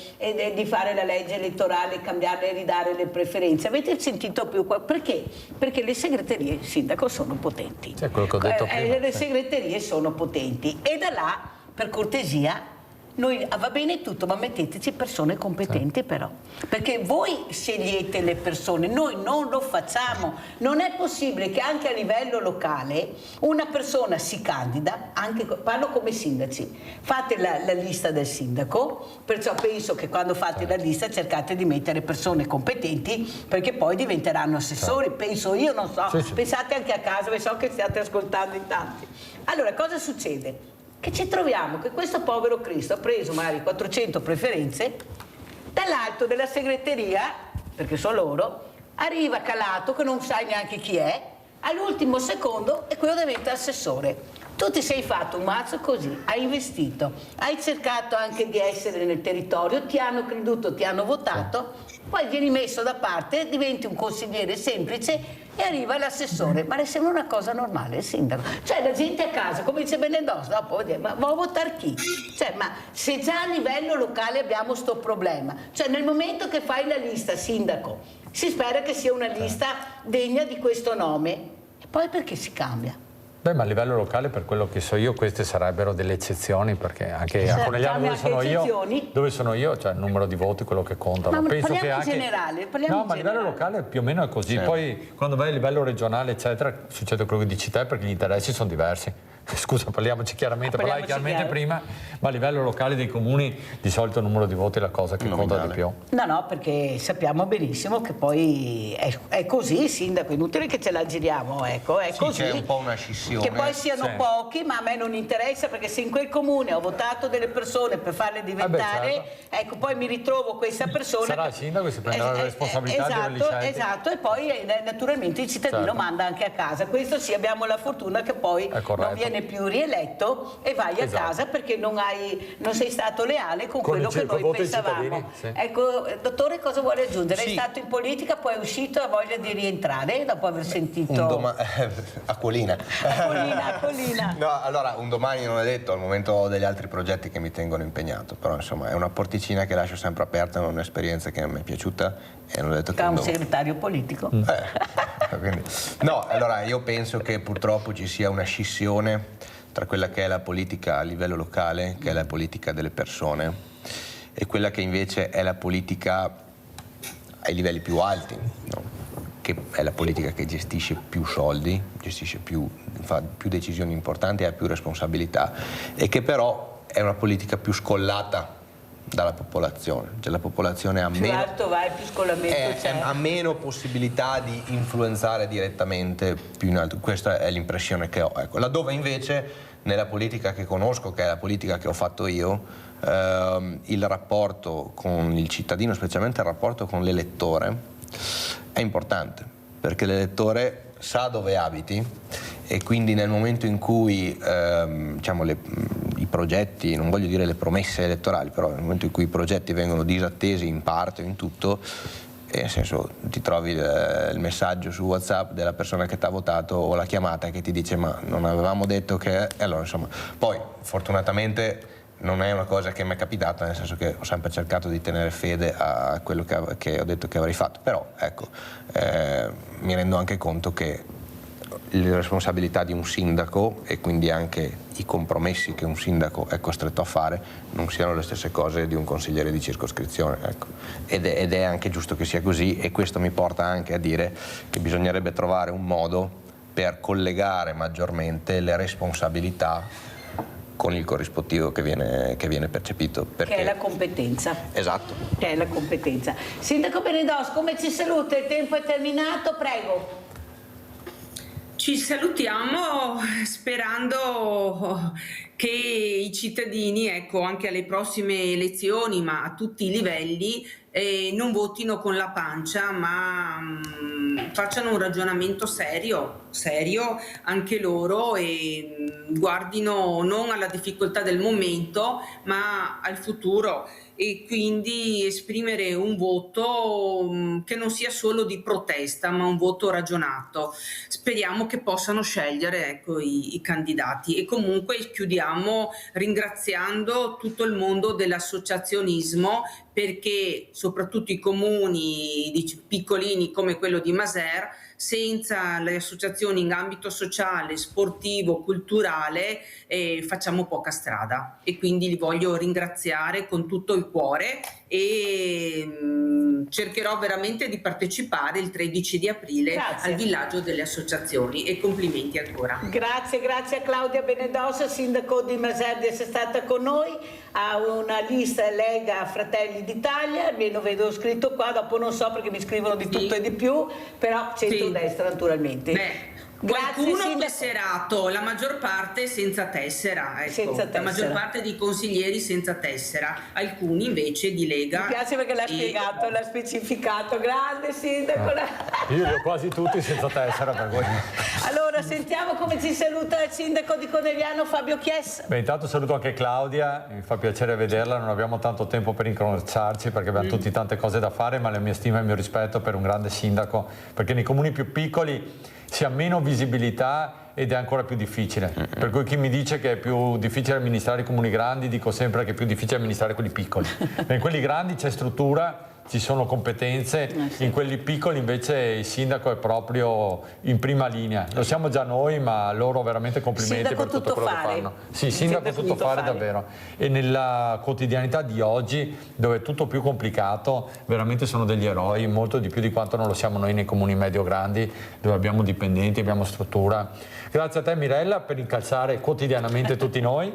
di fare la legge elettorale, cambiarla e ridare le preferenze. Avete sentito più perché? Perché le segreterie, sindaco, sono potenti. È quello che ho detto prima. Le segreterie sono potenti e da là, per cortesia, noi va bene tutto, ma metteteci persone competenti però, perché voi scegliete le persone, noi non lo facciamo. Non è possibile che anche a livello locale una persona si candida, anche, parlo come sindaci, fate la lista del sindaco, perciò penso che quando fate la lista cercate di mettere persone competenti, perché poi diventeranno assessori, penso io, non so, pensate anche a casa, so che stiate ascoltando in tanti. Allora cosa succede? Che ci troviamo che questo povero Cristo ha preso magari 400 preferenze, dall'alto della segreteria, perché sono loro, arriva calato che non sai neanche chi è, all'ultimo secondo e quello diventa assessore. Tu ti sei fatto un mazzo così, hai investito, hai cercato anche di essere nel territorio, ti hanno creduto, ti hanno votato, poi vieni messo da parte, diventi un consigliere semplice e arriva l'assessore. Ma le sembra una cosa normale il sindaco? Cioè la gente a casa, come dice Benedos, dopo vuol dire, ma vuoi votare chi? Cioè, ma se già a livello locale abbiamo sto problema, cioè nel momento che fai la lista, sindaco, si spera che sia una lista degna di questo nome, e poi perché si cambia? Beh, ma a livello locale, per quello che so io, queste sarebbero delle eccezioni, perché anche a Conegliano dove sono io, cioè il numero di voti, quello che conta. Ma penso che anche... generale, no, ma a livello locale più o meno è così. Poi quando vai a livello regionale, eccetera, succede quello che dici te, perché gli interessi sono diversi. Scusa, parliamoci chiaramente, parlavi chiaramente prima, ma a livello locale dei comuni di solito il numero di voti è la cosa che conta di più. No, perché sappiamo benissimo che poi è così, sindaco, è inutile che ce la giriamo, ecco, è così. C'è un po' una scissione. Che poi siano pochi, ma a me non interessa, perché se in quel comune ho votato delle persone per farle diventare, ecco, poi mi ritrovo questa persona. Sarà il sindaco che si prenderà la responsabilità delle licenze. Esatto, e poi naturalmente il cittadino manda anche a casa. Questo sì, abbiamo la fortuna che poi non viene più rieletto e vai a casa perché non sei stato leale con quello che noi pensavamo. Ecco, dottore, cosa vuole aggiungere? È stato in politica, poi è uscito e ha voglia di rientrare dopo aver sentito Acquolina. No, allora un domani non è detto, al momento ho degli altri progetti che mi tengono impegnato, però insomma è una porticina che lascio sempre aperta, è un'esperienza che mi è piaciuta e non ho detto che un segretario politico. Quindi, no, allora io penso che purtroppo ci sia una scissione tra quella che è la politica a livello locale, che è la politica delle persone, e quella che invece è la politica ai livelli più alti, no? Che è la politica che gestisce più soldi, fa più decisioni importanti, ha più responsabilità, e che però è una politica più scollata dalla popolazione, cioè la popolazione ha più alto vai, più scollamento ha meno possibilità di influenzare direttamente più in alto. Questa è l'impressione che ho, ecco. Laddove invece nella politica che conosco, che è la politica che ho fatto io, il rapporto con il cittadino, specialmente il rapporto con l'elettore, è importante, perché l'elettore sa dove abiti e quindi nel momento in cui diciamo i progetti, non voglio dire le promesse elettorali, però nel momento in cui i progetti vengono disattesi in parte o in tutto, E nel senso, ti trovi il messaggio su WhatsApp della persona che ti ha votato o la chiamata che ti dice ma non avevamo detto che... E allora insomma, poi fortunatamente non è una cosa che mi è capitata, nel senso che ho sempre cercato di tenere fede a quello che ho detto che avrei fatto, però ecco, mi rendo anche conto che le responsabilità di un sindaco e quindi anche i compromessi che un sindaco è costretto a fare non siano le stesse cose di un consigliere di circoscrizione, ecco. Ed è anche giusto che sia così, e questo mi porta anche a dire che bisognerebbe trovare un modo per collegare maggiormente le responsabilità con il corrispettivo che viene percepito. Perché... Che è la competenza. Esatto. Che è la competenza. Sindaco Benedos, come ci saluta? Il tempo è terminato, prego. Ci salutiamo sperando che i cittadini, ecco, anche alle prossime elezioni, ma a tutti i livelli, non votino con la pancia, ma facciano un ragionamento serio anche loro, e guardino non alla difficoltà del momento ma al futuro, e quindi esprimere un voto che non sia solo di protesta ma un voto ragionato. Speriamo che possano scegliere, ecco, i candidati. E comunque chiudiamo ringraziando tutto il mondo dell'associazionismo, perché soprattutto i comuni piccolini come quello di Maser, senza le associazioni in ambito sociale, sportivo, culturale, facciamo poca strada, e quindi li voglio ringraziare con tutto il cuore, e cercherò veramente di partecipare il 13 di aprile al villaggio delle associazioni, e complimenti ancora. Grazie a Claudia Benedos, sindaco di Maser, di essere stata con noi. Ha una lista Lega Fratelli d'Italia, almeno vedo scritto qua, dopo non so perché mi scrivono di tutto e di più, però centrodestra naturalmente. Qualcuno tesserato, la maggior parte senza tessera, ecco. Senza tessera. La maggior parte di consiglieri senza tessera, alcuni invece di Lega. Mi piace perché l'ha spiegato, l'ha specificato. Grande sindaco. Io li ho quasi tutti senza tessera per voi. Allora sentiamo come ci saluta il sindaco di Conegliano, Fabio Chies. Beh, intanto saluto anche Claudia, mi fa piacere vederla, non abbiamo tanto tempo per incrociarci perché abbiamo tutti tante cose da fare, ma la mia stima e il mio rispetto per un grande sindaco, perché nei comuni più piccoli si ha meno visibilità ed è ancora più difficile. Per cui chi mi dice che è più difficile amministrare i comuni grandi, dico sempre che è più difficile amministrare quelli piccoli. In quelli grandi c'è struttura, ci sono competenze, in quelli piccoli invece il sindaco è proprio in prima linea. Lo siamo già noi, ma loro veramente complimenti Sindaco per tutto quello che fanno. Sì, sindaco tutto fare davvero. E nella quotidianità di oggi, dove è tutto più complicato, veramente sono degli eroi, molto di più di quanto non lo siamo noi nei comuni medio-grandi, dove abbiamo dipendenti, abbiamo struttura. Grazie a te Mirella per incalzare quotidianamente tutti noi,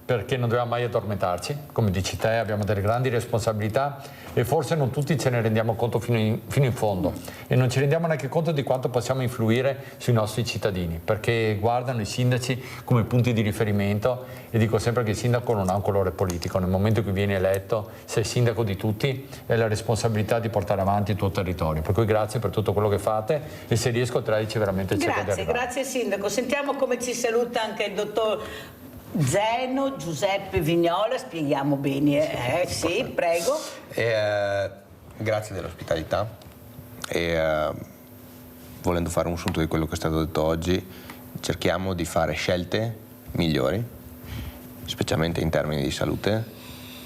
perché non dobbiamo mai addormentarci, come dici te abbiamo delle grandi responsabilità e forse non tutti ce ne rendiamo conto fino in fondo, e non ci rendiamo neanche conto di quanto possiamo influire sui nostri cittadini, perché guardano i sindaci come punti di riferimento, e dico sempre che il sindaco non ha un colore politico. Nel momento in cui vieni eletto sei sindaco di tutti, e la responsabilità di portare avanti il tuo territorio, per cui grazie per tutto quello che fate, e se riesco a trarci veramente cerco di arrivare. Grazie sindaco. Sentiamo come ci saluta anche il dottor Zeno Giuseppe Vignola, spieghiamo bene, sì, prego. Grazie dell'ospitalità, e volendo fare un sunto di quello che è stato detto oggi, cerchiamo di fare scelte migliori, specialmente in termini di salute,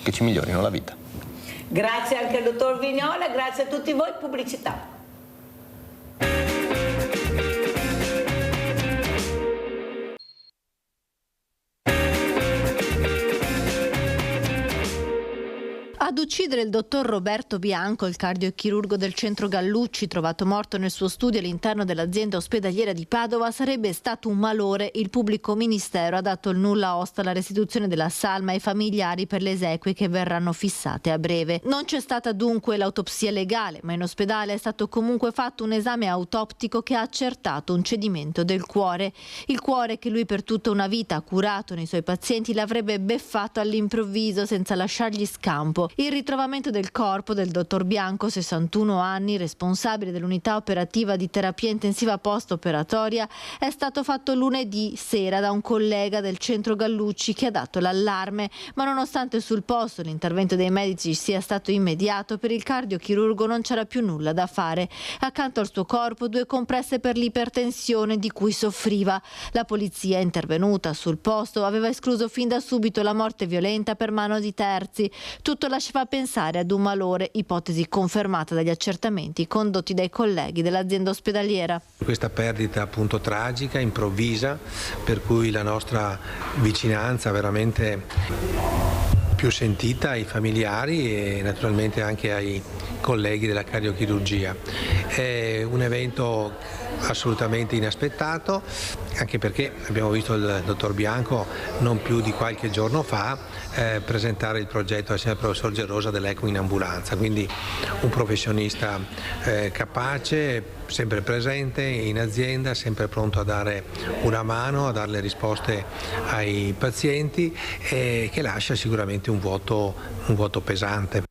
che ci migliorino la vita. Grazie anche al dottor Vignola, grazie a tutti voi. Pubblicità. Ad uccidere il dottor Roberto Bianco, il cardiochirurgo del centro Gallucci, trovato morto nel suo studio all'interno dell'azienda ospedaliera di Padova, sarebbe stato un malore. Il pubblico ministero ha dato il nulla osta alla restituzione della salma ai familiari per le esequie che verranno fissate a breve. Non c'è stata dunque l'autopsia legale, ma in ospedale è stato comunque fatto un esame autoptico che ha accertato un cedimento del cuore. Il cuore che lui per tutta una vita ha curato nei suoi pazienti l'avrebbe beffato all'improvviso senza lasciargli scampo. Il ritrovamento del corpo del dottor Bianco, 61 anni, responsabile dell'unità operativa di terapia intensiva post-operatoria, è stato fatto lunedì sera da un collega del centro Gallucci che ha dato l'allarme, ma nonostante sul posto l'intervento dei medici sia stato immediato, per il cardiochirurgo non c'era più nulla da fare. Accanto al suo corpo 2 compresse per l'ipertensione di cui soffriva. La polizia, intervenuta sul posto, aveva escluso fin da subito la morte violenta per mano di terzi. Tutto lasciava pensare ad un malore, ipotesi confermata dagli accertamenti condotti dai colleghi dell'azienda ospedaliera. Questa perdita appunto tragica, improvvisa, per cui la nostra vicinanza veramente più sentita ai familiari e naturalmente anche ai colleghi della cardiochirurgia. È un evento assolutamente inaspettato, anche perché abbiamo visto il dottor Bianco non più di qualche giorno fa presentare il progetto assieme al professor Gerosa dell'ECMO in ambulanza, quindi un professionista capace, sempre presente in azienda, sempre pronto a dare una mano, a dare le risposte ai pazienti, che lascia sicuramente un vuoto pesante.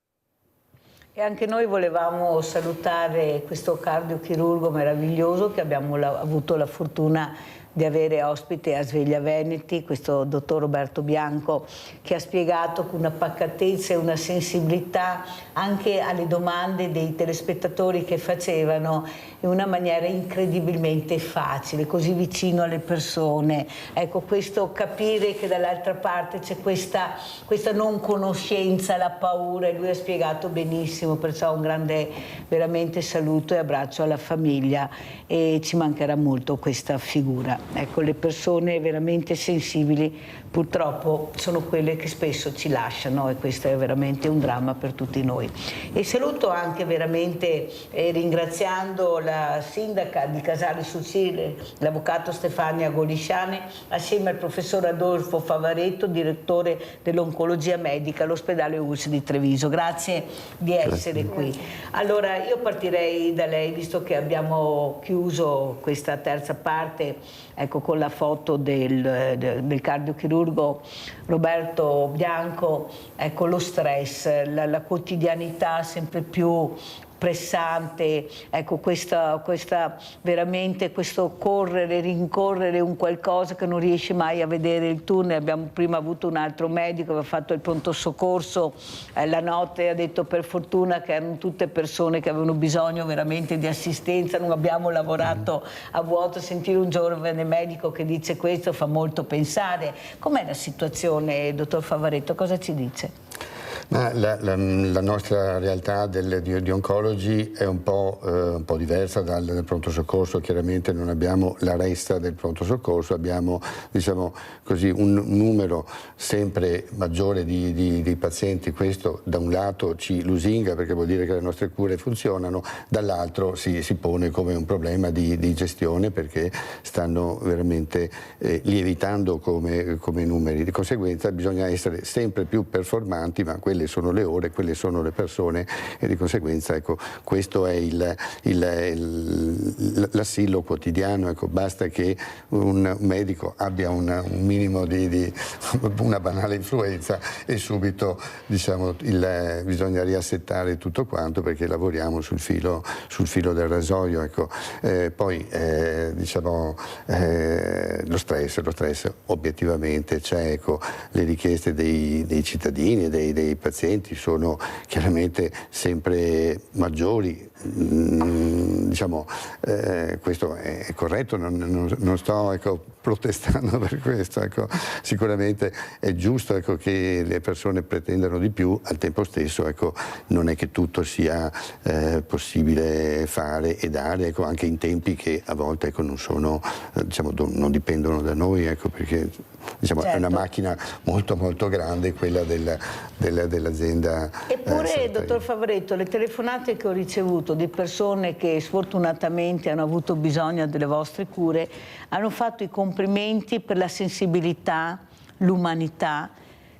E anche noi volevamo salutare questo cardiochirurgo meraviglioso che abbiamo avuto la fortuna di avere ospite a Sveglia Veneti, questo dottor Roberto Bianco, che ha spiegato con una pacatezza e una sensibilità anche alle domande dei telespettatori che facevano in una maniera incredibilmente facile, così vicino alle persone. Ecco, questo capire che dall'altra parte c'è questa non conoscenza, la paura, e lui ha spiegato benissimo, perciò un grande veramente saluto e abbraccio alla famiglia, e ci mancherà molto questa figura. Ecco, le persone veramente sensibili purtroppo sono quelle che spesso ci lasciano, e questo è veramente un dramma per tutti noi. E saluto anche veramente ringraziando la sindaca di Casale sul Sile, l'avvocato Stefania Golisciani, assieme al professor Adolfo Favaretto, direttore dell'oncologia medica all'ospedale ULSS di Treviso. Grazie di essere qui. Allora io partirei da lei, visto che abbiamo chiuso questa terza parte, ecco, con la foto del cardiochirurgo Roberto Bianco. Ecco, lo stress, la quotidianità sempre più pressante, ecco, questa veramente questo correre, rincorrere un qualcosa che non riesce mai a vedere il tunnel. Abbiamo prima avuto un altro medico che aveva fatto il pronto soccorso la notte e ha detto per fortuna che erano tutte persone che avevano bisogno veramente di assistenza, non abbiamo lavorato a vuoto. Sentire un giovane medico che dice questo fa molto pensare. Com'è la situazione, dottor Favaretto, cosa ci dice? Ma la nostra realtà di oncologi è un po' diversa dal pronto soccorso. Chiaramente non abbiamo la resta del pronto soccorso, abbiamo, diciamo così, un numero sempre maggiore di pazienti. Questo da un lato ci lusinga perché vuol dire che le nostre cure funzionano, dall'altro si pone come un problema di gestione perché stanno veramente lievitando come numeri. Di conseguenza bisogna essere sempre più performanti, ma quelle sono le ore, quelle sono le persone, e di conseguenza, ecco, questo è l'assillo quotidiano. Ecco, basta che un medico abbia un minimo di una banale influenza e subito, diciamo, bisogna riassettare tutto quanto perché lavoriamo sul filo del rasoio. Ecco. Poi diciamo lo stress obiettivamente c'è, ecco, le richieste dei cittadini e dei pazienti sono chiaramente sempre maggiori. Diciamo, questo è corretto, non sto, ecco, protestando per questo, ecco. Sicuramente è giusto, ecco, che le persone pretendano di più, al tempo stesso, ecco, non è che tutto sia possibile fare e dare, ecco, anche in tempi che a volte, ecco, non sono, diciamo, non dipendono da noi, ecco, perché, diciamo, certo, è una macchina molto molto grande quella dell'azienda. Eppure, dottor Favaretto, le telefonate che ho ricevuto di persone che sfortunatamente hanno avuto bisogno delle vostre cure hanno fatto i complimenti per la sensibilità, l'umanità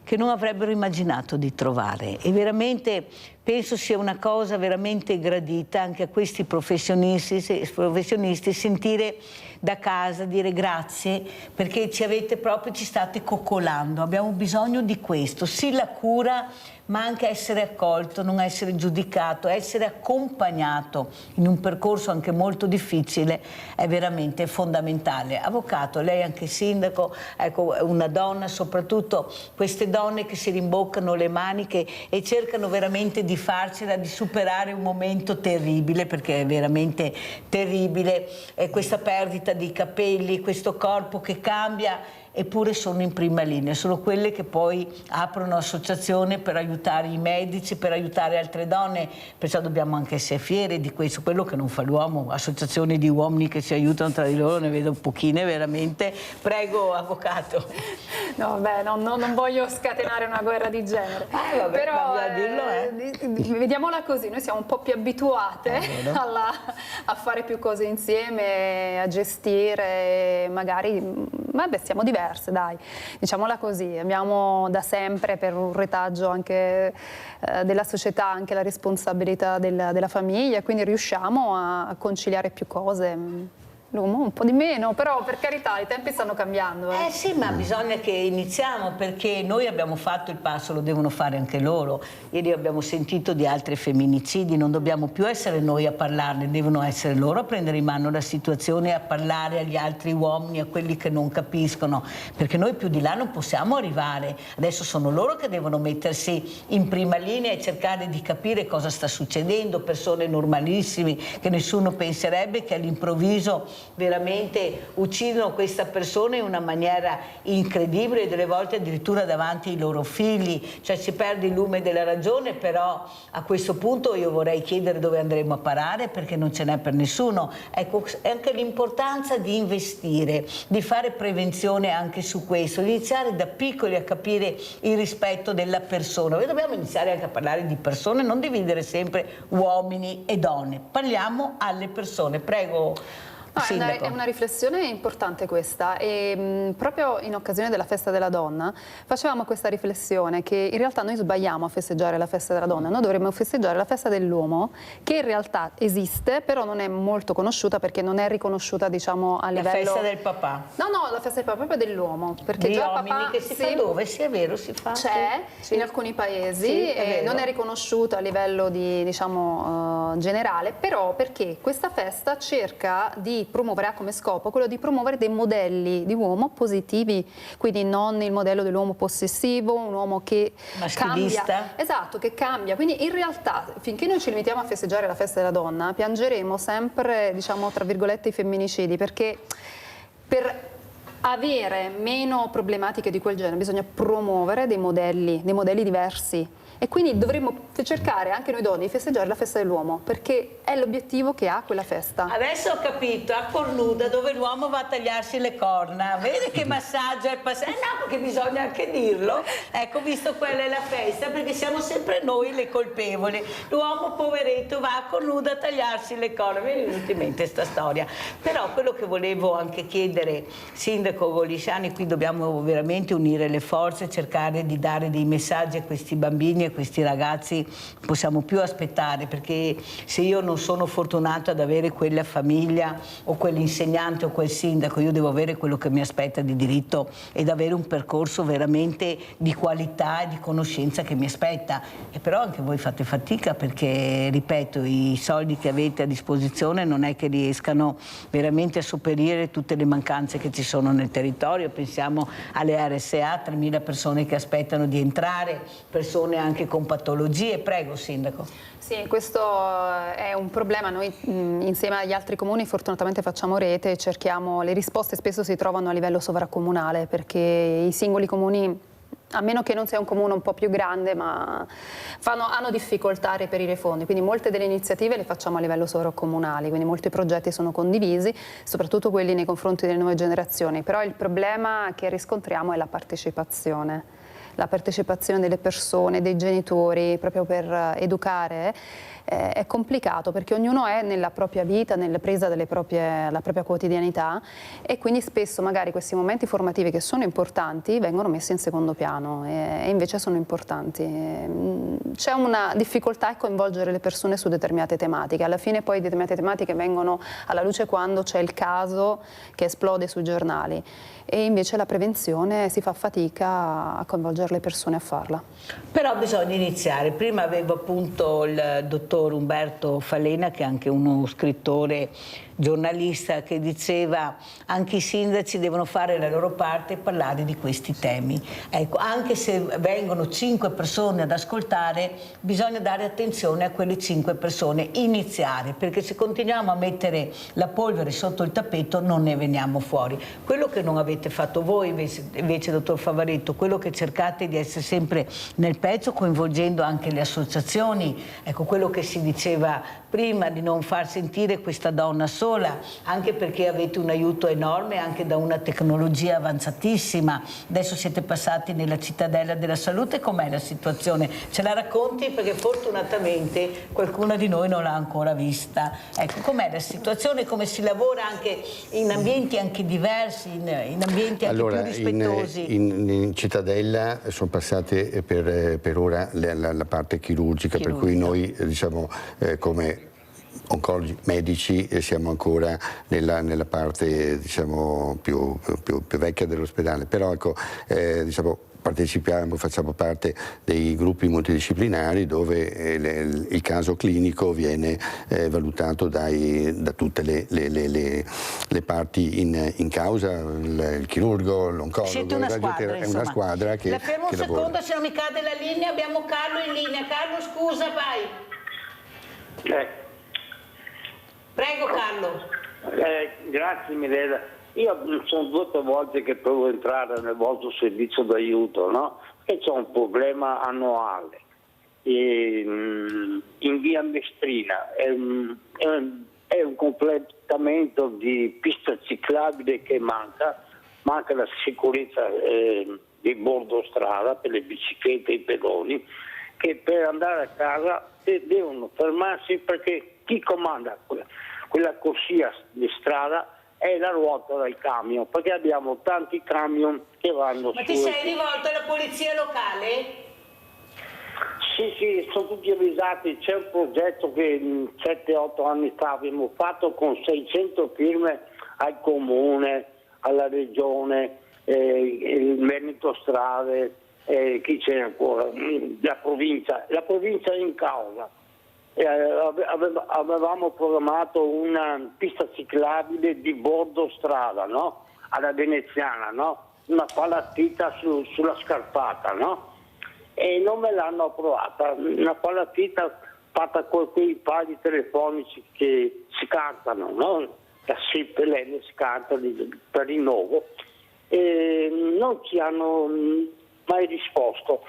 che non avrebbero immaginato di trovare, e veramente penso sia una cosa veramente gradita anche a questi professionisti sentire da casa, dire grazie perché ci state coccolando, abbiamo bisogno di questo, sì la cura, ma anche essere accolto, non essere giudicato, essere accompagnato in un percorso anche molto difficile è veramente fondamentale. Avvocato, lei è anche sindaco, ecco, una donna, soprattutto queste donne che si rimboccano le maniche e cercano veramente di farcela, di superare un momento terribile, perché è veramente terribile, questa perdita di capelli, questo corpo che cambia, eppure sono in prima linea, sono quelle che poi aprono associazioni per aiutare i medici, per aiutare altre donne, perciò dobbiamo anche essere fieri di questo, quello che non fa l'uomo, associazioni di uomini che si aiutano tra di loro, ne vedo pochine veramente. Prego, avvocato. No, beh, non voglio scatenare una guerra di genere, vabbè, però dirlo, vediamola così, noi siamo un po' più abituate a fare più cose insieme, a gestire, magari, vabbè, siamo diverse, dai, diciamola così, abbiamo da sempre, per un retaggio anche della società, anche la responsabilità della famiglia, quindi riusciamo a conciliare più cose. L'uomo un po' di meno, però per carità i tempi stanno cambiando. Sì, ma bisogna che iniziamo, perché noi abbiamo fatto il passo, lo devono fare anche loro. Ieri abbiamo sentito di altri femminicidi, non dobbiamo più essere noi a parlarne, devono essere loro a prendere in mano la situazione e a parlare agli altri uomini, a quelli che non capiscono, perché noi più di là non possiamo arrivare. Adesso sono loro che devono mettersi in prima linea e cercare di capire cosa sta succedendo, persone normalissime che nessuno penserebbe che all'improvviso veramente uccidono questa persona in una maniera incredibile e delle volte addirittura davanti ai loro figli, cioè si perde il lume della ragione. Però a questo punto io vorrei chiedere dove andremo a parare, perché non ce n'è per nessuno. Ecco, è anche l'importanza di investire, di fare prevenzione anche su questo, di iniziare da piccoli a capire il rispetto della persona. Noi dobbiamo iniziare anche a parlare di persone, non dividere sempre uomini e donne, parliamo alle persone. Prego. È una riflessione importante questa, e proprio in occasione della festa della donna facevamo questa riflessione che in realtà noi sbagliamo a festeggiare la festa della donna, noi dovremmo festeggiare la festa dell'uomo, che in realtà esiste, però non è molto conosciuta perché non è riconosciuta, diciamo, a livello... La festa del papà. No, la festa del papà è proprio dell'uomo, perché gli già uomini papà che si fa dove? Sì, è vero, si fa. C'è in alcuni paesi, non è riconosciuta a livello di, diciamo, generale, però perché questa festa cerca di promuovere, ha come scopo quello di promuovere dei modelli di uomo positivi, quindi non il modello dell'uomo possessivo, un uomo che cambia, esatto, che cambia. Quindi in realtà finché noi ci limitiamo a festeggiare la festa della donna piangeremo sempre, diciamo, tra virgolette, i femminicidi, perché per avere meno problematiche di quel genere bisogna promuovere dei modelli diversi. E quindi dovremmo cercare anche noi donne di festeggiare la festa dell'uomo, perché è l'obiettivo che ha quella festa. Adesso ho capito, a Cornuda, dove l'uomo va a tagliarsi le corna, vede che massaggio è passato? No, perché bisogna anche dirlo. Ecco, visto quella è la festa, perché siamo sempre noi le colpevoli. L'uomo poveretto va a Cornuda a tagliarsi le corna, mi è venuta in mente questa storia. Però quello che volevo anche chiedere, Sindaco Golisciani, qui dobbiamo veramente unire le forze, cercare di dare dei messaggi a questi bambini, a questi ragazzi. Non possiamo più aspettare, perché se io non sono fortunato ad avere quella famiglia o quell'insegnante o quel sindaco, io devo avere quello che mi aspetta di diritto ed avere un percorso veramente di qualità e di conoscenza che mi aspetta. E però anche voi fate fatica, perché ripeto, i soldi che avete a disposizione non è che riescano veramente a sopperire tutte le mancanze che ci sono nel territorio. Pensiamo alle RSA, 3.000 persone che aspettano di entrare, persone anche con patologie. Prego, Sindaco. Sì, questo è un problema. Noi insieme agli altri comuni fortunatamente facciamo rete e cerchiamo, le risposte spesso si trovano a livello sovracomunale, perché i singoli comuni, a meno che non sia un comune un po' più grande, ma hanno difficoltà a reperire fondi, quindi molte delle iniziative le facciamo a livello sovracomunale, quindi molti progetti sono condivisi, soprattutto quelli nei confronti delle nuove generazioni, però il problema che riscontriamo è la partecipazione delle persone, dei genitori, proprio per educare. È complicato perché ognuno è nella propria vita, nella presa della propria quotidianità, e quindi spesso magari questi momenti formativi che sono importanti vengono messi in secondo piano e invece sono importanti. C'è una difficoltà a coinvolgere le persone su determinate tematiche, alla fine poi determinate tematiche vengono alla luce quando c'è il caso che esplode sui giornali, e invece la prevenzione si fa fatica a coinvolgere spingere le persone a farla. Però bisogna iniziare. Prima avevo appunto il dottor Umberto Falena, che è anche uno scrittore, giornalista, che diceva anche i sindaci devono fare la loro parte e parlare di questi temi. Ecco, anche se vengono 5 persone ad ascoltare, bisogna dare attenzione a quelle 5 persone, iniziare, perché se continuiamo a mettere la polvere sotto il tappeto non ne veniamo fuori. Quello che non avete fatto voi invece dottor Favaretto, quello che cercate di essere sempre nel pezzo, coinvolgendo anche le associazioni, ecco quello che si diceva prima, di non far sentire questa donna sola, anche perché avete un aiuto enorme anche da una tecnologia avanzatissima. Adesso siete passati nella cittadella della salute, com'è la situazione? Ce la racconti? Perché fortunatamente qualcuno di noi non l'ha ancora vista. Ecco, com'è la situazione, come si lavora anche in ambienti anche diversi, in ambienti anche più rispettosi? In cittadella sono passate per ora la parte chirurgica, per cui noi diciamo come oncologi medici siamo ancora nella parte diciamo più vecchia dell'ospedale, però ecco diciamo facciamo parte dei gruppi multidisciplinari dove il caso clinico viene valutato da tutte le parti in causa, il chirurgo, l'oncologo. Siete una squadra, è una squadra che La fermo un secondo, lavora. se non mi cade la linea, abbiamo Carlo in linea. Carlo, scusa, vai. Prego Carlo. Grazie Milena. Io sono 2 o 3 volte che provo a entrare nel vostro servizio d'aiuto, no? E c'è un problema annuale. In via Mestrina è un completamento di pista ciclabile che manca la sicurezza di bordo strada per le biciclette e i pedoni, che per andare a casa devono fermarsi perché chi comanda quella corsia di strada è la ruota del camion, perché abbiamo tanti camion che vanno Ma ti sei rivolto alla polizia locale? Sì, sono tutti avvisati. C'è un progetto che 7-8 anni fa abbiamo fatto con 600 firme al comune, alla regione, il Veneto Strade, chi c'è ancora? La provincia è in causa. Avevamo programmato una pista ciclabile di bordo strada, no? Alla veneziana, no? Una palattita sulla scarpata, no? E non me l'hanno approvata, una palattita fatta con quei pali telefonici che si cantano, no? La SIP e l'N si canta per rinnovo, e non ci hanno mai risposto.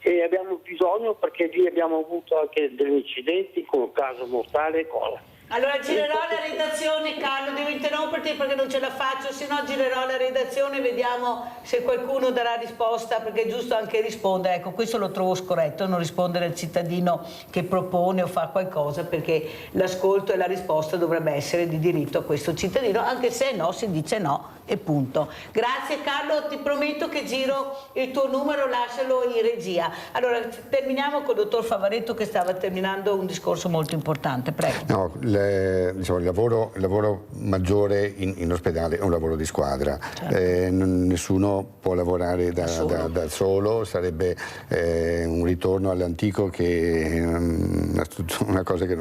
E abbiamo bisogno, perché lì abbiamo avuto anche degli incidenti con un caso mortale e cosa. Allora girerò la redazione, Carlo, devo interromperti perché non ce la faccio, se no girerò la redazione e vediamo se qualcuno darà risposta, perché è giusto anche rispondere. Ecco, questo lo trovo scorretto, non rispondere al cittadino che propone o fa qualcosa, perché l'ascolto e la risposta dovrebbe essere di diritto a questo cittadino, anche se no si dice no e punto. Grazie Carlo, ti prometto che giro il tuo numero, lascialo in regia. Allora terminiamo col dottor Favaretto che stava terminando un discorso molto importante, prego. No, diciamo, il lavoro maggiore in ospedale è un lavoro di squadra, certo. Nessuno può lavorare da solo, sarebbe un ritorno all'antico, che è una cosa che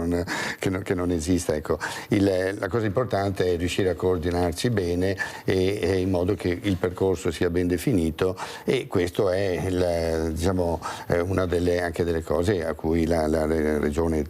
non esiste. Ecco. La cosa importante è riuscire a coordinarci bene e in modo che il percorso sia ben definito, e questo è diciamo, una anche delle cose a cui la Regione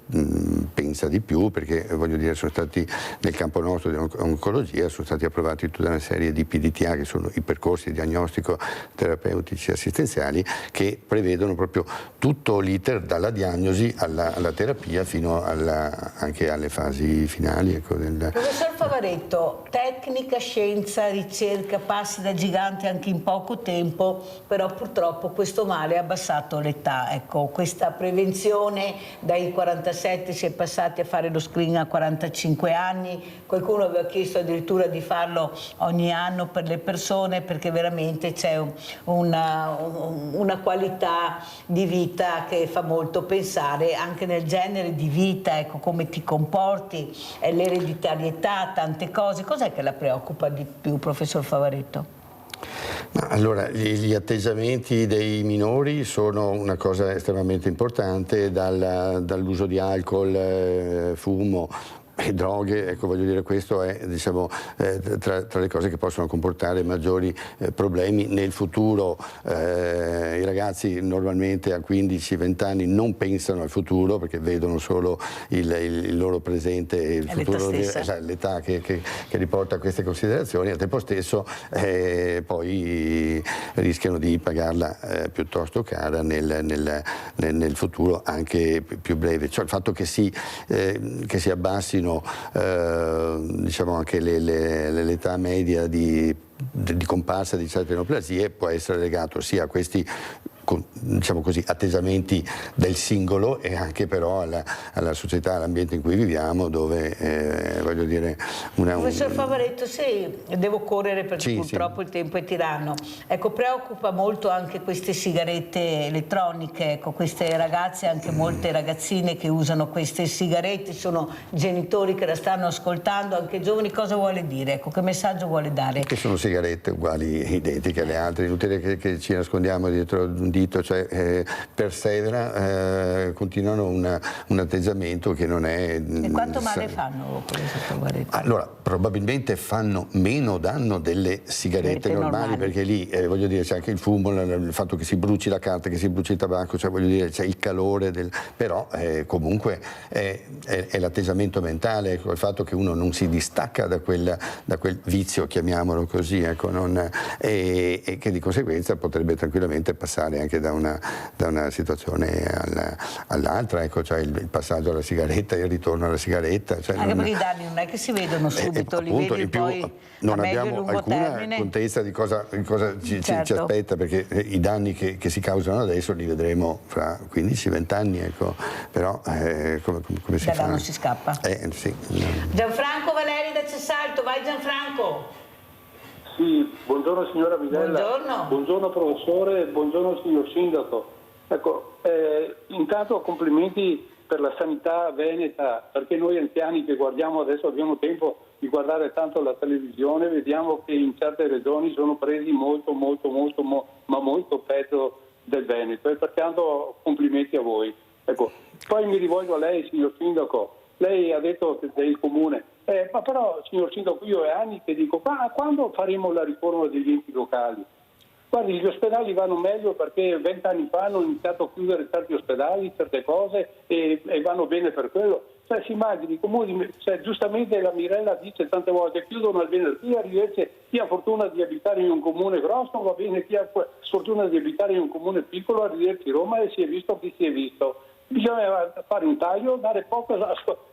pensa di più, perché voglio dire, sono stati nel campo nostro di oncologia sono stati approvati tutta una serie di PDTA, che sono i percorsi diagnostico terapeutici assistenziali, che prevedono proprio tutto l'iter dalla diagnosi alla terapia fino anche alle fasi finali. Ecco, Professor Favaretto, tecnica, scienza, ricerca, passi da gigante anche in poco tempo, però purtroppo questo male ha abbassato l'età. Ecco, questa prevenzione dai 47 si è passati a fare lo screening a 45 anni, qualcuno aveva chiesto addirittura di farlo ogni anno per le persone, perché veramente c'è una qualità di vita che fa molto pensare, anche nel genere di vita, ecco, come ti comporti, l'ereditarietà, tante cose. Cos'è che la preoccupa di più, professor Favaretto? Ma allora, gli atteggiamenti dei minori sono una cosa estremamente importante, dall'uso di alcol, fumo e droghe, ecco, voglio dire, questo è, diciamo, tra le cose che possono comportare maggiori problemi nel futuro. I ragazzi normalmente a 15-20 anni non pensano al futuro perché vedono solo il loro presente e il futuro, l'età che riporta a queste considerazioni. Al tempo stesso poi rischiano di pagarla piuttosto cara nel futuro anche più breve. Cioè il fatto che si abbassino diciamo anche l'età media di comparsa di certe neoplasie può essere legato sia a questi, diciamo così, atteggiamenti del singolo e anche però alla società, all'ambiente in cui viviamo, dove voglio dire Professor Favaretto, se devo correre perché purtroppo il tempo è tiranno, ecco, preoccupa molto anche queste sigarette elettroniche, ecco, queste ragazze, anche molte ragazzine che usano queste sigarette, sono genitori che la stanno ascoltando, anche giovani, cosa vuole dire? Ecco, che messaggio vuole dare? Che sono sigarette uguali, identiche alle altre, inutile che ci nascondiamo dietro un dito, cioè persevera, continuano un atteggiamento che non è... E quanto male fanno, professor Favaretto? Allora, probabilmente fanno meno danno delle sigarette normali, perché lì, voglio dire, c'è anche il fumo, il fatto che si bruci la carta, che si bruci il tabacco, cioè voglio dire, c'è il calore però comunque è l'atteggiamento mentale, ecco, il fatto che uno non si distacca da quel vizio, chiamiamolo così, ecco, e che di conseguenza potrebbe tranquillamente passare anche da una situazione all'altra, ecco, cioè il passaggio alla sigaretta e il ritorno alla sigaretta. Cioè anche perché i danni non è che si vedono subito, li appunto, vedi in più poi non a medio e abbiamo lungo alcuna termine. contezza di cosa ci aspetta, perché i danni che si causano adesso li vedremo fra 15-20 anni, ecco, però come si fa? Non si scappa. Sì. Gianfranco Valeri da Cesalto, vai Gianfranco. Sì, buongiorno signora Vidella. Buongiorno. Buongiorno professore, buongiorno signor sindaco. Ecco, intanto complimenti per la sanità veneta, perché noi anziani che guardiamo adesso abbiamo tempo di guardare tanto la televisione, vediamo che in certe regioni sono presi molto peggio del Veneto, e pertanto complimenti a voi. Ecco, poi mi rivolgo a lei signor sindaco, lei ha detto del comune, ma però signor sindaco io è anni che dico, ma quando faremo la riforma degli enti locali? Guardi, gli ospedali vanno meglio perché 20 anni fa hanno iniziato a chiudere certi ospedali, certe cose e vanno bene per quello. Cioè si immagini, i comuni, giustamente la Mirella dice tante volte chiudono il venerdì, arrivederci, chi ha fortuna di abitare in un comune grosso va bene, chi ha fortuna di abitare in un comune piccolo, arrivederci Roma, e si è visto chi si è visto. Bisogna fare un taglio, dare poco,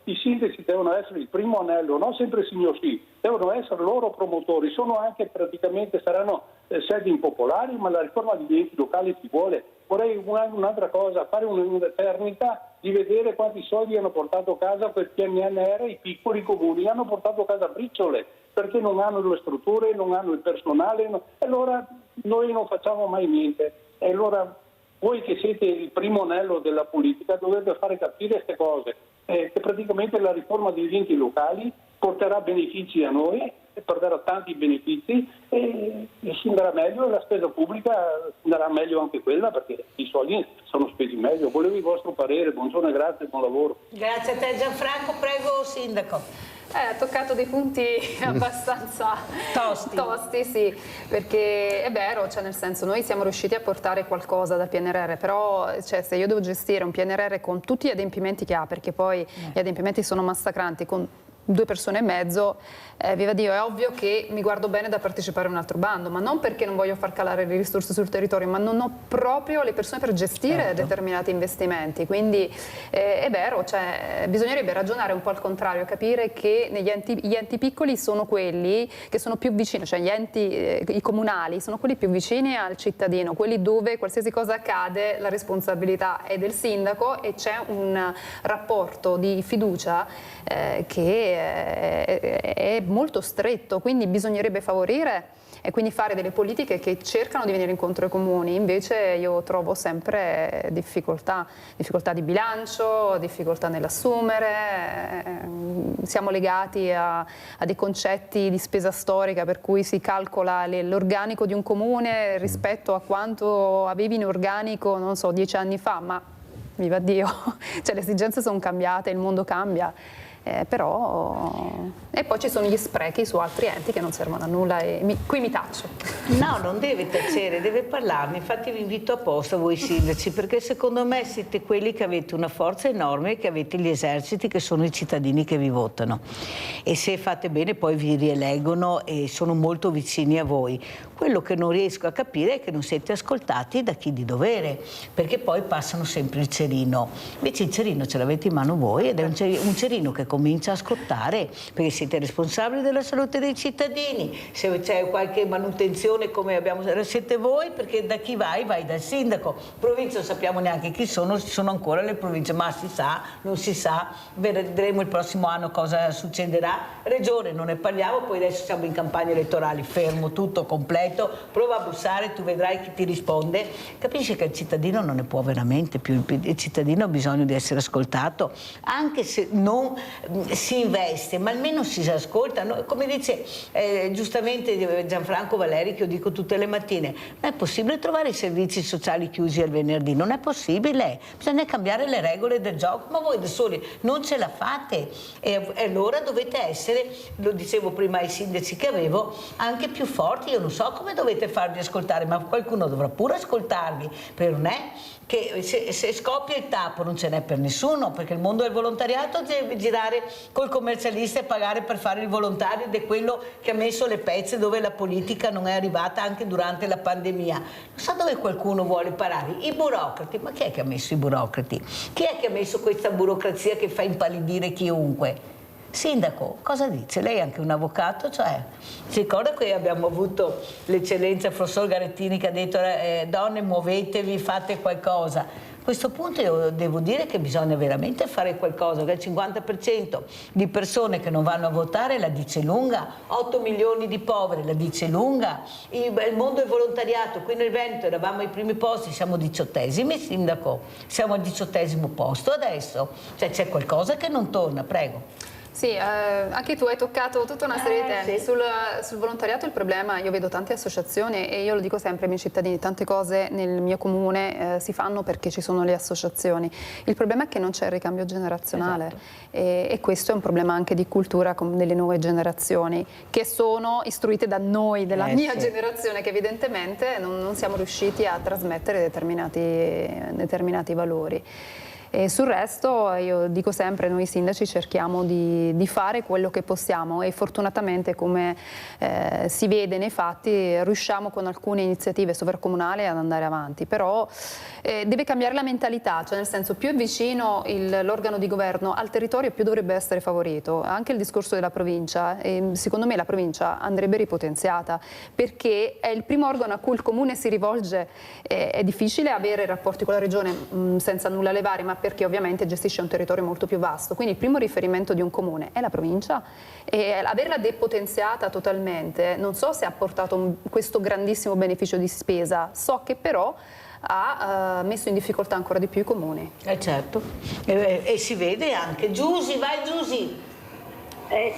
i sindaci devono essere il primo anello, non sempre signor sì, devono essere loro promotori, sono anche praticamente, saranno sedi impopolari, ma la riforma degli enti locali ci vuole. Vorrei un'altra cosa, fare un'eternità di vedere quanti soldi hanno portato a casa per PNRR i piccoli comuni, hanno portato a casa briciole, perché non hanno le strutture, non hanno il personale, e allora noi non facciamo mai niente. E allora voi che siete il primo anello della politica dovete fare capire queste cose, che praticamente la riforma degli enti locali porterà benefici a noi, porterà tanti benefici e si andrà meglio, e la spesa pubblica andrà meglio anche quella, perché i soldi sono spesi meglio. Volevo il vostro parere, buongiorno e grazie, buon lavoro. Grazie a te Gianfranco, prego sindaco. Ha toccato dei punti abbastanza tosti, sì, perché è vero, cioè nel senso noi siamo riusciti a portare qualcosa dal PNRR, però cioè, se io devo gestire un PNRR con tutti gli adempimenti che ha, perché poi gli adempimenti sono massacranti, con 2 persone e mezzo, viva Dio, è ovvio che mi guardo bene da partecipare a un altro bando, ma non perché non voglio far calare le risorse sul territorio, ma non ho proprio le persone per gestire determinati investimenti. Quindi è vero, cioè, bisognerebbe ragionare un po' al contrario, capire che gli enti piccoli sono quelli che sono più vicini, cioè gli enti i comunali sono quelli più vicini al cittadino, quelli dove qualsiasi cosa accade la responsabilità è del sindaco e c'è un rapporto di fiducia che è molto stretto, quindi bisognerebbe favorire e quindi fare delle politiche che cercano di venire incontro ai comuni. Invece io trovo sempre difficoltà di bilancio, difficoltà nell'assumere, siamo legati a dei concetti di spesa storica per cui si calcola l'organico di un comune rispetto a quanto avevi in organico, non so, 10 anni fa, ma viva Dio, cioè le esigenze sono cambiate, il mondo cambia. E poi ci sono gli sprechi su altri enti che non servono a nulla e qui mi taccio. No, non deve tacere, deve parlarne. Infatti vi invito apposta voi sindaci, perché secondo me siete quelli che avete una forza enorme, che avete gli eserciti che sono i cittadini che vi votano, e se fate bene poi vi rieleggono e sono molto vicini a voi. Quello che non riesco a capire è che non siete ascoltati da chi di dovere, perché poi passano sempre il cerino. Invece il cerino ce l'avete in mano voi, ed è un cerino che comincia a scottare, perché siete responsabili della salute dei cittadini. Se c'è qualche manutenzione come abbiamo, siete voi, perché da chi vai dal sindaco. Provincia non sappiamo neanche chi sono, ci sono ancora le province, ma si sa, non si sa, vedremo il prossimo anno cosa succederà. Regione non ne parliamo, poi adesso siamo in campagna elettorale, fermo tutto completo, prova a bussare, tu vedrai chi ti risponde. Capisci che il cittadino non ne può veramente più, il cittadino ha bisogno di essere ascoltato, anche se non si investe, ma almeno si ascolta. Come dice giustamente Gianfranco Valeri, che io dico tutte le mattine, non è possibile trovare i servizi sociali chiusi al venerdì, non è possibile, bisogna cambiare le regole del gioco, ma voi da soli non ce la fate, e allora dovete essere, lo dicevo prima ai sindaci che avevo, anche più forti. Io non so come dovete farvi ascoltare, ma qualcuno dovrà pure ascoltarvi, perché non è che se scoppia il tappo non ce n'è per nessuno, perché il mondo del volontariato deve girare col commercialista e pagare per fare il volontario, ed è quello che ha messo le pezze dove la politica non è arrivata anche durante la pandemia. Non so dove qualcuno vuole parare, i burocrati, ma chi è che ha messo i burocrati? Chi è che ha messo questa burocrazia che fa impallidire chiunque? Sindaco, cosa dice? Lei è anche un avvocato, cioè si ricorda che abbiamo avuto l'eccellenza professor Garettini che ha detto donne muovetevi, fate qualcosa. A questo punto io devo dire che bisogna veramente fare qualcosa, che il 50% di persone che non vanno a votare la dice lunga, 8 milioni di poveri la dice lunga, il mondo del volontariato, qui nel Veneto eravamo ai primi posti, siamo 18esimi, sindaco, siamo al 18esimo posto adesso, cioè c'è qualcosa che non torna, prego. Sì, anche tu hai toccato tutta una serie di temi. Sì. Sul volontariato il problema, io vedo tante associazioni e io lo dico sempre ai miei cittadini, tante cose nel mio comune si fanno perché ci sono le associazioni. Il problema è che non c'è il ricambio generazionale, esatto. E questo è un problema anche di cultura delle nuove generazioni, che sono istruite da noi, della mia generazione, che evidentemente non siamo riusciti a trasmettere determinati valori. E sul resto io dico sempre, noi sindaci cerchiamo di fare quello che possiamo e fortunatamente, come si vede nei fatti, riusciamo con alcune iniziative sovracomunali ad andare avanti, però deve cambiare la mentalità, cioè nel senso, più è vicino l'organo di governo al territorio più dovrebbe essere favorito. Anche il discorso della provincia, secondo me la provincia andrebbe ripotenziata, perché è il primo organo a cui il comune si rivolge. È difficile avere rapporti con la regione senza nulla levare, ma perché ovviamente gestisce un territorio molto più vasto, quindi il primo riferimento di un comune è la provincia, e averla depotenziata totalmente non so se ha portato questo grandissimo beneficio di spesa, so che però ha messo in difficoltà ancora di più i comuni. Certo, e si vede anche. Giusy, vai Giusy!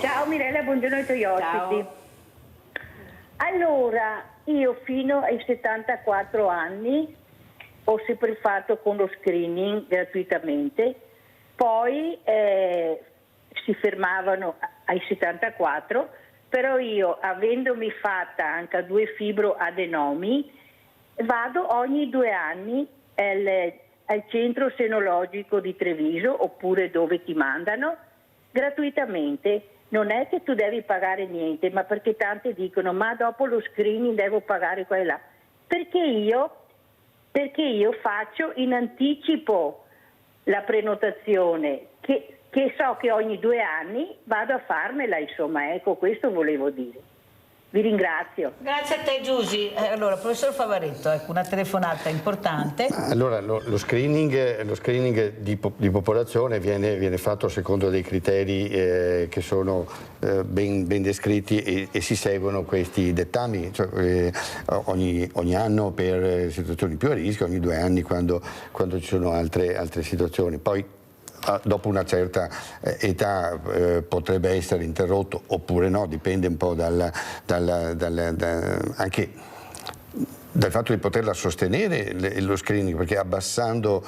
Ciao Mirella, buongiorno ai tuoi ospiti. Ciao. Allora, io fino ai 74 anni ho sempre fatto con lo screening gratuitamente, poi si fermavano ai 74, però io, avendomi fatta anche 2 fibroadenomi, vado ogni 2 anni al centro senologico di Treviso, oppure dove ti mandano, gratuitamente. Non è che tu devi pagare niente, ma perché tante dicono ma dopo lo screening devo pagare qua e là. Perché io faccio in anticipo la prenotazione, che so che ogni 2 anni vado a farmela, insomma, ecco, questo volevo dire. Vi ringrazio. Grazie a te Giusy. Allora, professor Favaretto, ecco una telefonata importante. Allora, lo screening di popolazione viene fatto secondo dei criteri che sono ben descritti e si seguono questi dettami, cioè, ogni anno per situazioni più a rischio, ogni 2 anni quando ci sono altre situazioni. Poi dopo una certa età potrebbe essere interrotto oppure no, dipende un po' anche dal fatto di poterla sostenere lo screening, perché abbassando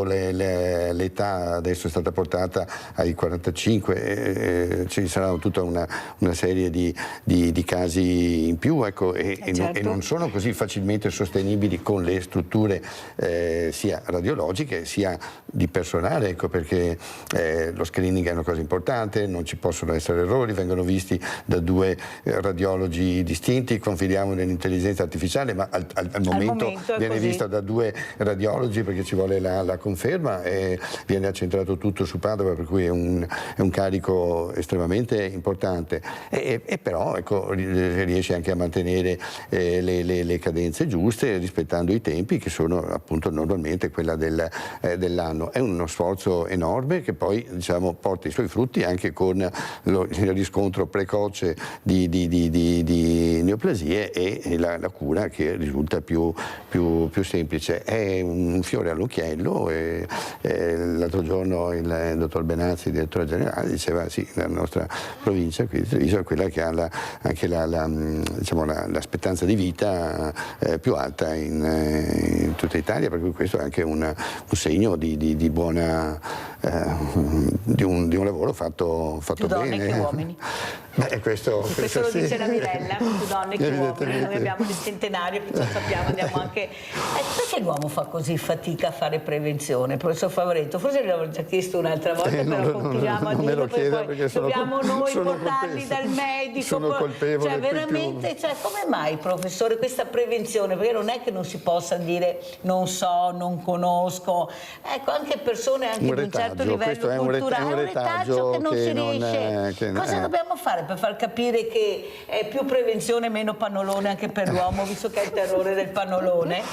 l'età, adesso è stata portata ai 45, ci sarà tutta una serie di casi in più, ecco, certo. E non sono così facilmente sostenibili con le strutture sia radiologiche sia di personale, ecco, perché lo screening è una cosa importante, non ci possono essere errori, vengono visti da 2 radiologi distinti, confidiamo nell'intelligenza artificiale, ma al momento viene vista da 2 radiologi perché ci vuole la conferma e viene accentrato tutto su Padova, per cui è un carico estremamente importante e però ecco, riesce anche a mantenere le cadenze giuste rispettando i tempi che sono appunto normalmente quella dell'anno. È uno sforzo enorme che poi diciamo porta i suoi frutti anche con il riscontro precoce di neoplasie e la cura che risulta più semplice. È un fiore all'occhiello e l'altro giorno il dottor Benazzi, direttore generale, diceva sì, la nostra provincia qui è quella che ha anche l'aspettativa di vita più alta in tutta Italia, per cui questo è anche un segno di buona di un lavoro fatto più bene. Donne che uomini. Questo Lo sì. dice la Mirella, più donne che uomini. Noi abbiamo il centenario, perciò sappiamo, andiamo anche. Perché l'uomo fa così fatica a fare prevenzione? Professor Favaretto, forse l'avevo già chiesto un'altra volta, però continuiamo a dirlo, perché dobbiamo noi portarli dal medico. Sono colpevole. Cioè, veramente, come mai, professore, questa prevenzione? Perché non è che non si possa dire non so, non conosco. Ecco, anche persone anche di un certo livello culturale, è un retaggio che non si riesce. Cosa dobbiamo fare per far capire che è più prevenzione, meno pannolone anche per l'uomo, visto che è il terrore del pannolone?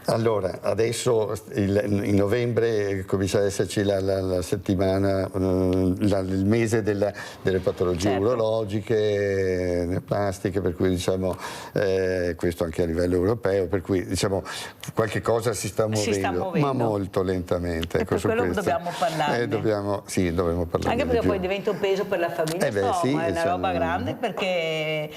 Allora, adesso in novembre comincia ad esserci la settimana, il mese delle patologie urologiche, neoplastiche, per cui diciamo questo anche a livello europeo, per cui diciamo qualche cosa si sta muovendo. Ma molto lentamente. E per quello dobbiamo parlarne. Dovremmo parlarne. Anche perché poi diventa un peso per la famiglia, insomma, è una roba grande perché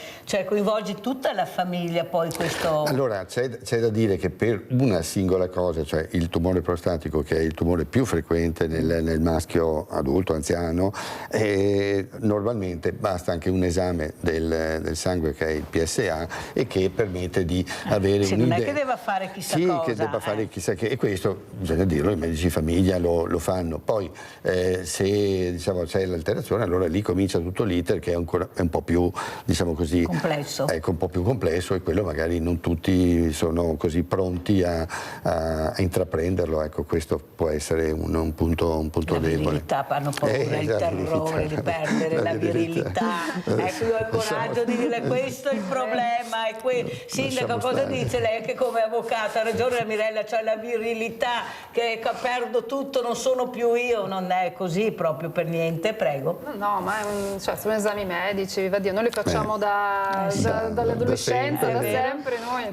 coinvolge tutta la famiglia poi questo. Allora, c'è da dire che per una singola cosa, cioè il tumore prostatico, che è il tumore più frequente nel maschio adulto, anziano, normalmente basta anche un esame del sangue, che è il PSA, e che permette di avere un'idea. Non è che debba fare chissà cosa. Che debba fare chissà che, e questo bisogna dirlo, i medici di famiglia lo fanno. Poi se diciamo c'è l'alterazione, allora lì comincia tutto l'iter, che è un po' più, diciamo così, complesso. Ecco, un po' più complesso, e quello magari non tutti sono così pronti a intraprenderlo, ecco, questo può essere un punto debole. Hanno paura, il terrore di perdere la virilità. Ecco, io ho il coraggio di dire questo è il problema. Sindaco, cosa dice lei? Anche come avvocato, ha ragione la Mirella, cioè la virilità, che perdo tutto, non sono più io. Non è così proprio per niente, prego. No, ma sono esami medici, viva Dio, noi li facciamo dall'adolescenza, da sempre noi,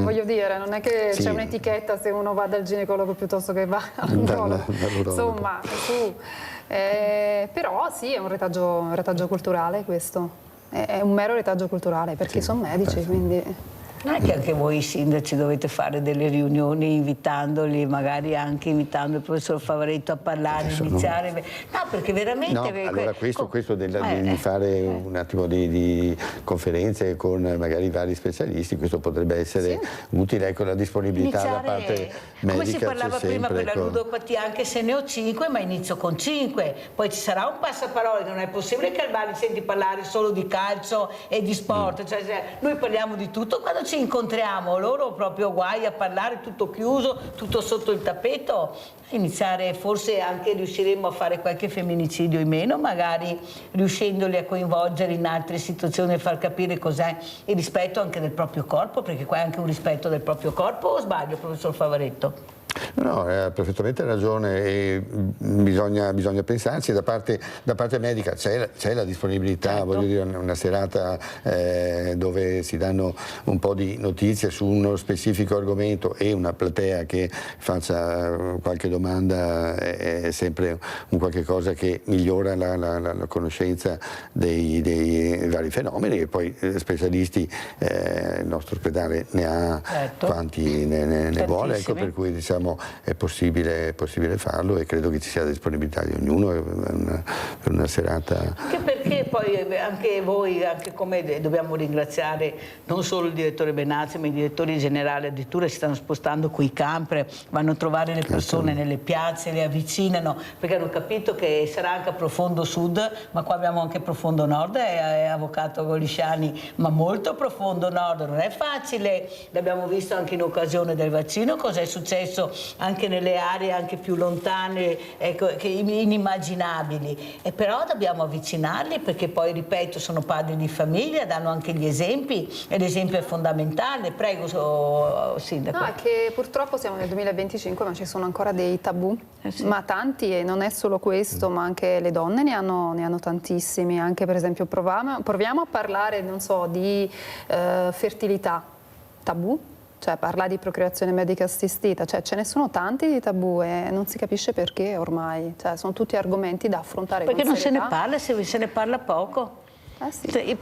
voglio dire, non è che c'è un'etichetta se uno va dal ginecologo piuttosto che va all'urologo. Insomma, però sì, è un retaggio culturale questo, è un mero retaggio culturale, perché sono medici, quindi. Non è che anche voi sindaci dovete fare delle riunioni invitandoli, magari anche invitando il professor Favaretto a parlare, iniziare? No, perché veramente. No, allora questo di fare un attimo di conferenze con magari vari specialisti, questo potrebbe essere utile, con la disponibilità da parte medica. Come si parlava prima per la ludopatia, anche se ne ho 5, ma inizio con 5. Poi ci sarà un passaparole, non è possibile che al bar senti parlare solo di calcio e di sport. Cioè, noi parliamo di tutto, quando ci ci incontriamo, loro proprio guai a parlare, tutto chiuso, tutto sotto il tappeto, iniziare, forse anche riusciremo a fare qualche femminicidio in meno, magari riuscendoli a coinvolgere in altre situazioni e far capire cos'è il rispetto anche del proprio corpo, perché qua è anche un rispetto del proprio corpo, o sbaglio, professor Favaretto? No, ha perfettamente ragione e bisogna pensarci, da parte medica c'è la disponibilità, certo. Voglio dire, una serata dove si danno un po' di notizie su uno specifico argomento e una platea che faccia qualche domanda è sempre un qualche cosa che migliora la conoscenza dei vari fenomeni, e poi specialisti il nostro ospedale ne ha certo. Quanti ne vuole, ecco, per cui diciamo è possibile farlo e credo che ci sia la disponibilità di ognuno per una serata. Anche perché poi anche voi, anche come dobbiamo ringraziare non solo il direttore Benazzi ma i direttori generali, addirittura si stanno spostando coi camper, vanno a trovare le persone nelle piazze, le avvicinano, perché hanno capito che sarà anche a profondo sud, ma qua abbiamo anche profondo nord, avvocato Golisciani, ma molto profondo nord, non è facile, l'abbiamo visto anche in occasione del vaccino, cosa è successo anche nelle aree anche più lontane, ecco, che inimmaginabili, e però dobbiamo avvicinarli perché poi, ripeto, sono padri di famiglia, danno anche gli esempi e l'esempio è fondamentale. Prego, Sindaco. No, è che purtroppo siamo nel 2025 ma ci sono ancora dei tabù, sì. Ma tanti, e non è solo questo, ma anche le donne ne hanno tantissimi, anche per esempio proviamo a parlare, non so, di fertilità, tabù? Cioè parla di procreazione medica assistita, cioè ce ne sono tanti di tabù e non si capisce perché ormai, cioè sono tutti argomenti da affrontare perché con non serietà. se ne parla, se ne parla poco. Sì.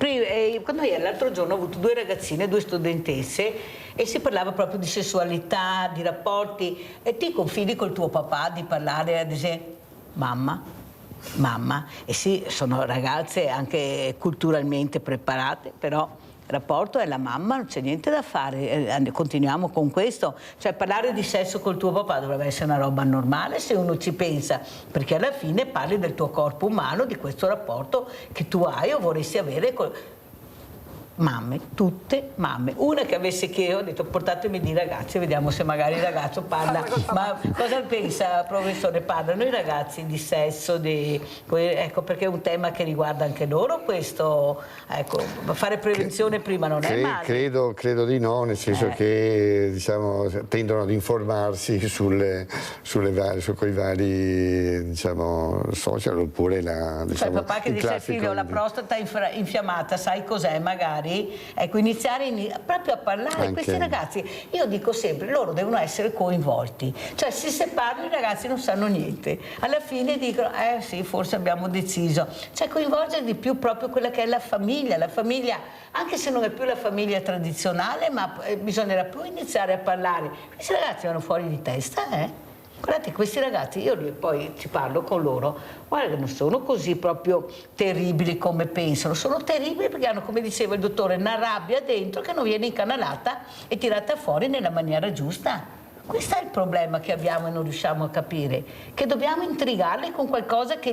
Quando io l'altro giorno ho avuto 2 ragazzine, 2 studentesse, e si parlava proprio di sessualità, di rapporti, e ti confidi col tuo papà di parlare, ad esempio, mamma, e sì, sono ragazze anche culturalmente preparate, però il rapporto è la mamma, non c'è niente da fare, continuiamo con questo, cioè parlare di sesso col tuo papà dovrebbe essere una roba normale se uno ci pensa, perché alla fine parli del tuo corpo umano, di questo rapporto che tu hai o vorresti avere con mamme, tutte mamme. Una che avesse chiesto, ho detto portatemi dei ragazzi, vediamo se magari il ragazzo parla. Ma cosa pensa, professore? Parlano i ragazzi di sesso, ecco, perché è un tema che riguarda anche loro questo, ecco, fare prevenzione prima non è male. Credo di no, nel senso che diciamo, tendono ad informarsi quei vari diciamo, social, oppure diciamo, cioè il papà che dice al figlio la prostata infiammata, sai cos'è magari? Ecco, iniziare proprio a parlare. Anche. Questi ragazzi, io dico sempre, loro devono essere coinvolti, cioè se separano i ragazzi non sanno niente, alla fine dicono sì, forse abbiamo deciso, cioè coinvolgere di più proprio quella che è la famiglia, anche se non è più la famiglia tradizionale, ma bisognerà più iniziare a parlare. Questi ragazzi vanno fuori di testa, Guardate, questi ragazzi, io poi ci parlo con loro, guarda che non sono così proprio terribili come pensano, sono terribili perché hanno, come diceva il dottore, una rabbia dentro che non viene incanalata e tirata fuori nella maniera giusta. Questo è il problema che abbiamo e non riusciamo a capire, che dobbiamo intrigarli con qualcosa che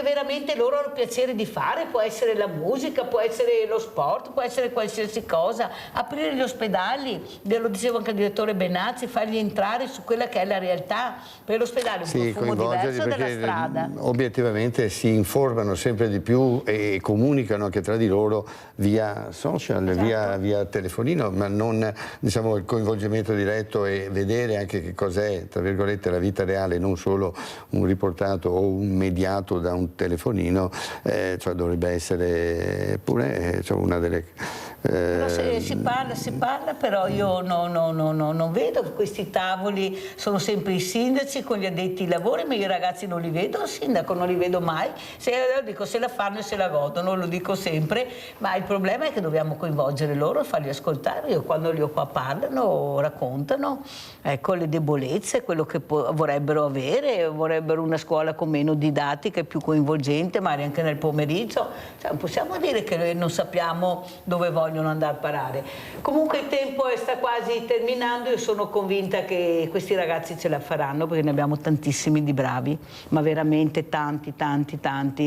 veramente loro hanno piacere di fare, può essere la musica, può essere lo sport, può essere qualsiasi cosa, aprire gli ospedali, lo dicevo anche al direttore Benazzi, fargli entrare su quella che è la realtà, per l'ospedale è un profumo diverso dalla strada. Obiettivamente si informano sempre di più e comunicano anche tra di loro via social, via telefonino, ma non diciamo il coinvolgimento diretto e vedere anche che cos'è, tra virgolette, la vita reale, non solo un riportato o un mediato da un telefonino, cioè dovrebbe essere pure una delle... Però si parla, però io non vedo questi tavoli, sono sempre i sindaci con gli addetti ai lavori, ma io i ragazzi non li vedo, il sindaco non li vedo mai, dico se la fanno e se la godono, lo dico sempre, ma il problema è che dobbiamo coinvolgere loro e farli ascoltare. Io quando li ho qua parlano loro raccontano, ecco, le debolezze, quello che vorrebbero avere, vorrebbero una scuola con meno didattica e più coinvolgente, magari anche nel pomeriggio. Cioè, non possiamo dire che non sappiamo dove vogliono andare a parare. Comunque il tempo sta quasi terminando, io sono convinta che questi ragazzi ce la faranno, perché ne abbiamo tantissimi di bravi, ma veramente tanti,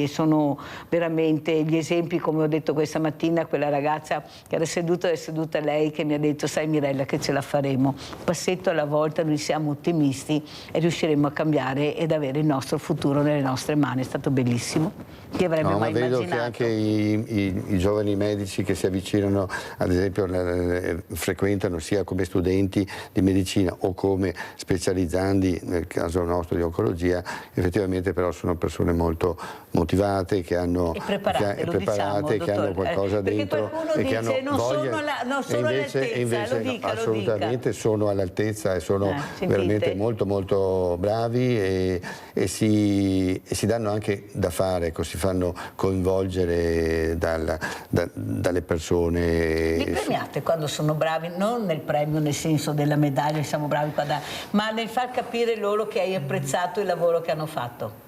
e sono veramente gli esempi, come ho detto questa mattina, quella ragazza che era seduta lei, che mi ha detto: sai Mirella, che ce la faremo, passetto alla volta, noi siamo ottimisti e riusciremo a cambiare ed avere il nostro futuro nelle nostre mani. È stato bellissimo, chi avrebbe mai vedo immaginato? che anche i giovani medici che si avvicinano, ad esempio frequentano sia come studenti di medicina o come specializzandi, nel caso nostro di oncologia, effettivamente però sono persone molto motivate, che hanno preparate, che hanno qualcosa dentro e che hanno voglia, e invece assolutamente sono all'altezza e sono veramente molto bravi e si danno anche da fare, ecco, si fanno coinvolgere dalle persone. Li premiate quando sono bravi, non nel premio nel senso della medaglia, siamo bravi qua, ma nel far capire loro che hai apprezzato il lavoro che hanno fatto.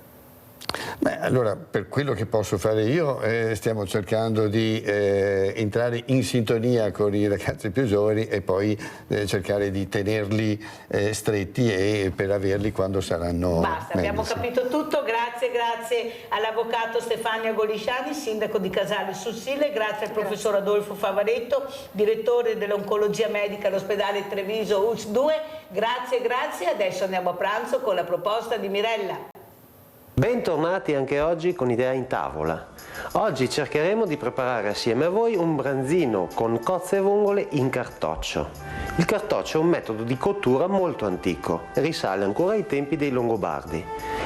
Beh, allora, per quello che posso fare io, stiamo cercando di entrare in sintonia con i ragazzi più giovani e poi cercare di tenerli stretti e per averli quando saranno Basta, abbiamo capito tutto. Grazie all'avvocato Stefania Golisciani, sindaco di Casale sul Sile, grazie al professor Adolfo Favaretto, direttore dell'oncologia medica all'ospedale Treviso ULS 2. Grazie. Adesso andiamo a pranzo con la proposta di Mirella. Bentornati anche oggi con Idea in Tavola. Oggi cercheremo di preparare assieme a voi un branzino con cozze e vongole in cartoccio. Il cartoccio è un metodo di cottura molto antico, risale ancora ai tempi dei Longobardi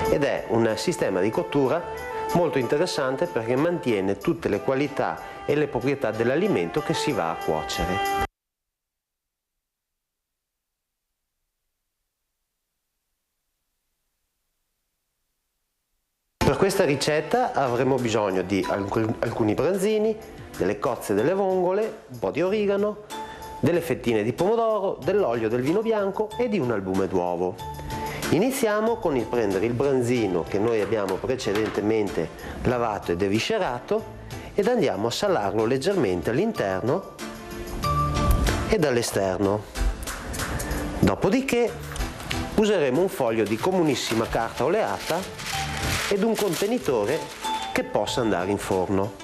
ed è un sistema di cottura molto interessante perché mantiene tutte le qualità e le proprietà dell'alimento che si va a cuocere. Per questa ricetta avremo bisogno di alcuni branzini, delle cozze delle vongole, un po' di origano, delle fettine di pomodoro, dell'olio del vino bianco e di un albume d'uovo. Iniziamo con il prendere il branzino che noi abbiamo precedentemente lavato ed eviscerato ed andiamo a salarlo leggermente all'interno e dall'esterno. Dopodiché useremo un foglio di comunissima carta oleata ed un contenitore che possa andare in forno.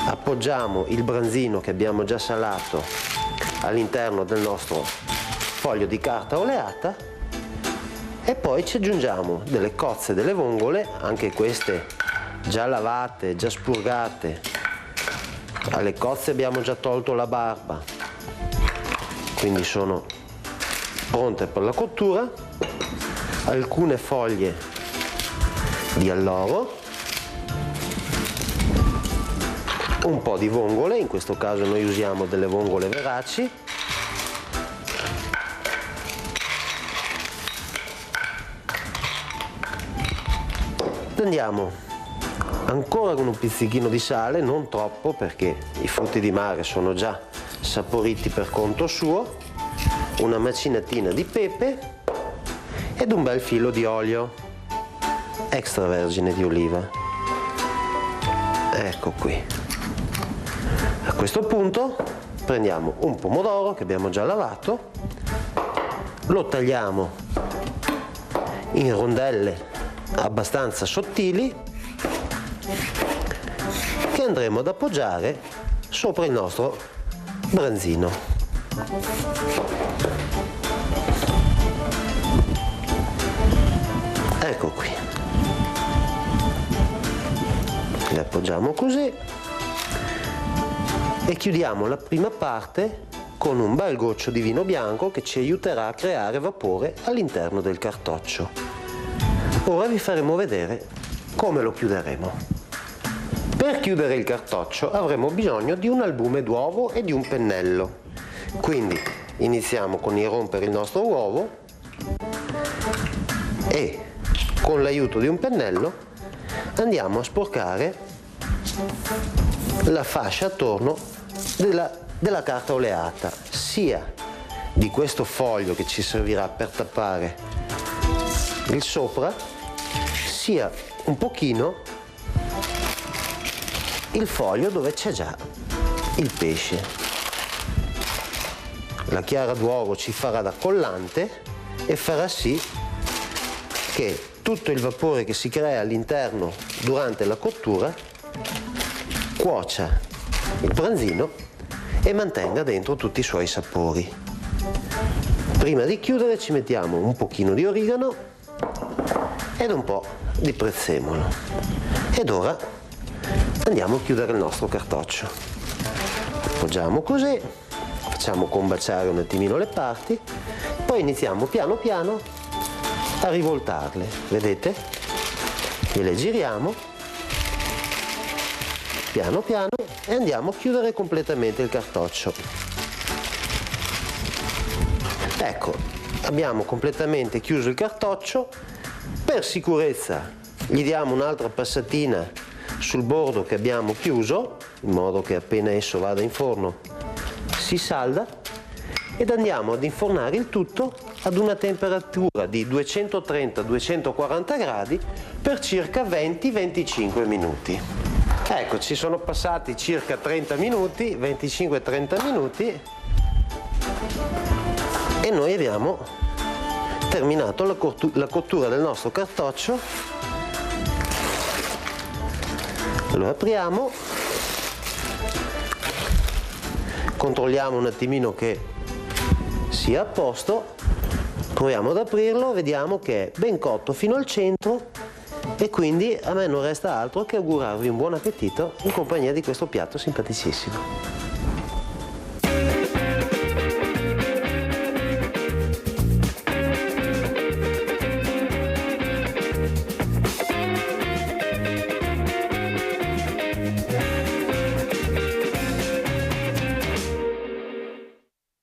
Appoggiamo il branzino che abbiamo già salato all'interno del nostro foglio di carta oleata e poi ci aggiungiamo delle cozze delle vongole, anche queste già lavate, già spurgate. Alle cozze abbiamo già tolto la barba, quindi sono pronte per la cottura. Alcune foglie di alloro, un po' di vongole, in questo caso noi usiamo delle vongole veraci, andiamo ancora con un pizzichino di sale, non troppo perché i frutti di mare sono già saporiti per conto suo, una macinatina di pepe ed un bel filo di olio extravergine di oliva. Ecco qui. A questo punto prendiamo un pomodoro che abbiamo già lavato, lo tagliamo in rondelle abbastanza sottili che andremo ad appoggiare sopra il nostro branzino. Ecco qui. Le appoggiamo così e chiudiamo la prima parte con un bel goccio di vino bianco che ci aiuterà a creare vapore all'interno del cartoccio. Ora vi faremo vedere come lo chiuderemo. Per chiudere il cartoccio avremo bisogno di un albume d'uovo e di un pennello. Quindi iniziamo con il rompere il nostro uovo e con l'aiuto di un pennello andiamo a sporcare la fascia attorno della carta oleata, sia di questo foglio che ci servirà per tappare il sopra sia un pochino il foglio dove c'è già il pesce. La chiara d'uovo ci farà da collante e farà sì che tutto il vapore che si crea all'interno durante la cottura cuocia il branzino e mantenga dentro tutti i suoi sapori. Prima di chiudere ci mettiamo un pochino di origano ed un po' di prezzemolo. Ed ora andiamo a chiudere il nostro cartoccio. Appoggiamo così, facciamo combaciare un attimino le parti, poi iniziamo piano piano a rivoltarle, vedete? E le giriamo piano piano e andiamo a chiudere completamente il cartoccio. Ecco, abbiamo completamente chiuso il cartoccio. Per sicurezza gli diamo un'altra passatina sul bordo che abbiamo chiuso, in modo che appena esso vada in forno si salda, ed andiamo ad infornare il tutto ad una temperatura di 230-240 gradi per circa 20-25 minuti. Ecco, ci sono passati circa 30 minuti, 25-30 minuti, e noi abbiamo terminato la cottura del nostro cartoccio. Lo apriamo, controlliamo un attimino che sia a posto, proviamo ad aprirlo, vediamo che è ben cotto fino al centro, e quindi a me non resta altro che augurarvi un buon appetito in compagnia di questo piatto simpaticissimo.